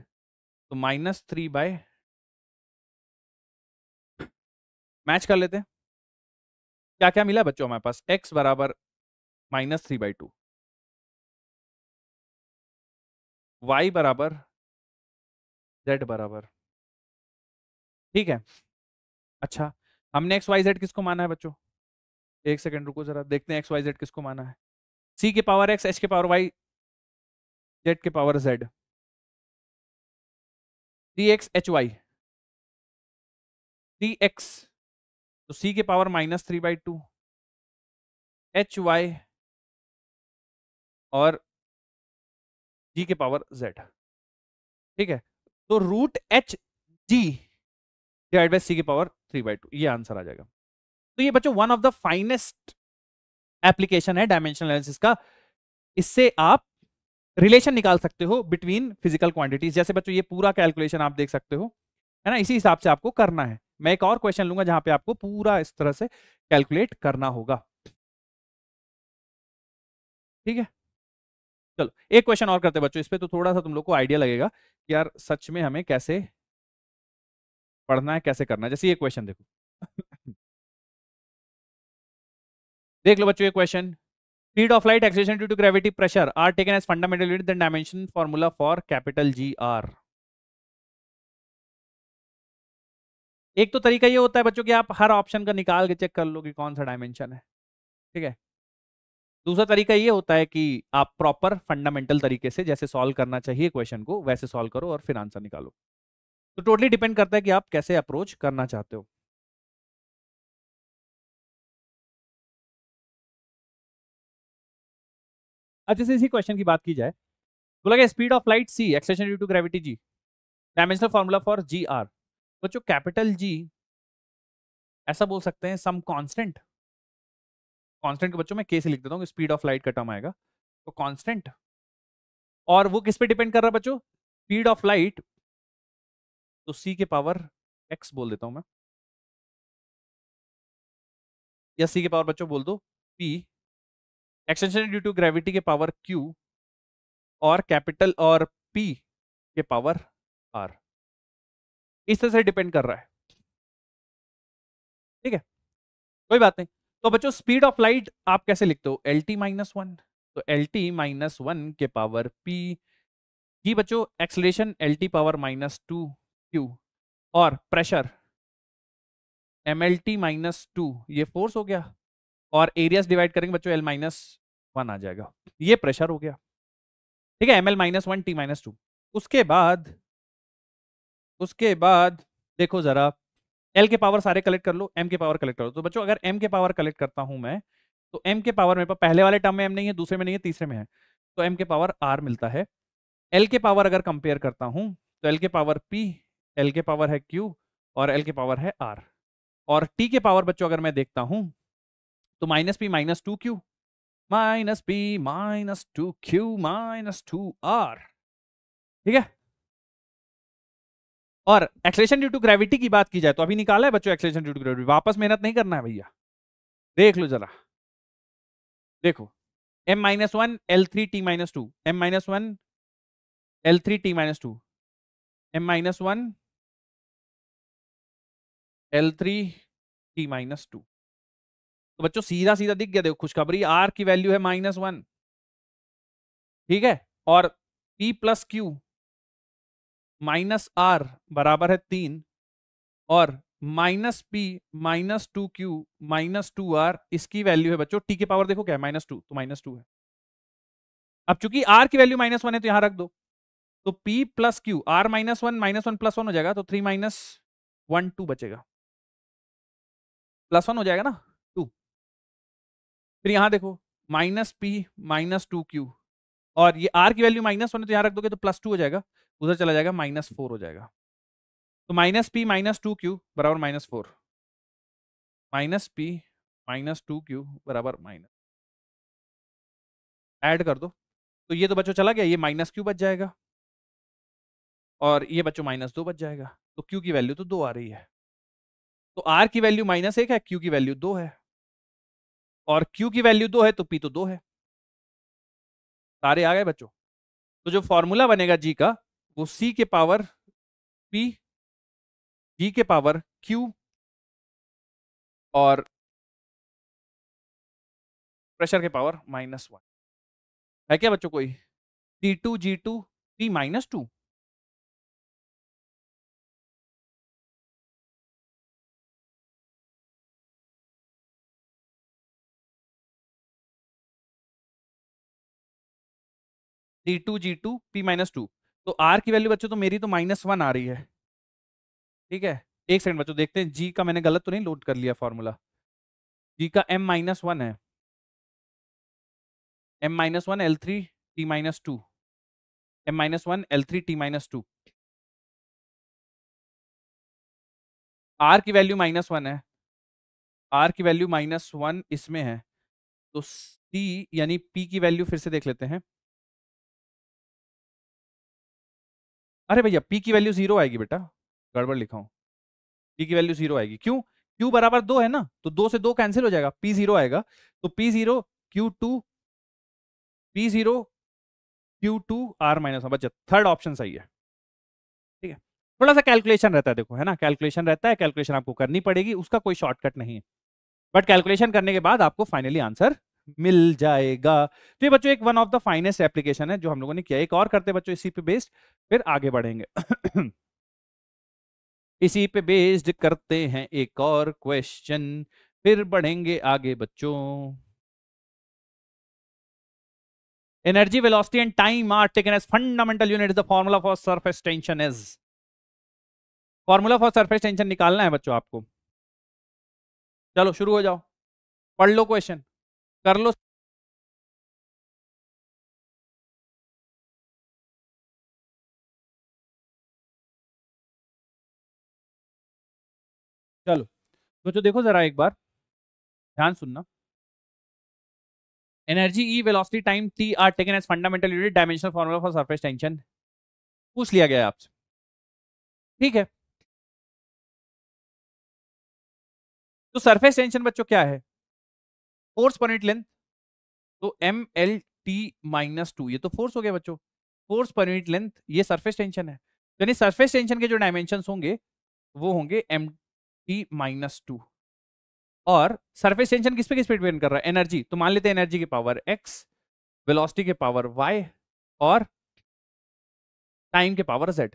तो -3/, मैच कर लेते हैं, क्या क्या मिला बच्चों हमारे पास, x बराबर -3/2, y बराबर z बराबर, ठीक है। अच्छा, हमने एक्स वाई जेड किसको माना है बच्चों, एक सेकंड रुको जरा, देखते हैं एक्स वाई जेड किसको माना है, सी के पावर एक्स, एच के पावर वाई, जेड के power Z, 3x H Y, 3x, तो सी के पावर -3/2, एच वाई और जी के पावर जेड, ठीक है, तो root H G divide by C के पावर 3/2, ये आंसर आ जाएगा। तो ये बच्चों one of the finest application है डायमेंशनल एनालिसिस का, इससे आप रिलेशन निकाल सकते हो बिटवीन फिजिकल क्वांटिटीज। जैसे बच्चों ये पूरा कैलकुलेशन आप देख सकते हो, है ना, इसी हिसाब से आपको करना है। मैं एक और क्वेश्चन लूंगा जहां पे आपको पूरा इस तरह से कैलकुलेट करना होगा, ठीक है। चलो एक क्वेश्चन और करते हैं बच्चों, इस पे तो थोड़ा सा तुम लोग को आइडिया लगेगा कि यार सच में हमें कैसे पढ़ना है, कैसे करना है। जैसे ये क्वेश्चन देखो देख लो बच्चों ये question, speed of light, acceleration due to gravity, pressure are taken as fundamental unit, then dimension formula for capital GR। एक तो तरीका ये होता है बच्चों कि आप हर ऑप्शन का निकाल के चेक कर लो कि कौन सा डायमेंशन है, ठीक है। दूसरा तरीका ये होता है कि आप प्रॉपर फंडामेंटल तरीके से जैसे सॉल्व करना चाहिए क्वेश्चन को वैसे सॉल्व करो और फिर आंसर निकालो। तो टोटली डिपेंड करता है कि आप कैसे अप्रोच करना चाहते हो। अब जैसे इसी क्वेश्चन की बात की जाए, बोला गया speed of light C, acceleration due to gravity G, dimensional formula for G R. बच्चों कैपिटल जी ऐसा बोल सकते हैं सम कांस्टेंट, कांस्टेंट को बच्चों मैं के से लिख देता हूँ, स्पीड ऑफ लाइट का टर्म आएगा, तो कांस्टेंट, और वो किस पे डिपेंड कर रहा है बच्चों, स्पीड ऑफ लाइट, तो सी के पावर एक्स बोल देता हूं मैं, या सी के पावर बच्चों बोल दो P extension due to gravity के पावर Q और कैपिटल और P के पावर R, इस तरह से डिपेंड कर रहा है। ठीक है, कोई बात नहीं। तो बच्चों स्पीड ऑफ लाइट आप कैसे लिखते हो? LT माइनस वन, तो LT माइनस वन के पावर P। जी बच्चों, acceleration LT power minus two Q, और प्रेशर MLT माइनस टू, ये फोर्स हो गया, और एरियाज डिवाइड करेंगे बच्चों L माइनस वन आ जाएगा, ये प्रेशर हो गया। ठीक है, ML minus one T minus two. उसके बाद देखो जरा, L के पावर सारे कलेक्ट कर लो, M के पावर कलेक्ट कर लो। तो बच्चों अगर M के पावर कलेक्ट करता हूं मैं, तो M के पावर मेरे पास पहले वाले टर्म में M नहीं है, दूसरे में नहीं है, तीसरे में है, तो M के पावर R मिलता है। L के पावर अगर कंपेयर करता हूं, तो L के पावर P, L के पावर है Q, और L के पावर है R। और T के पावर बच्चों अगर मैं देखता हूं, तो minus P minus two Q, minus P minus two Q minus two R। ठीक है, और एक्सलेशन ड्यू टू ग्रेविटी की बात की जाए तो अभी निकाला है बच्चों एक्सलेशन ड्यू टू ग्रेविटी, वापस मेहनत नहीं करना है भैया, देख लो जरा, देखो M minus one L3 T minus two, M minus one L3 T minus two, M minus one L3 T minus two. तो बच्चों सीधा सीधा दिख गया, देखो खुशखबरी, R की वैल्यू है माइनस वन। ठीक है, और P plus Q minus R बराबर है तीन, और minus P minus two Q minus two R, इसकी वैल्यू है बच्चों, T के पावर देखो क्या है, माइनस टू, तो माइनस टू है। अब चूंकि R की वैल्यू माइनस वन है तो यहां रख दो, तो P plus Q, R minus one plus one हो जाएगा, तो थ्री माइनस वन टू बचेगा, प्लस वन हो जाएगा ना, टू। फिर यहां देखो minus P minus two Q, और ये R की वैल्यू माइनस वन है तो यहां रख दोगे तो प्लस टू हो जाएगा, उधर चला जाएगा माइनस फोर हो जाएगा। तो minus P minus two Q बराबर minus four, minus P minus two Q बराबर माइनस, ऐड कर दो, तो ये तो बच्चों चला गया, ये माइनस क्यू बच जाएगा, और ये बच्चों माइनस दो बच जाएगा, तो Q की वैल्यू तो दो आ रही है। तो R की वैल्यू माइनस एक है, Q की वैल्यू दो है, और Q की वैल्यू दो है तो P तो दो है। सारे आ गए बच्चों। तो जो फॉर्मूला बनेगा G का, वो C के पावर P, G के पावर Q, और प्रेशर के पावर माइनस वन है क्या बच्चों कोई? T2 G2 P minus two, T2 G2 P minus two. तो R की वैल्यू बच्चों तो मेरी तो माइनस वन आ रही है। ठीक है, एक सेकंड बच्चों देखते हैं G का मैंने गलत तो नहीं लोड कर लिया फॉर्मूला। G का M माइनस वन है, M minus one L3 T minus two, M minus one L3 T minus two. R की वैल्यू माइनस वन है, R की वैल्यू माइनस वन इसमें है, तो C यानी P की वैल्यू फिर से देख लेते हैं। अरे भैया P की वैल्यू जीरो आएगी बेटा, गड़बड़ लिखा हूं, P की वैल्यू जीरो आएगी, क्यों? Q बराबर दो है ना, तो दो से दो कैंसिल हो जाएगा, P जीरो आएगा, तो P zero Q2 P zero Q2 R minus one, बच्चा थर्ड ऑप्शन सही है। ठीक है, थोड़ा सा कैलकुलेशन रहता है, देखो है ना, कैलकुलेशन रहता है, कैलकुलेशन आपको करनी पड़ेगी, उसका कोई शॉर्टकट नहीं है, बट कैलकुलेशन करने के बाद आपको फाइनली आंसर मिल जाएगा। तो ये बच्चों एक one of the finest application है जो हम लोगों ने किया, एक और करते बच्चों इसी पे बेस्ड, फिर आगे बढ़ेंगे। इसी पे बेस्ड करते हैं एक और क्वेश्चन, फिर बढ़ेंगे आगे बच्चों। Energy, velocity and time are taken as fundamental unit, the formula for surface tension is, formula for surface tension निकालना है बच्चों आपको। चलो शुरू हो जाओ, पढ़ लो क्वेश्चन, कर लो। चलो बच्चों देखो जरा एक बार ध्यान सुनना, energy E velocity time T are taken as fundamental unit, dimensional formula for surface tension पूछ लिया गया है आपसे। ठीक है, तो सरफेस टेंशन बच्चों क्या है? फोर्स पर यूनिट लेंथ तो MLT-2 ये तो फोर्स हो गया बच्चों, फोर्स पर यूनिट लेंथ, ये सरफेस टेंशन है। तो यानी सरफेस टेंशन के जो डायमेंशन होंगे वो होंगे MT-2। और सरफेस टेंशन किस पे डिपेंड कर रहा है? एनर्जी। तो मान लेते हैं एनर्जी की पावर x, वेलोसिटी के पावर y, और टाइम के पावर z।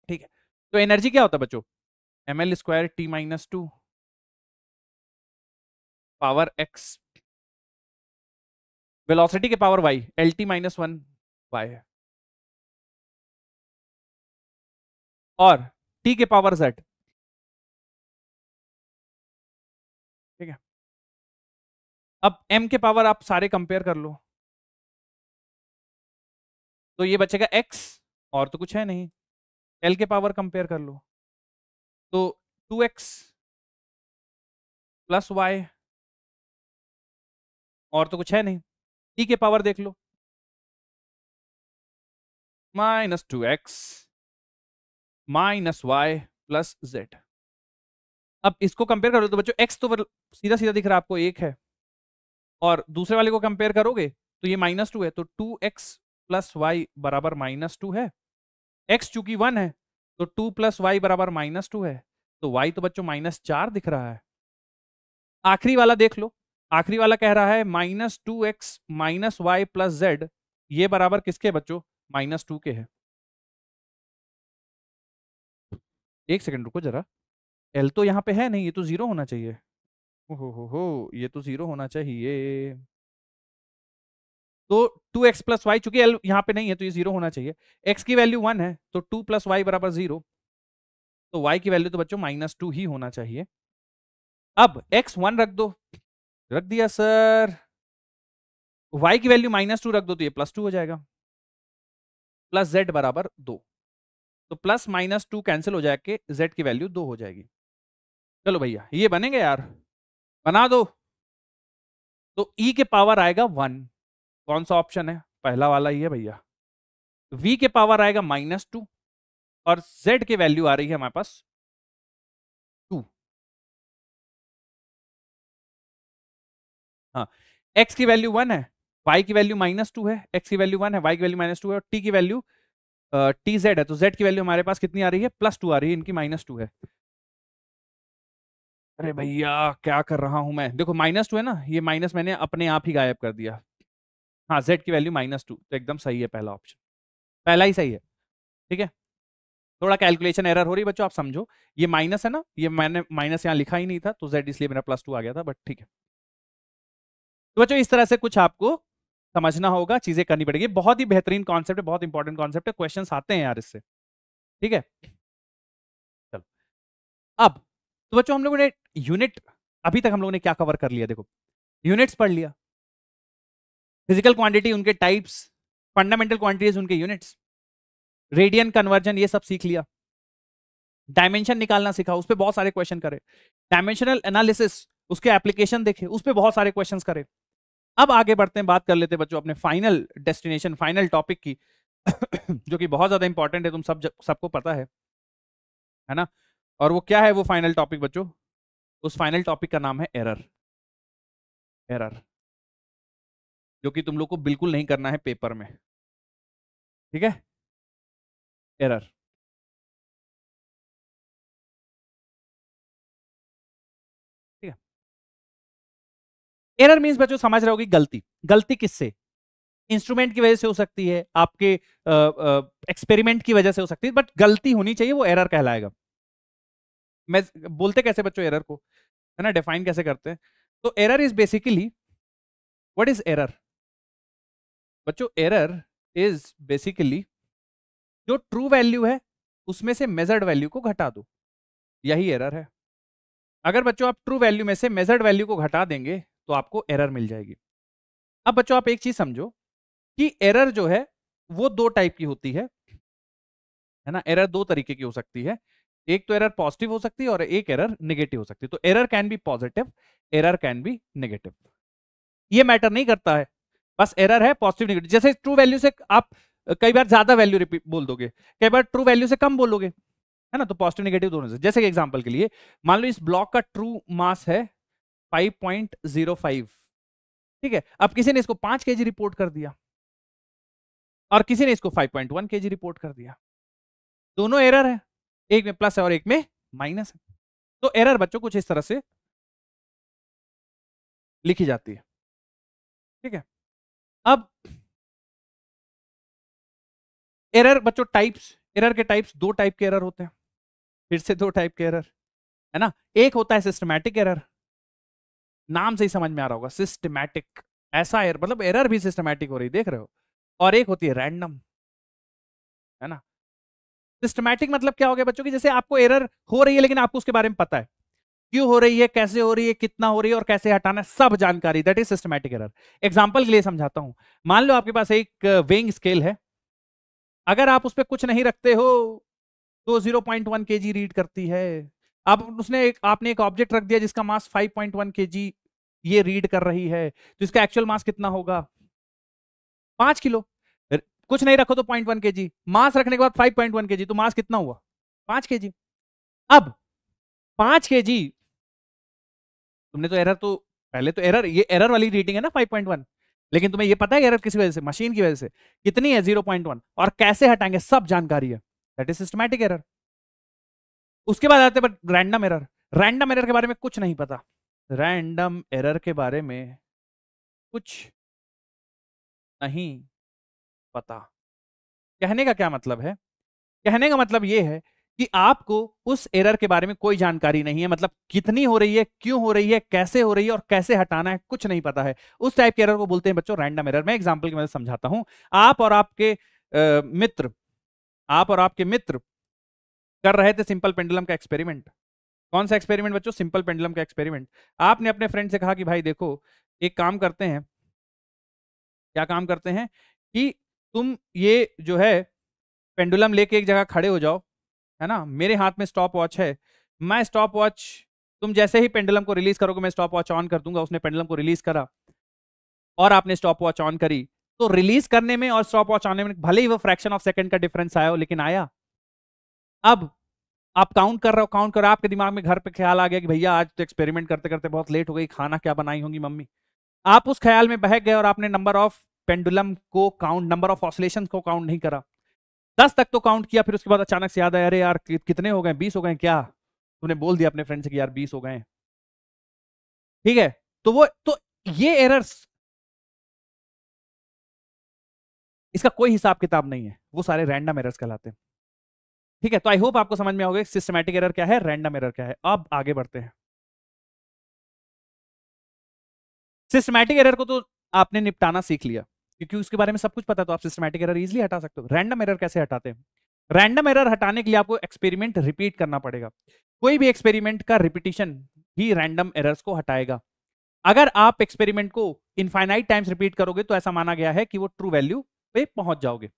ठीक है, तो एनर्जी क्या होता है बच्चों? ml²T-2 पावर x, वेलोसिटी के पावर y LT-1 y, और t के पावर z। ठीक है, अब m के पावर आप सारे कंपेयर कर लो, तो ये बचेगा x, और तो कुछ है नहीं। l के पावर कंपेयर कर लो, तो 2x प्लस y, और तो कुछ है नहीं। t के पावर देख लो, -2x minus y plus z। अब इसको कंपेयर करो तो बच्चों x तो सीधा सीधा दिख रहा है आपको, एक है, और दूसरे वाले को कंपेयर करोगे तो ये -2 है, तो 2x प्लस वाई बराबर -2 है। x चूंकि 1 है तो 2 प्लस वाई बराबर -2 है, तो y तो बच्चों -4 दिख रहा है। आखिरी वाला देख लो, आखिरी वाला कह रहा है -2x minus Y plus Z, ये बराबर किसके बच्चों? -2 के है। एक सेकंड रुको जरा, l तो यहाँ पे है नहीं, ये तो 0 होना चाहिए। हो, ये तो 0 होना चाहिए। तो 2x प्लस वाई, चूंकि l यहाँ पे नहीं है तो ये 0 होना चाहिए। x की वैल्यू 1 है तो 2 प्लस वाई बराबर 0, तो y की वैल्यू तो बच्चों -2 ही होना चाहिए। अब x 1 रख दो, रख दिया सर। y की वैल्यू -2 रख दो तो ये +2 हो जाएगा, प्लस z बराबर 2। तो प्लस -2 कैंसिल हो जाके z की वैल्यू 2 हो जाएगी। चलो भैया ये बनेंगे यार, बना दो। तो e के पावर आएगा 1, कौन सा ऑप्शन है? पहला वाला ही है भैया। v के पावर आएगा -2, और z की वैल्यू आ रही है हमारे पास 2। हाँ, x की वैल्यू 1 है, y की वैल्यू -2 है, x की वैल्यू 1 है, y की वैल्यू -2 है, और t की वैल्यू tz है, तो z की वैल्यू हमारे पास कितनी आ रही है? +2 आ रही है, इनकी -2 है। अरे भैया क्या कर रहा हूं मैं? देखो -2 है ना, ये माइनस मैंने अपने आप ही गायब कर दिया। हाँ, z की वैल्यू -2, तो एकदम सही है पहला ऑप्शन, पहला ही सही है। ठीक है, थोड़ा कैलकुलेशन एरर हो रही है बच्चों, आप समझो। ये माइनस है ना, ये मैंने माइनस यहाँ लिखा ही नहीं था, तो z इसलिए मेरा +2 आ गया था, बट ठीक है। तो बच्चों इस तरह से कुछ आपको समझना होगा, चीजें करनी पड़ेगी। बहुत ही बेहतरीन कॉन्सेप्ट है, बहुत इंपॉर्टेंट कॉन्सेप्ट है, क्वेश्चन आते हैं यार इससे। ठीक है, चलो। अब तो बच्चों हम लोगों ने यूनिट, अभी तक हम लोगों ने क्या कवर कर लिया? देखो, यूनिट्स पढ़ लिया, फिजिकल क्वांटिटी उनके टाइप्स, फंडामेंटल क्वांटिटीज उनके यूनिट्स, रेडियन कन्वर्जन ये सब सीख लिया, डायमेंशन निकालना सीखा, उस पर बहुत सारे क्वेश्चन करे, डायमेंशनल एनालिसिस उसके एप्लीकेशन देखे, उस पर बहुत सारे क्वेश्चन करे। अब आगे बढ़ते हैं, बात कर लेते हैं बच्चों अपने फाइनल डेस्टिनेशन, फाइनल टॉपिक की जो कि बहुत ज्यादा इंपॉर्टेंट है, तुम सबको पता है ना? और वो क्या है वो फाइनल टॉपिक बच्चों? उस फाइनल टॉपिक का नाम है एरर। एरर, जो कि तुम लोग को बिल्कुल नहीं करना है पेपर में। ठीक है, एरर। ठीक है, एरर मींस बच्चों समझ रहे होगी गलती। गलती किससे? इंस्ट्रूमेंट की वजह से हो सकती है, आपके एक्सपेरिमेंट की वजह से हो सकती है, बट गलती होनी चाहिए, वो एरर कहलाएगा। मैं बोलते कैसे बच्चों एरर को, है ना, डिफाइन कैसे करते हैं? तो error is basically, what is error बच्चों? एरर इज बेसिकली जो ट्रू वैल्यू है उसमें से मेजर्ड वैल्यू को घटा दो, यही एरर है। अगर बच्चों आप ट्रू वैल्यू में से मेजर्ड वैल्यू को घटा देंगे तो आपको एरर मिल जाएगी। अब बच्चों आप एक चीज समझो कि एरर जो है वो दो टाइप की होती है ना? एरर दो तरीके की हो सकती है, एक तो एरर पॉजिटिव हो सकती है और एक एरर नेगेटिव हो सकती है। तो error can be positive, error can be negative, ये मैटर नहीं करता है, बस एरर है पॉजिटिव नेगेटिव। जैसे ट्रू वैल्यू से आप कई बार ज्यादा वैल्यू रिपीट बोल दोगे, कई बार ट्रू वैल्यू से कम बोलोगे, है ना? तो पॉजिटिव नेगेटिव दोनों से। जैसे एग्जांपल के लिए मान लो इस ब्लॉक का ट्रू मास है 5.05, ठीक है, अब किसी ने इसको 5 kg रिपोर्ट कर दिया और किसी ने इसको 5.1 kg रिपोर्ट कर दिया, दोनों एरर है, एक में प्लस है और एक में माइनस है। तो एरर बच्चों कुछ इस तरह से लिखी जाती है। ठीक है, अब एरर बच्चों टाइप्स, एरर के टाइप्स, दो टाइप के एरर होते हैं, फिर से दो टाइप के एरर है ना। एक होता है सिस्टमैटिक एरर, नाम से ही समझ में आ रहा होगा सिस्टमैटिक, ऐसा एरर मतलब एरर भी सिस्टमैटिक हो रही, देख रहे हो। और एक होती है रैंडम, है ना। सिस्टमैटिक मतलब क्या हो गया बच्चों की, जैसे आपको एरर हो रही है लेकिन आपको उसके बारे में पता है, क्यों हो रही है, कैसे हो रही है, कितना हो रही है और कैसे हटाना है, सब जानकारी, that is systematic error. Example के लिए समझाता हूं, मान लो आपके पास एक वेइंग स्केल है, अगर आप उस पर कुछ नहीं रखते हो तो 0.1 kg रीड करती है। अब आपने एक ऑब्जेक्ट रख दिया जिसका मास 5.1 kg ये रीड कर रही है, तो इसका एक्चुअल मास कितना होगा, 5 किलो। कुछ नहीं रखो तो 0.1 kg, मास रखने के बाद 5.1 kg, तो मास कितना हुआ, 5 kg। अब 5 kg, तुमने तो एरर तो पहले तो एरर, ये एरर वाली रीडिंग है ना 5.1, लेकिन तुम्हें ये पता है एरर किस वजह से, मशीन की वजह से, कितनी है 0.1, और कैसे हटाएंगे सब जानकारी है, दैट इज सिस्टमैटिक एरर। उसके बाद आते हैं रैंडम एरर। रैंडम एरर के बारे में कुछ नहीं पता, रैंडम एरर के बारे में कुछ नहीं पता। कहने का क्या मतलब है, कहने का मतलब ये है कि आपको उस एरर के बारे में कोई जानकारी नहीं है, मतलब कितनी हो रही है, क्यों हो रही है, कैसे हो रही है और कैसे हटाना है, कुछ नहीं पता है। उस टाइप के एरर को बोलते हैं बच्चों रैंडम एरर। मैं एग्जांपल की मदद से समझाता हूं। आप और आपके मित्र, आप और आपके मित्र कर रहे थे सिंपल पेंडुलम का एक्सपेरिमेंट। कौन सा एक्सपेरिमेंट बच्चों, सिंपल पेंडुलम का एक्सपेरिमेंट। आपने अपने फ्रेंड से कहा कि भाई देखो एक काम करते हैं, क्या काम करते हैं कि तुम ये जो है पेंडुलम लेके एक जगह खड़े हो जाओ, है ना, मेरे हाथ में स्टॉप वॉच है, मैं स्टॉप वॉच, तुम जैसे ही पेंडुलम को रिलीज करोगे मैं स्टॉप वॉच ऑन कर दूंगा। उसने पेंडुलम को रिलीज करा और आपने स्टॉप वॉच ऑन करी, तो रिलीज करने में और स्टॉप वॉच ऑन में भले ही वो फ्रैक्शन ऑफ सेकंड का डिफरेंस आया हो, लेकिन आया। अब आप काउंट कर रहे हो, काउंट कर रहे हो, आपके दिमाग में घर पे ख्याल आ गया कि भैया आज तो एक्सपेरिमेंट करते करते बहुत लेट हो गई, खाना क्या बनाई होंगी मम्मी। आप उस ख्याल में बहक गए और आपने नंबर ऑफ पेंडुलम को काउंट, नंबर ऑफ ऑसिलेशन को काउंट नहीं करा। 10 तक तो काउंट किया, फिर उसके बाद अचानक से याद आया, अरे यार कितने हो गए, 20 हो गए क्या, तुमने बोल दिया अपने फ्रेंड से कि यार 20 हो गए। ठीक है, तो ये एरर्स, इसका कोई हिसाब किताब नहीं है, वो सारे रैंडम एरर्स कहलाते हैं। ठीक है, तो आई होप आपको समझ में आओगे सिस्टमैटिक एरर क्या है, रैंडम एरर क्या है। अब आगे बढ़ते हैं। सिस्टमैटिक एरर को तो आपने निपटाना सीख लिया, क्योंकि उसके बारे में सब कुछ पता, तो आप सिस्टमैटिक एरर इजीली हटा सकते हो। रैंडम एरर कैसे हटाते हैं, रैंडम एरर हटाने के लिए आपको एक्सपेरिमेंट रिपीट करना पड़ेगा। कोई भी एक्सपेरिमेंट का रिपीटिशन ही रैंडम एरर्स को हटाएगा। अगर आप एक्सपेरिमेंट को इनफाइनाइट टाइम्स रिपीट करोगे तो ऐसा माना गया है कि वो ट्रू वैल्यू पे पहुंच जाओगे।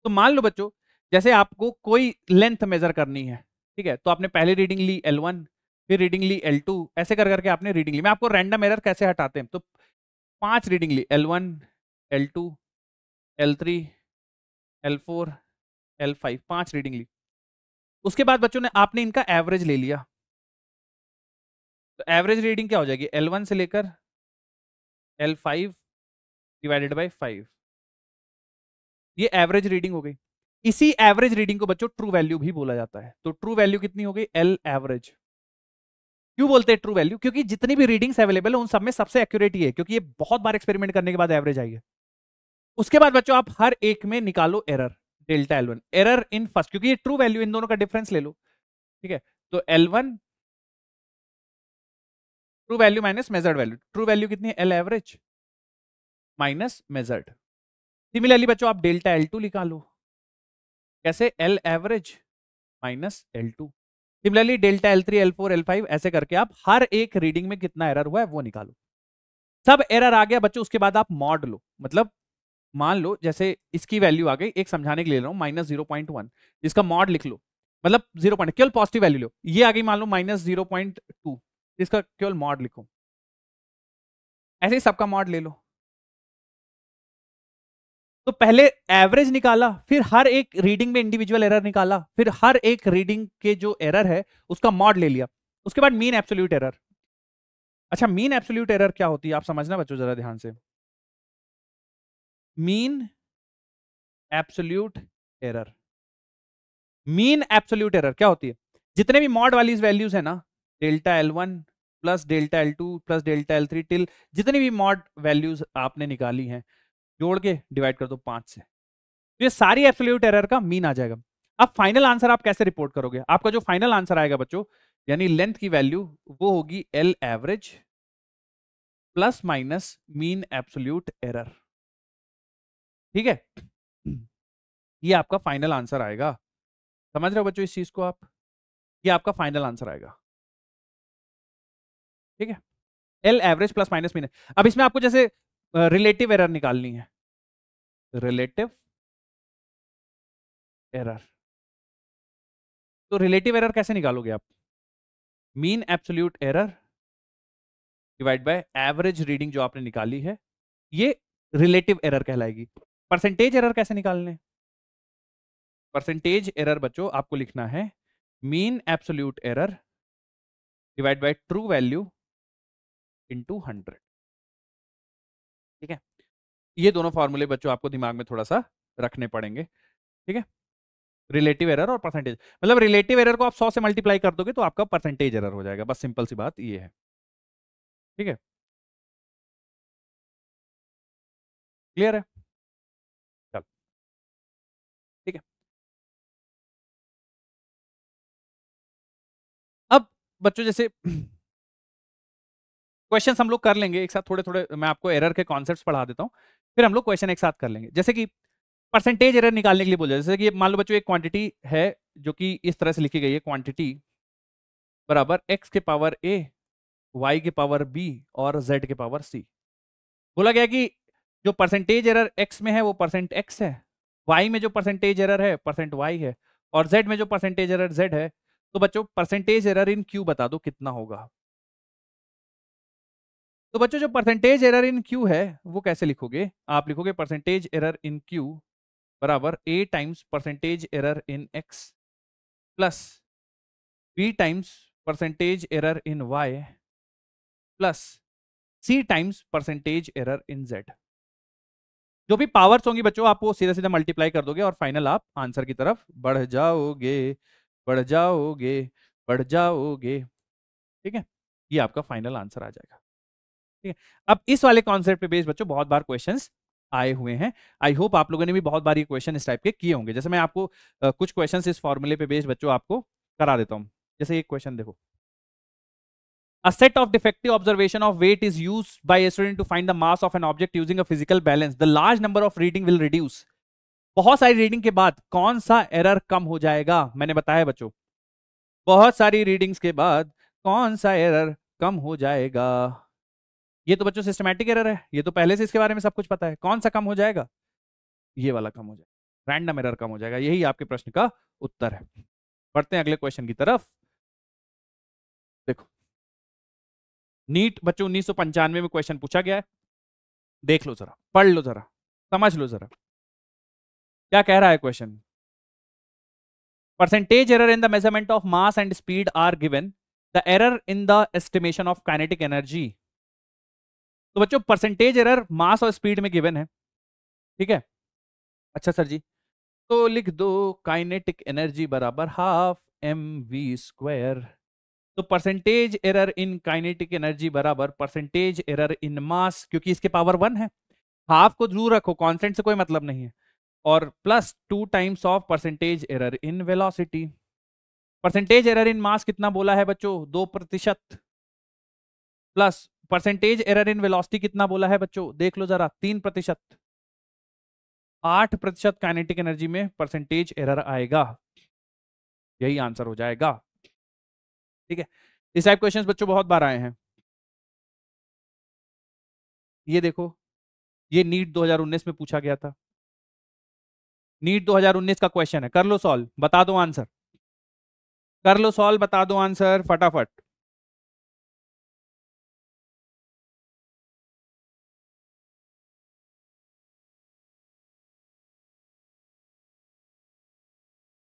तो मान लो बच्चों, जैसे आपको कोई लेंथ मेजर करनी है, ठीक है, तो आपने पहले रीडिंग ली L1, फिर रीडिंग ली L2, ऐसे कर करके आपने रीडिंग ली। मैं आपको रैंडम एरर कैसे हटाते हैं, तो 5 रीडिंग ली, L1, L2, L3, L4, L5, 5 reading ली। उसके बाद बच्चों ने आपने इनका एवरेज ले लिया, तो एवरेज रीडिंग क्या हो जाएगी, L1 से लेकर L5 डिवाइडेड बाई 5, ये एवरेज रीडिंग हो गई। इसी एवरेज रीडिंग को बच्चों ट्रू वैल्यू भी बोला जाता है। तो ट्रू वैल्यू कितनी हो गई, L एवरेज। क्यों बोलते हैं ट्रू वैल्यू, क्योंकि जितनी भी रीडिंग्स अवेलेबल है उन सब में सबसे एक्यूरेट ही है, क्योंकि ये बहुत बार एक्सपेरिमेंट करने के बाद एवरेज आई है। उसके बाद बच्चों आप हर एक में निकालो error, delta L1, error in first, क्योंकि ये ट्रू वैल्यू, इन दोनों का डिफरेंस ले लो। ठीक है, तो L1 true value minus measured value, true value कितनी है, L average minus measured. Similarly बच्चों आप डेल्टा L2 निकालो, कैसे, L average minus L2। Similarly delta L3, L4, L5, ऐसे करके आप हर एक रीडिंग में कितना एरर हुआ है वो निकालो। सब एरर आ गया बच्चों, उसके बाद आप मॉड लो, मतलब मान लो जैसे इसकी वैल्यू आ गई, एक समझाने के लिए ले रहा हूं, -0.1, इसका मॉड लिख लो, मतलब 0 पॉइंट, केवल पॉजिटिव वैल्यू लो। ये आ गई मान लो -0.2, इसका केवल मॉड लिखो, ऐसे ही सबका मॉड ले लो। तो पहले एवरेज निकाला, फिर हर एक रीडिंग में इंडिविजुअल एरर निकाला, फिर हर एक रीडिंग के जो एरर है उसका मॉड ले लिया, उसके बाद मीन एब्सोल्यूट एरर। अच्छा, मीन एब्सोल्यूट एरर क्या होती है आप समझना बच्चों जरा ध्यान से। Mean absolute error, mean absolute error क्या होती है? जितने भी मॉड वाली वैल्यूज है ना, delta L1 plus delta L2 plus delta L3 till जितनी भी मॉड वैल्यूज आपने निकाली हैं, जोड़ के डिवाइड कर दो 5 से, तो ये सारी एब्सोल्यूट एरर का मीन आ जाएगा। अब फाइनल आंसर आप कैसे रिपोर्ट करोगे? आपका जो फाइनल आंसर आएगा बच्चों, यानी लेंथ की वैल्यू, वो होगी L average plus minus mean absolute error. ठीक है, ये आपका फाइनल आंसर आएगा। समझ रहे हो बच्चों इस चीज को आप? ये आपका फाइनल आंसर आएगा। ठीक है, L average plus minus mean. अब इसमें आपको जैसे रिलेटिव एरर निकालनी है, रिलेटिव एरर, तो रिलेटिव एरर कैसे निकालोगे आप? Mean absolute error divide by average reading जो आपने निकाली है, ये रिलेटिव एरर कहलाएगी। परसेंटेज एरर कैसे निकालने? परसेंटेज एरर बच्चों आपको लिखना है mean absolute error divide by true value into 100। ठीक है, ये दोनों फॉर्मूले बच्चों आपको दिमाग में थोड़ा सा रखने पड़ेंगे। ठीक है, रिलेटिव एरर और परसेंटेज, मतलब रिलेटिव एरर को आप 100 से मल्टीप्लाई कर दोगे तो आपका परसेंटेज एरर हो जाएगा, बस सिंपल सी बात ये है। ठीक है, क्लियर है? चलो, ठीक है। अब बच्चों जैसे क्वेश्चंस हम लोग कर लेंगे एक साथ, थोड़े थोड़े मैं आपको एरर के कॉन्सेप्ट्स पढ़ा देता हूँ, फिर हम लोग क्वेश्चन एक साथ कर लेंगे। जैसे कि परसेंटेज एरर निकालने के लिए बोल जाए, जैसे कि मान लो बच्चों एक क्वांटिटी है जो कि इस तरह से लिखी गई है, क्वांटिटी बराबर x के पावर a, y के पावर b और z के पावर c। बोला गया कि जो परसेंटेज एरर x में है वो परसेंट x है, y में जो परसेंटेज एरर है परसेंट y है, और z में जो परसेंटेज एरर z है। तो बच्चों परसेंटेज एरर इन q बता दो कितना होगा। तो बच्चों जो परसेंटेज एरर इन q है वो कैसे लिखोगे? आप लिखोगे परसेंटेज एरर इन q बराबर a times percentage error in x plus b times percentage error in y plus c times percentage error in z। जो भी पावर्स होंगी बच्चों आप वो सीधा सीधा मल्टीप्लाई कर दोगे और फाइनल आप आंसर की तरफ बढ़ जाओगे, बढ़ जाओगे, बढ़ जाओगे। ठीक है, ये आपका फाइनल आंसर आ जाएगा। ठीक है, अब इस वाले कॉन्सेप्ट पे बेस्ड बच्चों बहुत बार क्वेश्चंस आए हुए हैं। आई होप आप लोगों ने भी बहुत बार ये क्वेश्चन इस टाइप के किए होंगे। जैसे मैं आपको कुछ क्वेश्चंस इस फॉर्मूले पे बेस्ड बच्चों आपको करा देता हूं। जैसे एक क्वेश्चन देखो, A set of defective observation of weight is used by a student to find the mass of an object using a physical balance. The large number of reading will reduce. बहुत सारी reading के बाद कौन सा error कम हो जाएगा? मैंने बताया बच्चों, बहुत सारी रीडिंग्स के बाद कौन सा एरर कम हो जाएगा? ये तो बच्चों सिस्टमैटिक एरर है, ये तो पहले से इसके बारे में सब कुछ पता है। कौन सा कम हो जाएगा? ये वाला कम हो जाएगा, रैंडम एरर कम हो जाएगा। यही आपके प्रश्न का उत्तर है। बढ़ते हैं अगले क्वेश्चन की तरफ। देखो, नीट बच्चों 1995 में क्वेश्चन पूछा गया है, देख लो जरा, पढ़ लो जरा, समझ लो जरा क्या कह रहा है question. Percentage error in the measurement of mass and speed are given, the error in the estimation of kinetic energy. तो बच्चों परसेंटेज एरर मास और स्पीड में गिवन है। ठीक है, अच्छा सर जी, तो लिख दो काइनेटिक एनर्जी बराबर हाफ एम वी स्क्वायर। तो percentage error in kinetic energy बराबर परसेंटेज एरर इन मास, क्योंकि इसके पावर 1 है, हाफ को दूर रखो, कांस्टेंट से कोई मतलब नहीं है, और plus 2 times of percentage error in velocity. Percentage error in mass कितना बोला है बच्चों? 2%, plus percentage error in velocity कितना बोला है बच्चों? देख लो जरा, 3%। 8% काइनेटिक एनर्जी में परसेंटेज एरर आएगा, यही आंसर हो जाएगा। ठीक है, इस टाइप क्वेश्चंस बच्चों बहुत बार आए हैं। ये देखो, ये नीट 2019 में पूछा गया था, नीट 2019 का क्वेश्चन है, कर लो सॉल्व, बता दो आंसर, कर लो सॉल्व, बता दो आंसर फटाफट।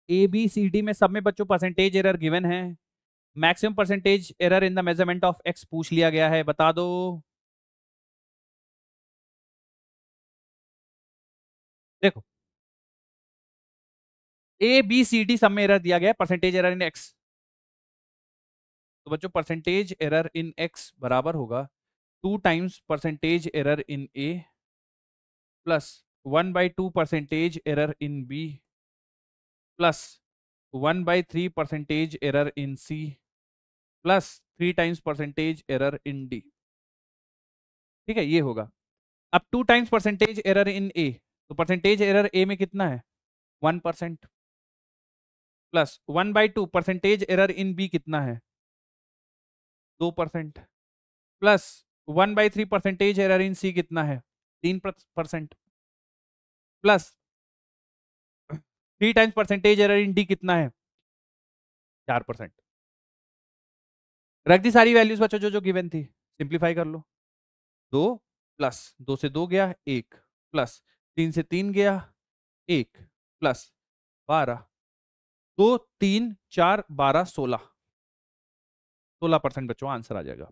ए बी सी डी में सब में बच्चों परसेंटेज एरर गिवन है, maximum percentage error in the measurement of x पूछ लिया गया है, बता दो। देखो ए बी सी डी सब में एरर दिया गया है, परसेंटेज एरर इन एक्स। तो बच्चों परसेंटेज एरर इन एक्स बराबर होगा 2 times percentage error in A plus 1/2 percentage error in B plus 1/3 percentage error in C plus 3 times percentage error in D. ठीक है, ये होगा। अब 2 times percentage error in A, तो परसेंटेज एरर ए में कितना है 1%, plus 1/2 percentage error in B कितना है 2%, plus 1/3 percentage error in C कितना है 3%, plus 3 times percentage error in D कितना है 4%। रख दी सारी वैल्यूज बच्चों जो जो गिवन थी, सिंप्लीफाई कर लो। 2 प्लस 2 से 2 गया 1 प्लस 3 से 3 गया 1 प्लस 12, 2 3 4 12 16% बच्चों आंसर आ जाएगा।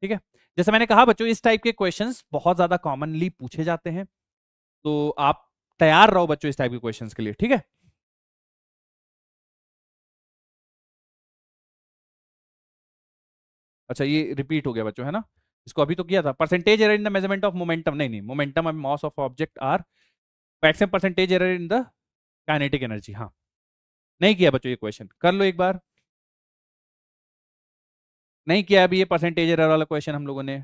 ठीक है, जैसे मैंने कहा बच्चों इस टाइप के क्वेश्चंस बहुत ज्यादा कॉमनली पूछे जाते हैं, तो आप तैयार रहो बच्चों इस टाइप के क्वेश्चंस के लिए। ठीक है, अच्छा ये रिपीट हो गया बच्चों, है ना, इसको अभी तो किया था। Percentage error in the measurement of momentum, नहीं नहीं, momentum and mass of object are maximum percentage error in the kinetic energy. हाँ, नहीं किया बच्चों ये क्वेश्चन, कर लो एक बार। नहीं किया अभी ये परसेंटेज एरर वाला क्वेश्चन हम लोगों ने।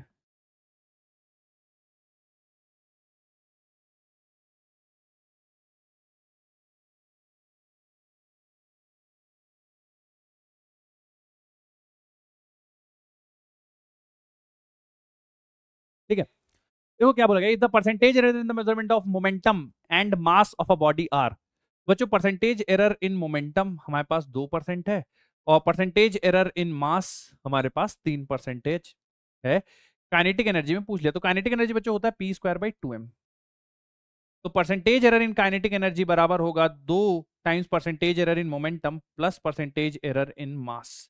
ठीक है, देखो क्या बोला गया, the percentage error in the measurement of momentum and mass of a body are. बच्चों परसेंटेज एरर इन मोमेंटम हमारे पास 2% है, और परसेंटेज एरर इन मास हमारे पास 3% है। काइनेटिक एनर्जी में पूछ लिया, तो काइनेटिक एनर्जी बच्चों होता है p²/2m। तो percentage error in kinetic energy बराबर होगा 2 times percentage error in momentum plus percentage error in mass.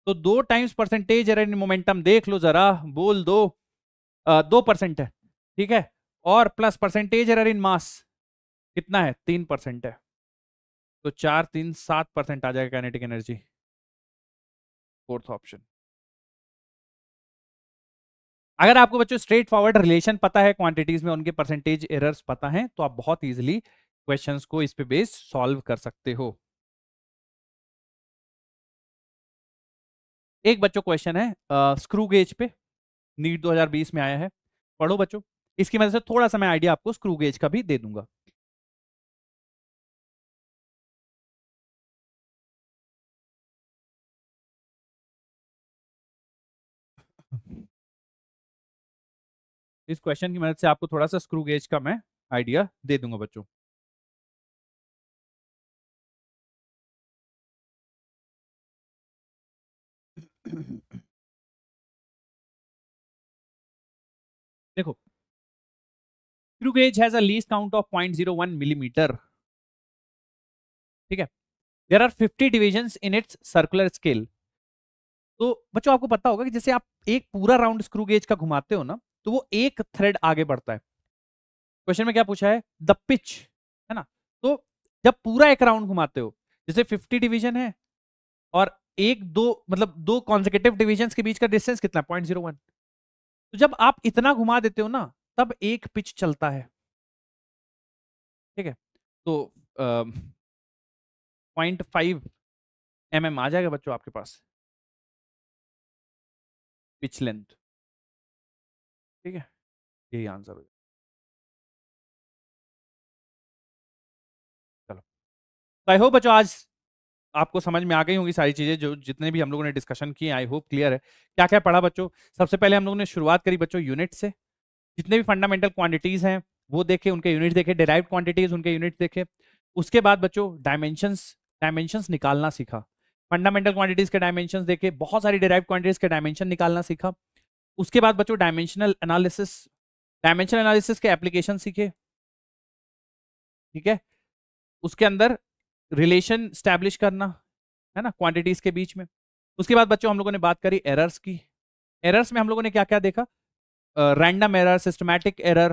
तो 2 times percentage error in momentum देख लो जरा, बोल दो 2% है। ठीक है, और plus percentage error in mass कितना है 3% है, तो 4 3 7% आ जाएगा काइनेटिक एनर्जी, फोर्थ ऑप्शन। अगर आपको बच्चों स्ट्रेट फॉरवर्ड रिलेशन पता है क्वांटिटीज में, उनके परसेंटेज एरर्स पता है, तो आप बहुत इजीली क्वेश्चंस को इस पे बेस सॉल्व कर सकते हो। एक बच्चों क्वेश्चन है स्क्रू गेज पे, नीट 2020 में आया है, पढ़ो बच्चों, इसकी मदद से थोड़ा सा मैं आइडिया आपको स्क्रू गेज का भी दे दूंगा। इस क्वेश्चन की मदद से आपको थोड़ा सा स्क्रू गेज का मैं आइडिया दे दूंगा बच्चों। देखो screw gauge has a least count of 0.01 millimetre. ठीक है, there are 50 divisions in its circular scale. तो बच्चों आपको पता होगा कि जैसे आप एक पूरा राउंड स्क्रू गेज का घुमाते हो ना, तो वो एक थ्रेड आगे बढ़ता है। क्वेश्चन में क्या पूछा है, द पिच, है ना। तो जब पूरा एक राउंड घुमाते हो, जैसे 50 डिवीजन है और एक दो मतलब दो कॉन्सेक्यूटिव डिविजन्स के बीच का डिस्टेंस कितना 0.01, तो जब आप इतना घुमा देते हो ना, तब एक पिच चलता है। ठीक है, तो 0.5 mm आ जाएगा बच्चों आपके पास पिच लेंथ। ठीक है, यही आंसर हो जाएगा। चलो, तो आई होप बच्चों आज आपको समझ में आ गई होंगी सारी चीजें, जो जितने भी हम लोगों ने डिस्कशन किए, आई होप क्लियर है। क्या क्या पढ़ा बच्चों, सबसे पहले हम लोगों ने शुरुआत करी बच्चों यूनिट से, जितने भी फंडामेंटल क्वांटिटीज हैं वो देखे, उनके यूनिट देखे, डिराइव्ड क्वांटिटीज उनके यूनिट देखे। उसके बाद बच्चों डायमेंशंस डायमेंशंस निकालना सीखा, फंडामेंटल क्वांटिटीज के डायमेंशंस देखे, बहुत सारी डिराइव्ड क्वांटिटीज के डायमेंशन निकालना सीखा। उसके बाद बच्चों डायमेंशनल एनालिसिस के एप्लीकेशन सीखे। ठीक है, उसके अंदर रिलेशन स्टैब्लिश करना, है ना, क्वांटिटीज के बीच में। उसके बाद बच्चों हम लोगों ने बात करी एरर्स की। एरर्स में हम लोगों ने क्या क्या देखा? रैंडम एरर, सिस्टमैटिक एरर,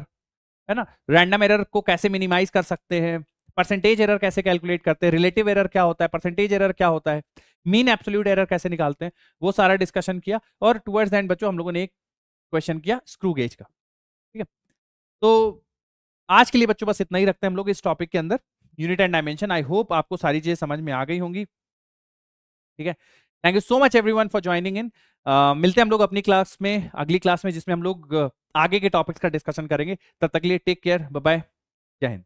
है ना। रैंडम एरर को कैसे मिनिमाइज कर सकते हैं, परसेंटेज एरर कैसे कैलकुलेट करते हैं, रिलेटिव एरर क्या होता है, परसेंटेज एरर क्या होता है, मीन एब्सोल्यूट एरर कैसे निकालते हैं, वो सारा डिस्कशन किया। और टुवर्ड्स द एंड बच्चों हम लोगों ने एक क्वेश्चन किया स्क्रू गेज का। ठीक है, तो आज के लिए बच्चों बस इतना ही रखते हैं हम लोग इस टॉपिक के अंदर, unit and dimension. I hope आपको सारी चीजें समझ में आ गई होंगी। ठीक है, thank you so much everyone for joining in. मिलते हैं हम लोग अपनी क्लास में, अगली क्लास में, जिसमें हम लोग आगे के टॉपिक्स का डिस्कशन करेंगे। तब तक के लिए टेक केयर, बाय बाय, जय हिंद।